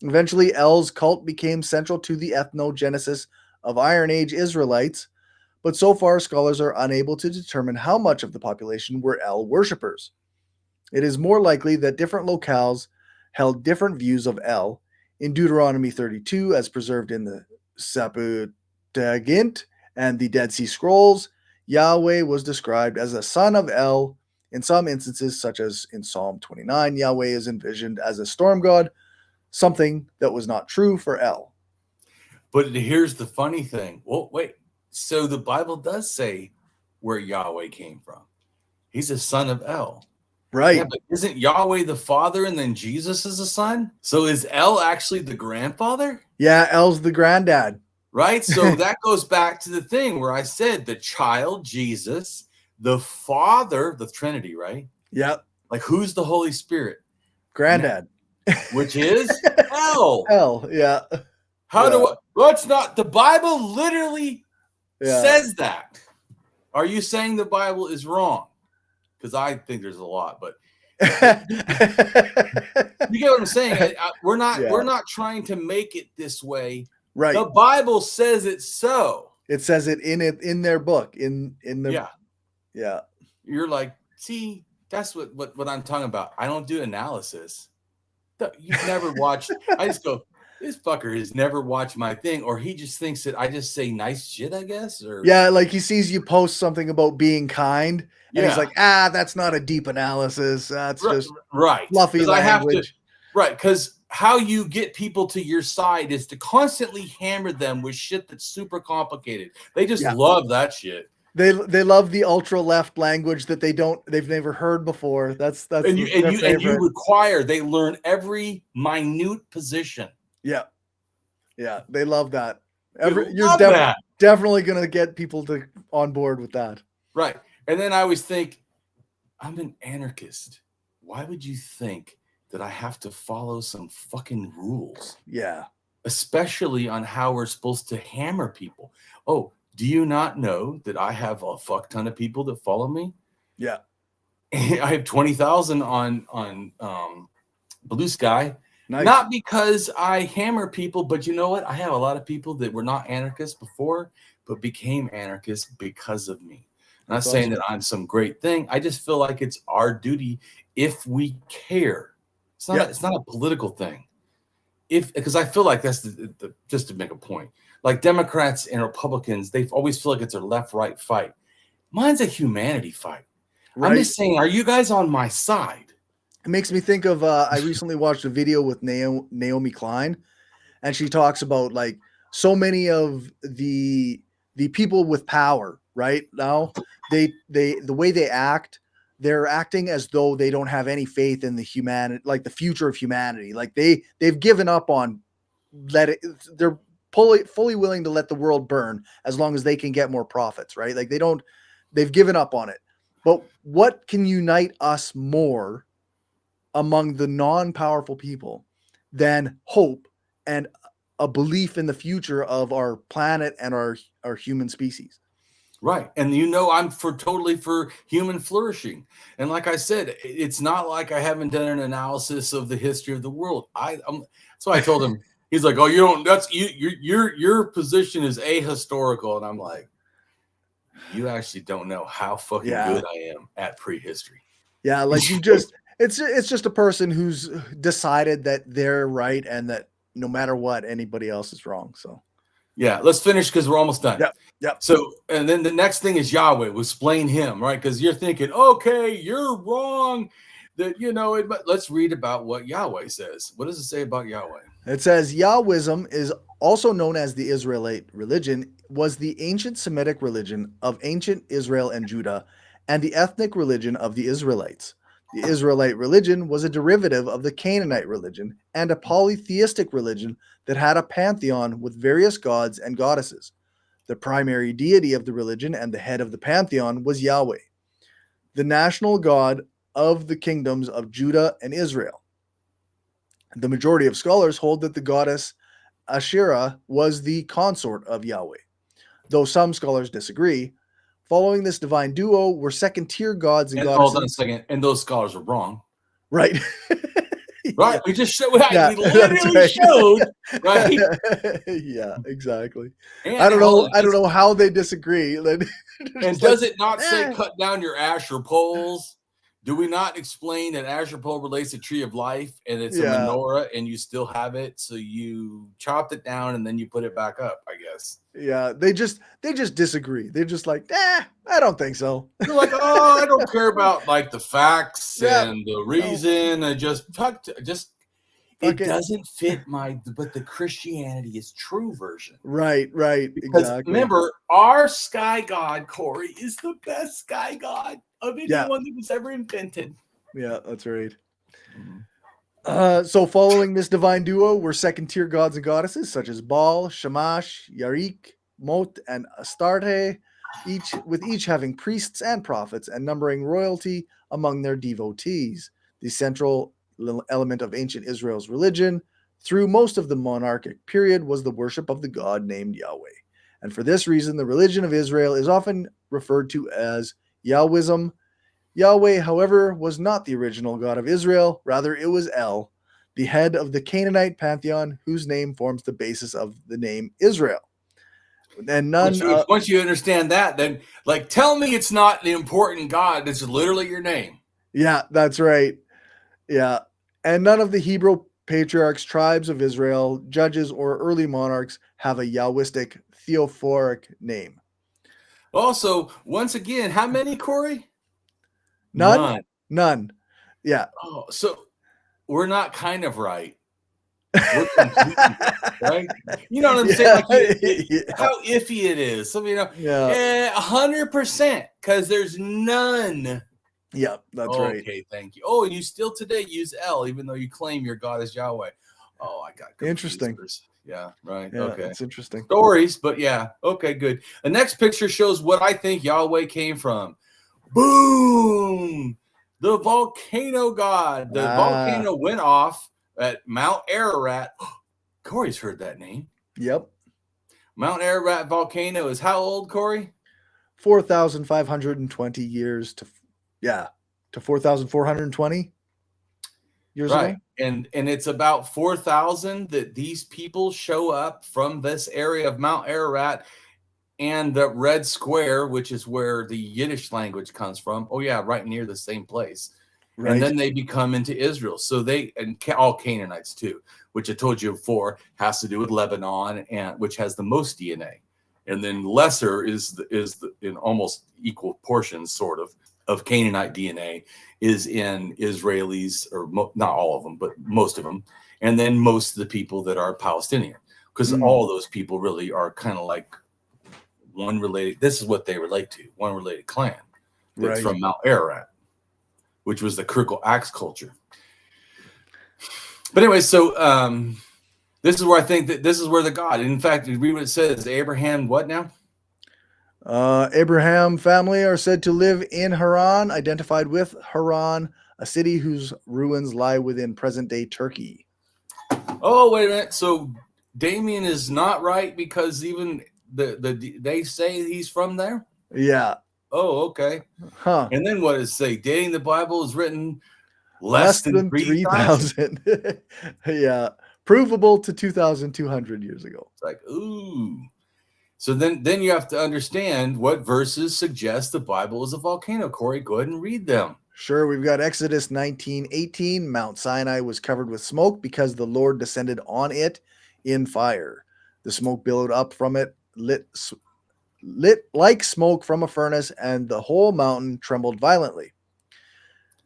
Eventually, El's cult became central to the ethnogenesis of Iron Age Israelites, but so far scholars are unable to determine how much of the population were El worshippers. It is more likely that different locales held different views of El. In Deuteronomy 32, as preserved in the Septuagint and the Dead Sea Scrolls, Yahweh was described as a son of El. In some instances, such as in Psalm 29, Yahweh is envisioned as a storm god, something that was not true for El. But here's the funny thing. Well, wait. So the Bible does say where Yahweh came from. He's a son of El. Right. Yeah, but isn't Yahweh the father and then Jesus is the son? So is El actually the grandfather? Yeah, El's the granddad. Right? So that goes back to the thing where I said the child, Jesus, the Father, the Trinity, right? Yep. Like, who's the Holy Spirit? Granddad. Which is El. El, yeah. The Bible literally says that. Are you saying the Bible is wrong? Because I think there's a lot, but you get what I'm saying. We're not trying to make it this way. Right. The Bible says it so. It says it in their book. In the Yeah. You're like, see, that's what I'm talking about. I don't do analysis. You've never watched. I just go, this fucker has never watched my thing, or he just thinks that I just say nice shit, I guess. Or yeah, like he sees you post something about being kind, and he's like, that's not a deep analysis. That's just fluffy language. Because how you get people to your side is to constantly hammer them with shit that's super complicated. They just love that shit. They love the ultra left language that they've never heard before. That's you require they learn every minute position. Yeah, they love that. Definitely gonna get people on board with that. Right, and then I always think, I'm an anarchist. Why would you think that I have to follow some fucking rules? Yeah. Especially on how we're supposed to hammer people. Oh, do you not know that I have a fuck ton of people that follow me? Yeah. I have 20,000 on Blue Sky. Nice. Not because I hammer people, but you know what? I have a lot of people that were not anarchists before, but became anarchists because of me. I'm not saying that I'm some great thing. I just feel like it's our duty if we care. It's not. It's not a political thing. Because I feel like that's just to make a point. Like Democrats and Republicans, they always feel like it's a left-right fight. Mine's a humanity fight. Right. I'm just saying, are you guys on my side? It makes me think of I recently watched a video with Naomi Klein, and she talks about like so many of the people with power right now, the way they act, they're acting as though they don't have any faith in the humanity, like the future of humanity. Like they've given up on they're fully willing to let the world burn as long as they can get more profits, right? Like they've given up on it. But what can unite us more among the non-powerful people than hope and a belief in the future of our planet and our human species? Right. And I'm totally for human flourishing. And like I said, it's not like I haven't done an analysis of the history of the world. That's why I told him, he's like, oh, you don't, that's your position is ahistorical. And I'm like, you actually don't know how fucking good I am at prehistory. Yeah. Like you just, it's just a person who's decided that they're right and that no matter what, anybody else is wrong. So yeah, let's finish because we're almost done. Yep. So, and then the next thing is Yahweh. We'll explain him, right? Because you're thinking, okay, you're wrong. Let's read about what Yahweh says. What does it say about Yahweh? It says Yahwism is also known as the Israelite religion, was the ancient Semitic religion of ancient Israel and Judah, and the ethnic religion of the Israelites. The Israelite religion was a derivative of the Canaanite religion and a polytheistic religion that had a pantheon with various gods and goddesses. The primary deity of the religion and the head of the pantheon was Yahweh, the national god of the kingdoms of Judah and Israel. The majority of scholars hold that the goddess Asherah was the consort of Yahweh, though some scholars disagree. Following this divine duo were second-tier gods and goddesses. Hold on a second. And those scholars are wrong. Right. Right. Yeah. We just showed. We literally showed. Right. Yeah. Exactly. And I don't know how they disagree. And does it not say cut down your Asher poles? Do we not explain that Asher pole relates to tree of life and it's a menorah and you still have it? So you chopped it down and then you put it back up, I guess. Yeah, they just disagree. They're just like, I don't think so. They're like, oh, I don't care about like the facts and the reason. I just it doesn't fit but the Christianity is true version. Right, because exactly. Remember, our sky god, Corey, is the best sky god of anyone that was ever invented. Yeah, that's right. So following this divine duo were second-tier gods and goddesses such as Baal, Shamash, Yarik, Mot, and Astarte, each having priests and prophets and numbering royalty among their devotees. The central element of ancient Israel's religion through most of the monarchic period was the worship of the god named Yahweh. And for this reason, the religion of Israel is often referred to as Yahwism. Yahweh, however, was not the original god of Israel. Rather, it was El, the head of the Canaanite pantheon, whose name forms the basis of the name Israel. And once you understand that, then tell me it's not the important god. It's literally your name. Yeah, that's right. Yeah. And none of the Hebrew patriarchs, tribes of Israel, judges, or early monarchs have a Yahwistic theophoric name. Also, once again, how many, Corey? None. Yeah. Oh, so we're not kind of right. We're completely right. You know what I'm saying? How iffy it is. So 100% because there's none. Yeah, that's right. Okay, thank you. Oh, and you still today use El, even though you claim your God is Yahweh. Oh, I got interesting. Yeah, right. Yeah, okay, it's interesting stories, but yeah, okay, good. The next picture shows what I think Yahweh came from. Boom. the volcano god. The volcano went off at Mount Ararat. Corey's heard that name. Yep. Mount Ararat volcano is how old, Corey? 4,520 years to 4,420 years ago. And it's about 4,000 that these people show up from this area of Mount Ararat and the Red Square, which is where the Yiddish language comes from. Oh yeah, right near the same place. Right. And then they become into Israel. So all Canaanites too, which I told you before has to do with Lebanon, and which has the most DNA. And then lesser is in almost equal portions, sort of Canaanite DNA is in Israelis, or not all of them, but most of them. And then most of the people that are Palestinian, because all those people really are kind of like one related. This is what they relate to, one related clan that's from Mount Ararat, which was the Kirkle Axe culture. But anyway, so this is where I think that this is where the God, in fact, read what it says. Abraham, what now? Abraham family are said to live in Haran, identified with Haran, a city whose ruins lie within present-day Turkey. Oh, wait a minute. So Damien is not right because even they say he's from there? Yeah. Oh, okay. Huh. And then what does it say? Dating the Bible is written less than 3,000. Yeah. Provable to 2,200 years ago. It's like, ooh. So then you have to understand what verses suggest the Bible is a volcano. Corey, go ahead and read them. Sure. We've got Exodus 19:18. Mount Sinai was covered with smoke because the Lord descended on it in fire. The smoke billowed up from it, lit like smoke from a furnace, and the whole mountain trembled violently.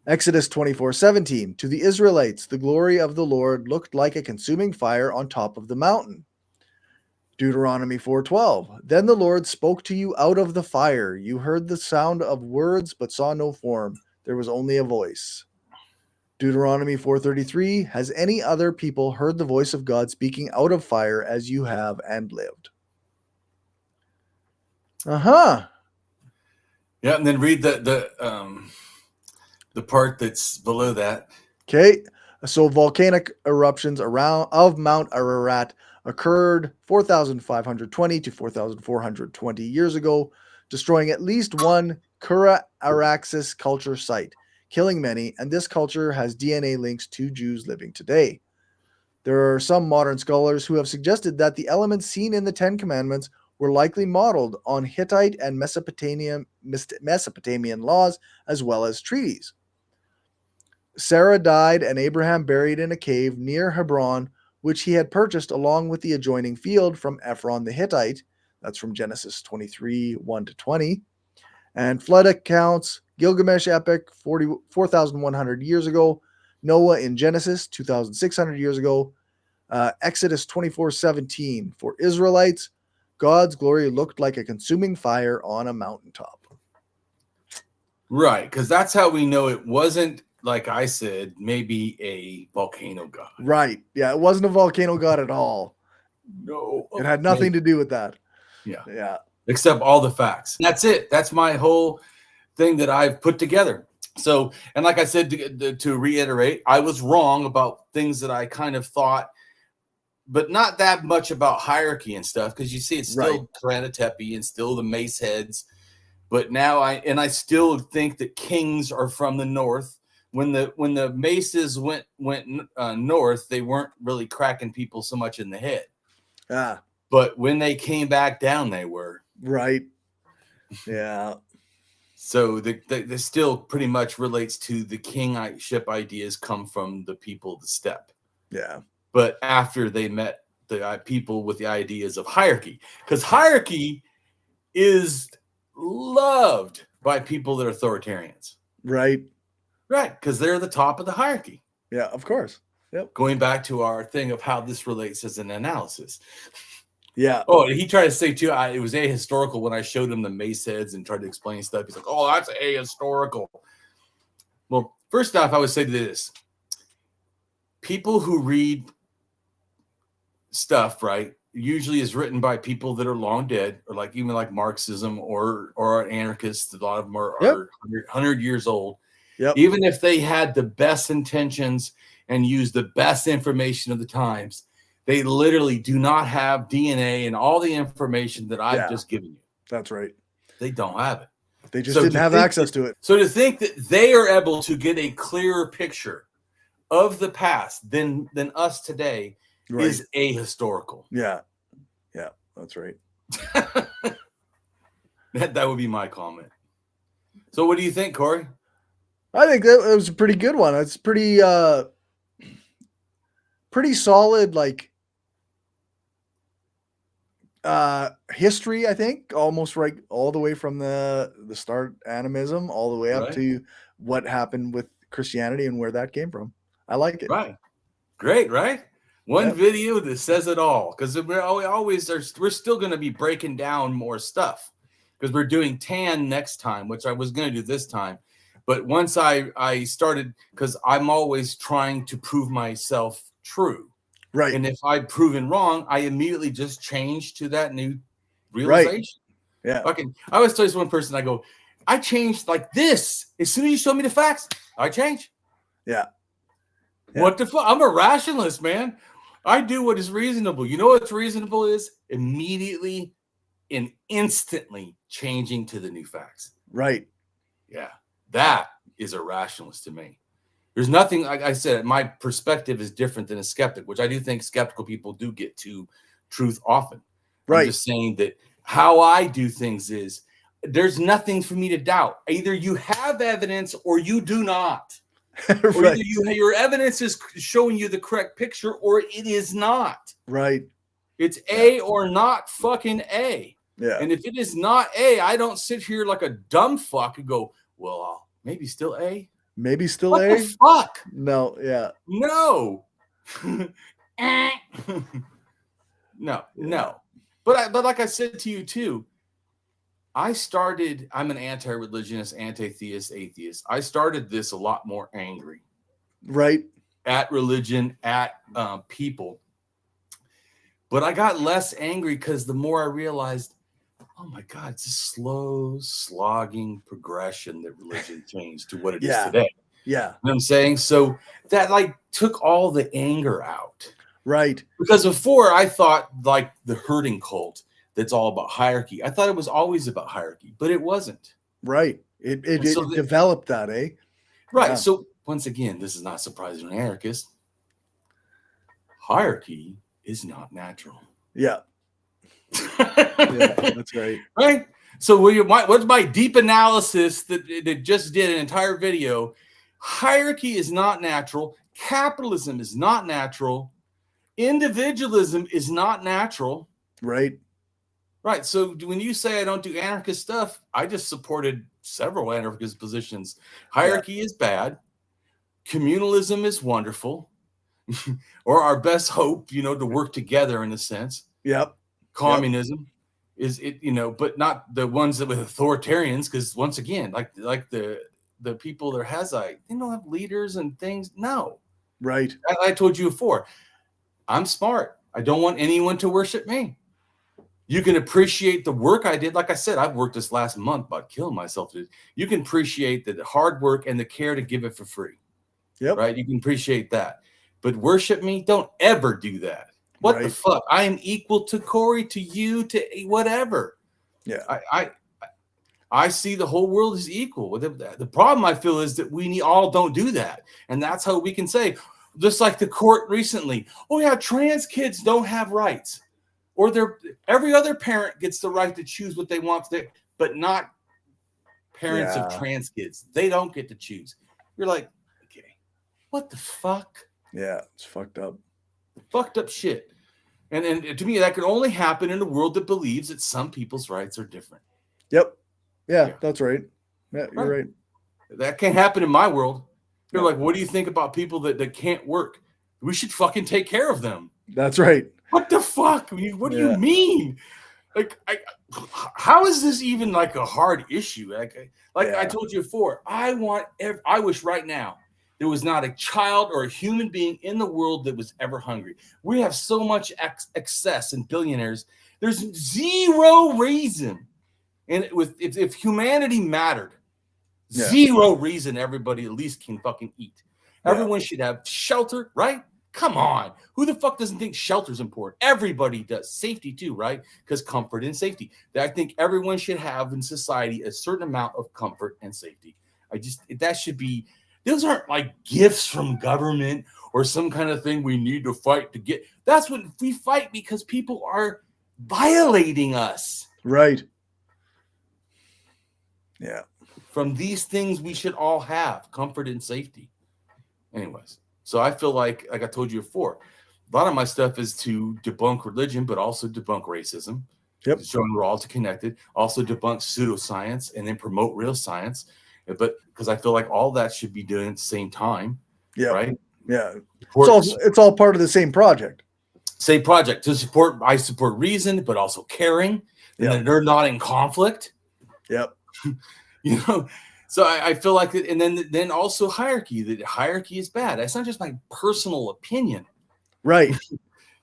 Exodus 24:17. To the Israelites, the glory of the Lord looked like a consuming fire on top of the mountain. Deuteronomy 4:12. Then the Lord spoke to you out of the fire. You heard the sound of words, but saw no form. There was only a voice. Deuteronomy 4:33. Has any other people heard the voice of God speaking out of fire as you have and lived? Yeah, and then read the part that's below that. Okay. So volcanic eruptions of Mount Ararat occurred 4,520 to 4,420 years ago, destroying at least one Kura-Araxes culture site, killing many, and this culture has DNA links to Jews living today. There are some modern scholars who have suggested that the elements seen in the Ten Commandments were likely modeled on Hittite and Mesopotamian laws as well as treaties. Sarah died and Abraham buried in a cave near Hebron, which he had purchased along with the adjoining field from Ephron the Hittite. That's from Genesis 23, 1-20. And flood accounts, Gilgamesh epic, 4,100 years ago. Noah in Genesis, 2,600 years ago. Exodus 24:17. For Israelites, God's glory looked like a consuming fire on a mountaintop. Right, because that's how we know it wasn't, like I said, maybe a volcano god. Right. Yeah, it wasn't a volcano god at all. No. It had nothing to do with that. Yeah. Yeah. Except all the facts. That's it. That's my whole thing that I've put together. So, and like I said, to reiterate, I was wrong about things that I kind of thought, but not that much about hierarchy and stuff, because you see it's still Ali Tepe and still the mace heads. But now I still think that kings are from the north. When the maces went north, they weren't really cracking people so much in the head. But when they came back down, they were. Right. Yeah. So the still pretty much relates to the kingship ideas come from the people of the steppe. Yeah. But after they met the people with the ideas of hierarchy, because hierarchy is loved by people that are authoritarians. Right. Right, because they're the top of the hierarchy. Yeah, of course. Yep. Going back to our thing of how this relates as an analysis. Yeah. Oh, he tried to say too, it was ahistorical when I showed him the mace heads and tried to explain stuff. He's like, oh, that's ahistorical. Well, first off, I would say this. People who read stuff, right, usually is written by people that are long dead, or even like Marxism or anarchists. A lot of them are 100 years old. Yep. Even if they had the best intentions and used the best information of the times, they literally do not have DNA and all the information that I've just given you. That's right. They don't have it. They just didn't have access to it. So to think that they are able to get a clearer picture of the past than us today is ahistorical. Yeah. Yeah, that's right. That would be my comment. So what do you think, Corey? I think that was a pretty good one. It's pretty solid, like history, I think, almost right all the way from the start animism all the way up to what happened with Christianity and where that came from. I like it. Right. Great, right? One video that says it all, because we're still going to be breaking down more stuff, because we're doing tan next time, which I was going to do this time. But once I started, because I'm always trying to prove myself true. Right. And if I've proven wrong, I immediately just change to that new realization. Yeah. I always tell this one person, I go, I changed like this. As soon as you show me the facts, I change. Yeah. What the fuck? I'm a rationalist, man. I do what is reasonable. You know what's reasonable is? Immediately and instantly changing to the new facts. Right. Yeah. That is a rationalist to me. There's nothing, like I said, my perspective is different than a skeptic, which I do think skeptical people do get to truth often. Right. I'm just saying that how I do things is there's nothing for me to doubt. Either you have evidence or you do not. Or either your evidence is showing you the correct picture or it is not. Right. It's A or not fucking A. Yeah. And if it is not A, I don't sit here like a dumb fuck and go, well, maybe still A. Maybe still what A? The fuck? No, yeah. No. No. But like I said to you too, I'm an anti-religionist, anti-theist, atheist. I started this a lot more angry. Right. At religion, at people. But I got less angry because the more I realized, oh my God, it's a slow, slogging progression that religion changed to what it is today. Yeah. You know what I'm saying? So that like took all the anger out. Right. Because before I thought like the herding cult that's all about hierarchy. I thought it was always about hierarchy, but it wasn't. Right. It developed that, eh? Right. Yeah. So once again, this is not surprising to an anarchist. Hierarchy is not natural. Yeah. Yeah, that's right. Right. So what's my deep analysis that just did an entire video? Hierarchy is not natural. Capitalism is not natural. Individualism is not natural. Right. Right. So when you say I don't do anarchist stuff, I just supported several anarchist positions. Hierarchy is bad. Communalism is wonderful. Or our best hope, to work together in a sense. Yep. Communism is it, but not the ones that with authoritarians, because once again, like the people that has they don't have leaders and things. No. Right. I told you before, I'm smart. I don't want anyone to worship me. You can appreciate the work I did. Like I said, I've worked this last month about killing myself. You can appreciate the hard work and the care to give it for free. Yep. Right. You can appreciate that. But worship me, don't ever do that. What the fuck? I am equal to Corey, to you, to whatever. Yeah. I see the whole world as equal. The problem I feel is that we all don't do that. And that's how we can say, just like the court recently, oh yeah, trans kids don't have rights. Or every other parent gets the right to choose what they want, but not parents of trans kids. They don't get to choose. You're like, okay, what the fuck? Yeah, it's fucked up. Fucked up shit. And to me, that could only happen in a world that believes that some people's rights are different. Yep. Yeah. That's right. Yeah, you're right. That can't happen in my world. They're like, what do you think about people that can't work? We should fucking take care of them. That's right. What the fuck? What do you mean? Like, how is this even like a hard issue? I told you before, I wish right now there was not a child or a human being in the world that was ever hungry. We have so much excess and billionaires. There's zero reason. And if humanity mattered, Yeah. Zero reason everybody at least can fucking eat. Yeah. Everyone should have shelter, right? Come on. Who the fuck doesn't think shelter's important? Everybody does. Safety too, right? Because comfort and safety. I think everyone should have in society a certain amount of comfort and safety. That should be, those aren't like gifts from government or some kind of thing we need to fight to get. That's what we fight because people are violating us. Right. Yeah. From these things we should all have comfort and safety. Anyways, so I feel like I told you before, a lot of my stuff is to debunk religion, but also debunk racism. Yep. Showing we're all connected. Also debunk pseudoscience and then promote real science. But because I feel like all that should be done at the same time. Yeah. Right. Yeah. It's all part of the same project. Same project to support. I support reason, but also caring. And then they're not in conflict. Yep. You know. So I feel like it, and then also hierarchy. That hierarchy is bad. That's not just my personal opinion. Right. You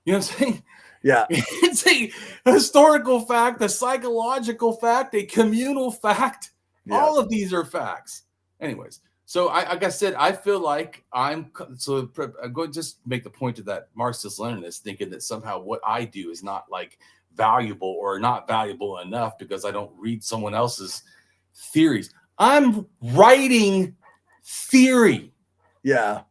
know what I'm saying? Yeah. It's a historical fact, a psychological fact, a communal fact. Yeah. All of these are facts. Anyways, so like I said, I feel like I'm going to just make the point to that Marxist-Leninist thinking that somehow what I do is not like valuable or not valuable enough because I don't read someone else's theories. I'm writing theory. Yeah.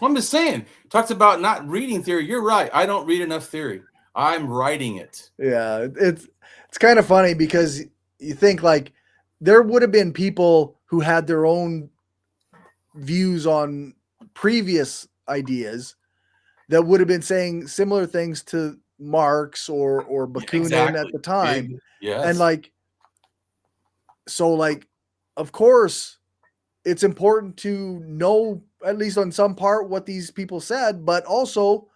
I'm just saying, talks about not reading theory. You're right. I don't read enough theory. I'm writing it. Yeah. It's kind of funny because you think like there would have been people who had their own views on previous ideas that would have been saying similar things to Marx or Bakunin at the time. Yes. And like, so like, of course it's important to know at least on some part what these people said, but also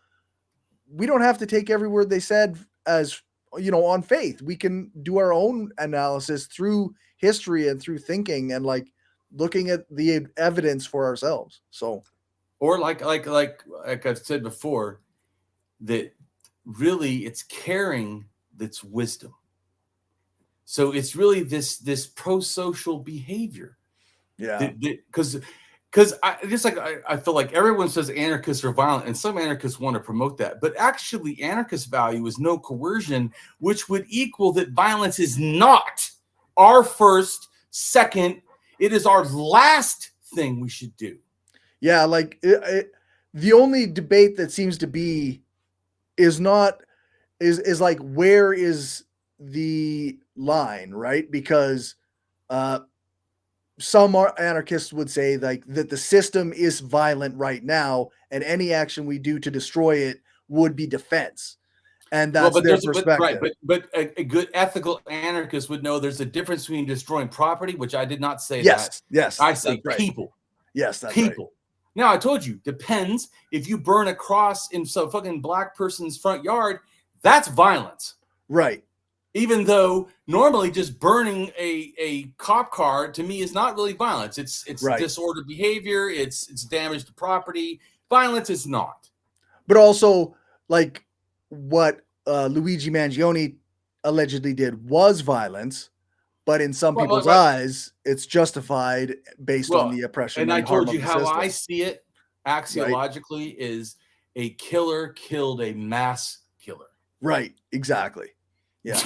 we don't have to take every word they said as, on faith. We can do our own analysis through history and through thinking and like looking at the evidence for ourselves. So, or like I've said before, that really it's caring that's wisdom. So it's really this pro-social behavior. Yeah. Because I feel like everyone says anarchists are violent, and some anarchists want to promote that. But actually, anarchist value is no coercion, which would equal that violence is not our first, second. It is our last thing we should do. Yeah, like the only debate that seems to be is like where is the line, right? Because some anarchists would say like that the system is violent right now, and any action we do to destroy it would be defense. And that's their perspective. But a good ethical anarchist would know there's a difference between destroying property, which I did not say that. Yes. I say right. people. Yes, that's people. Right. Now, I told you, depends. If you burn a cross in some fucking black person's front yard, that's violence. Right. Even though normally just burning a cop car to me is not really violence. It's right. disordered behavior. It's damage to property. Violence is not. But also, like what Luigi Mangione allegedly did was violence, but in some people's eyes, it's justified based on the oppression. And I told you how I see it axiologically is a killer killed a mass killer. Right. Exactly. Yeah.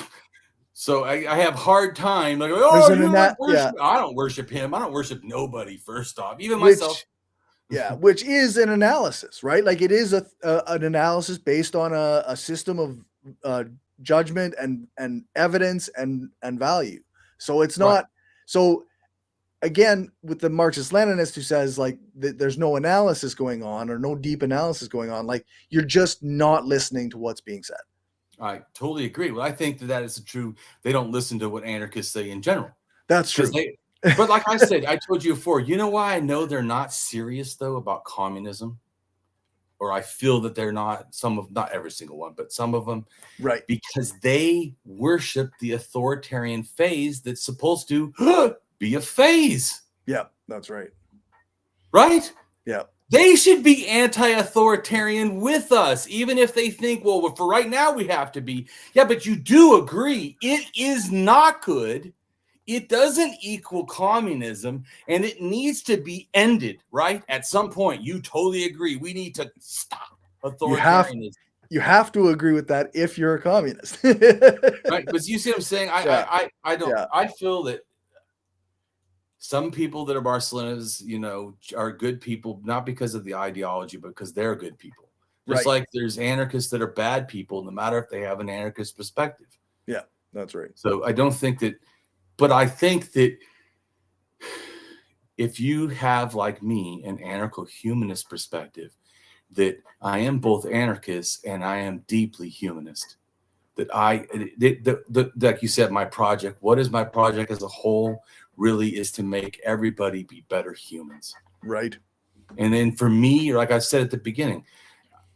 So I have hard time like, I don't worship him. I don't worship nobody. First off, even myself. Yeah, which is an analysis, right? Like it is an analysis based on a system of judgment and evidence and value. So it's not. Right. So again, with the Marxist-Leninist who says like there's no analysis going on or no deep analysis going on, like you're just not listening to what's being said. I totally agree. Well, I think that is true. They don't listen to what anarchists say in general. That's true. But like I said, I told you before, you know why I know they're not serious though about communism? Or I feel that they're not, not every single one, but some of them. Right. Because they worship the authoritarian phase that's supposed to be a phase. Yeah, that's right. Right? Yeah. They should be anti-authoritarian with us, even if they think, well, for right now we have to be. Yeah, but you do agree it is not good. It doesn't equal communism, and it needs to be ended, right? At some point, you totally agree. We need to stop authoritarianism. You have to agree with that if you're a communist. Right? But you see what I'm saying? I don't. Yeah. I feel that some people that are Barcelonas, are good people, not because of the ideology, but because they're good people. Just like there's anarchists that are bad people, no matter if they have an anarchist perspective. Yeah, that's right. So I don't think that, but I think that if you have, like me, an anarcho-humanist perspective, that I am both anarchist and I am deeply humanist. That like you said, my project, what is my project as a whole really is to make everybody be better humans. Right. And then for me, like I said at the beginning,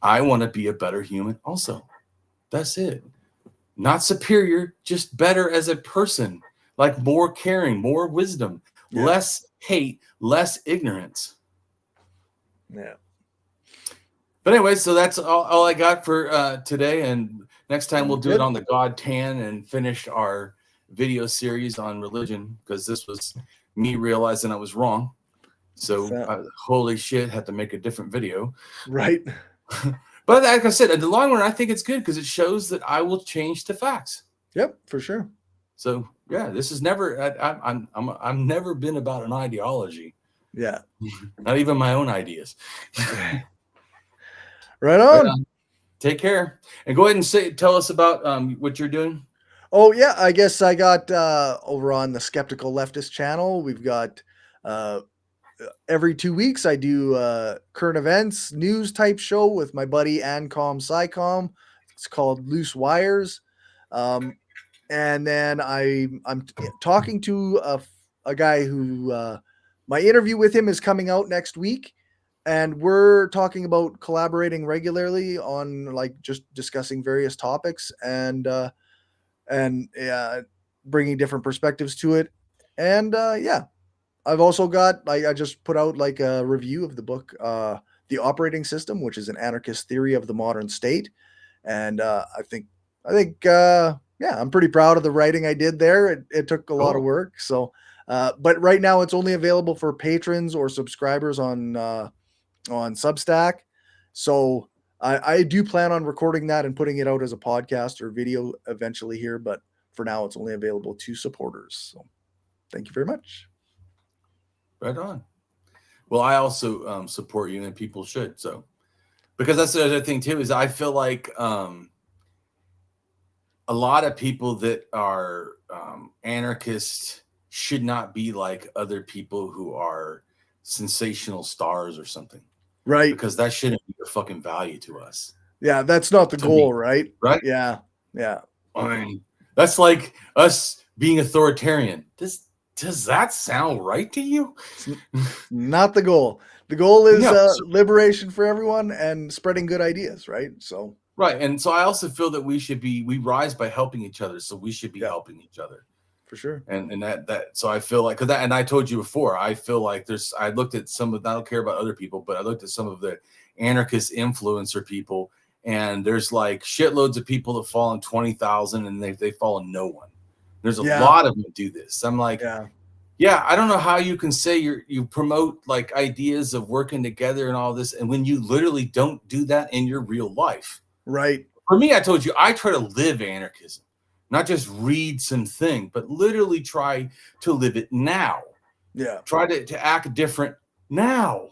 I want to be a better human also. That's it. Not superior, just better as a person. Like more caring, more wisdom, less hate, less ignorance. Yeah. But anyway, so that's all I got for today. And next time we'll do it on the God Tan and finish our video series on religion, because this was me realizing I was wrong. So holy shit, had to make a different video. Right. But like I said, in the long run, I think it's good because it shows that I will change to facts. Yep, for sure. So yeah, this is never. I've never been about an ideology. Yeah. Not even my own ideas. Right on. Take care, and go ahead and tell us about what you're doing. Oh yeah, I guess I got over on the Skeptical Leftist channel. We've got every 2 weeks I do current events news type show with my buddy Ancom Psycom. It's called Loose Wires, and then I'm talking to a guy who my interview with him is coming out next week, and we're talking about collaborating regularly on like just discussing various topics and bringing different perspectives to it. And yeah, I've also got, I just put out like a review of the book, The Operating System, which is an anarchist theory of the modern state. And I think, yeah, I'm pretty proud of the writing I did there. It took a lot of work. So, but right now it's only available for patrons or subscribers on Substack. So I do plan on recording that and putting it out as a podcast or video eventually here, but for now it's only available to supporters. So thank you very much. Right on. Well, I also support you, and people should. So, because that's the other thing too, is I feel like a lot of people that are anarchists should not be like other people who are sensational stars or something. Right. Because that shouldn't be a fucking value to us. Yeah, that's not the goal, right? Right? Yeah. Yeah. I mean, that's like us being authoritarian. Does that sound right to you? Not the goal. The goal is liberation for everyone and spreading good ideas, right? So right. And so I also feel that we rise by helping each other. So we should be helping each other. For sure. And that so I feel like, and I told you before, I feel like I looked at some of, I don't care about other people, but I looked at some of the anarchist influencer people, and there's like shitloads of people that fall in 20,000 and they fall in no one. There's a lot of them that do this. I'm like, yeah, I don't know how you can say you promote like ideas of working together and all this, and when you literally don't do that in your real life. Right. For me, I told you, I try to live anarchism. Not just read something, but literally try to live it now. Yeah. Try to act different now.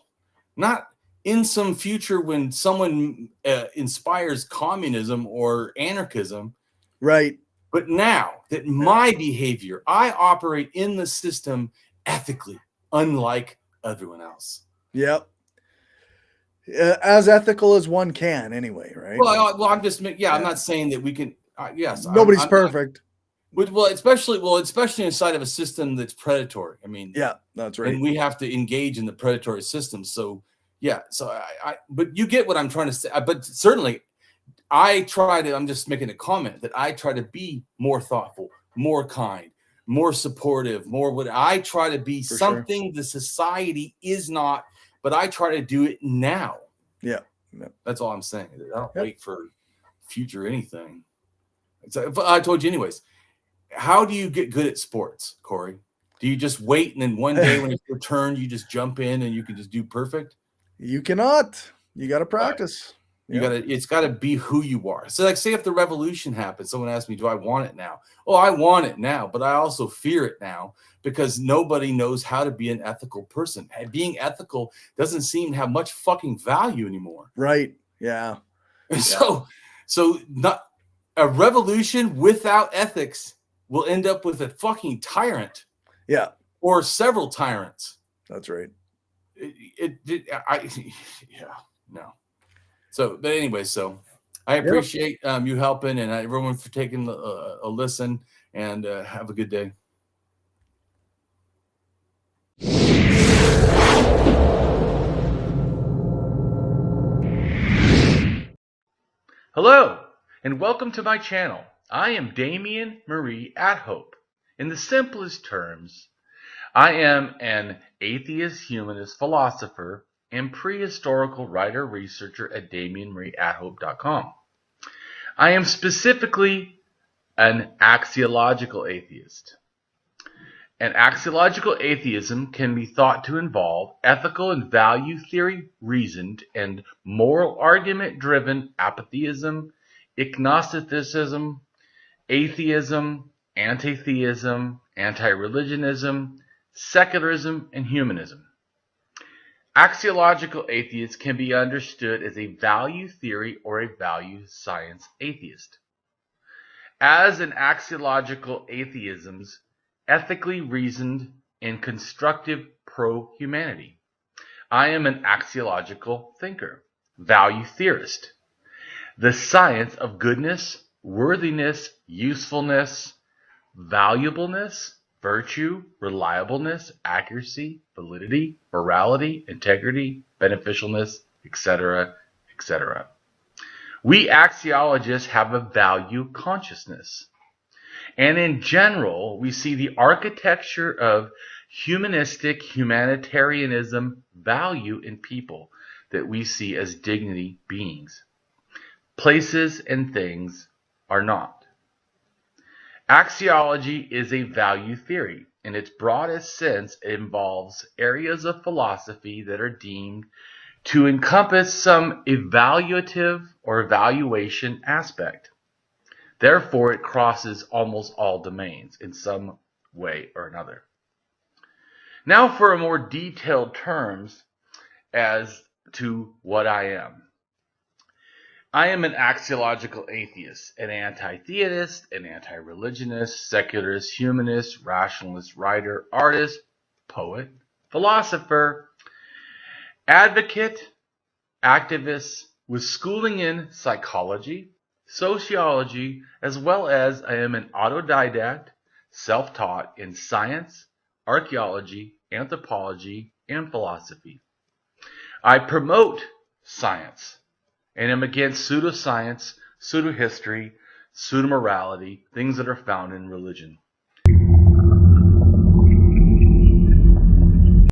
Not in some future when someone inspires communism or anarchism. Right. But now that my behavior, I operate in the system ethically, unlike everyone else. Yep. As ethical as one can anyway, right? Well, I'm just, I'm not saying that we can. Yes, nobody's perfect. Well, especially inside of a system that's predatory. I mean, yeah, that's right. And we have to engage in the predatory system. So, yeah. So but you get what I'm trying to say. But certainly, I'm just making a comment that I try to be more thoughtful, more kind, more supportive, more what I try to be something the society is not, but but I try to do it now. Yeah. That's all I'm saying. I don't Yep. wait for future anything. I told you anyways. How do you get good at sports, Corey? Do you just wait and then one day when it's your turn, you just jump in and you can just do perfect? You cannot. You got to practice. It's got to be who you are. So like, say if the revolution happens, someone asks me, do I want it now? Oh, I want it now, but I also fear it now because nobody knows how to be an ethical person. Being ethical doesn't seem to have much fucking value anymore. Right. Yeah. So not a revolution without ethics will end up with a fucking tyrant. Yeah. Or several tyrants. That's right. No. So, but anyway, so I appreciate you helping and everyone for taking a listen, and have a good day. Hello, and welcome to my channel. I am Damien Marie AtHope. In the simplest terms, I am an atheist-humanist philosopher and prehistorical writer-researcher at DamienMarieAtHope.com. I am specifically an axiological atheist. An axiological atheism can be thought to involve ethical and value theory reasoned and moral argument-driven apatheism, agnosticism, atheism, anti-theism, anti-religionism, secularism, and humanism. Axiological atheists can be understood as a value theory or a value science atheist. As an axiological atheism's ethically reasoned and constructive pro-humanity, I am an axiological thinker, value theorist. The science of goodness, worthiness, usefulness, valuableness, virtue, reliableness, accuracy, validity, morality, integrity, beneficialness, etc., etc. We axiologists have a value consciousness. And in general, we see the architecture of humanistic humanitarianism value in people that we see as dignity beings. Places and things are not. Axiology is a value theory. In its broadest sense, it involves areas of philosophy that are deemed to encompass some evaluative or evaluation aspect. Therefore, it crosses almost all domains in some way or another. Now for a more detailed terms as to what I am. I am an axiological atheist, an anti-theist, an anti-religionist, secularist, humanist, rationalist, writer, artist, poet, philosopher, advocate, activist with schooling in psychology, sociology, as well as I am an autodidact, self-taught in science, archaeology, anthropology, and philosophy. I promote science and am against pseudoscience, pseudohistory, pseudomorality, things that are found in religion.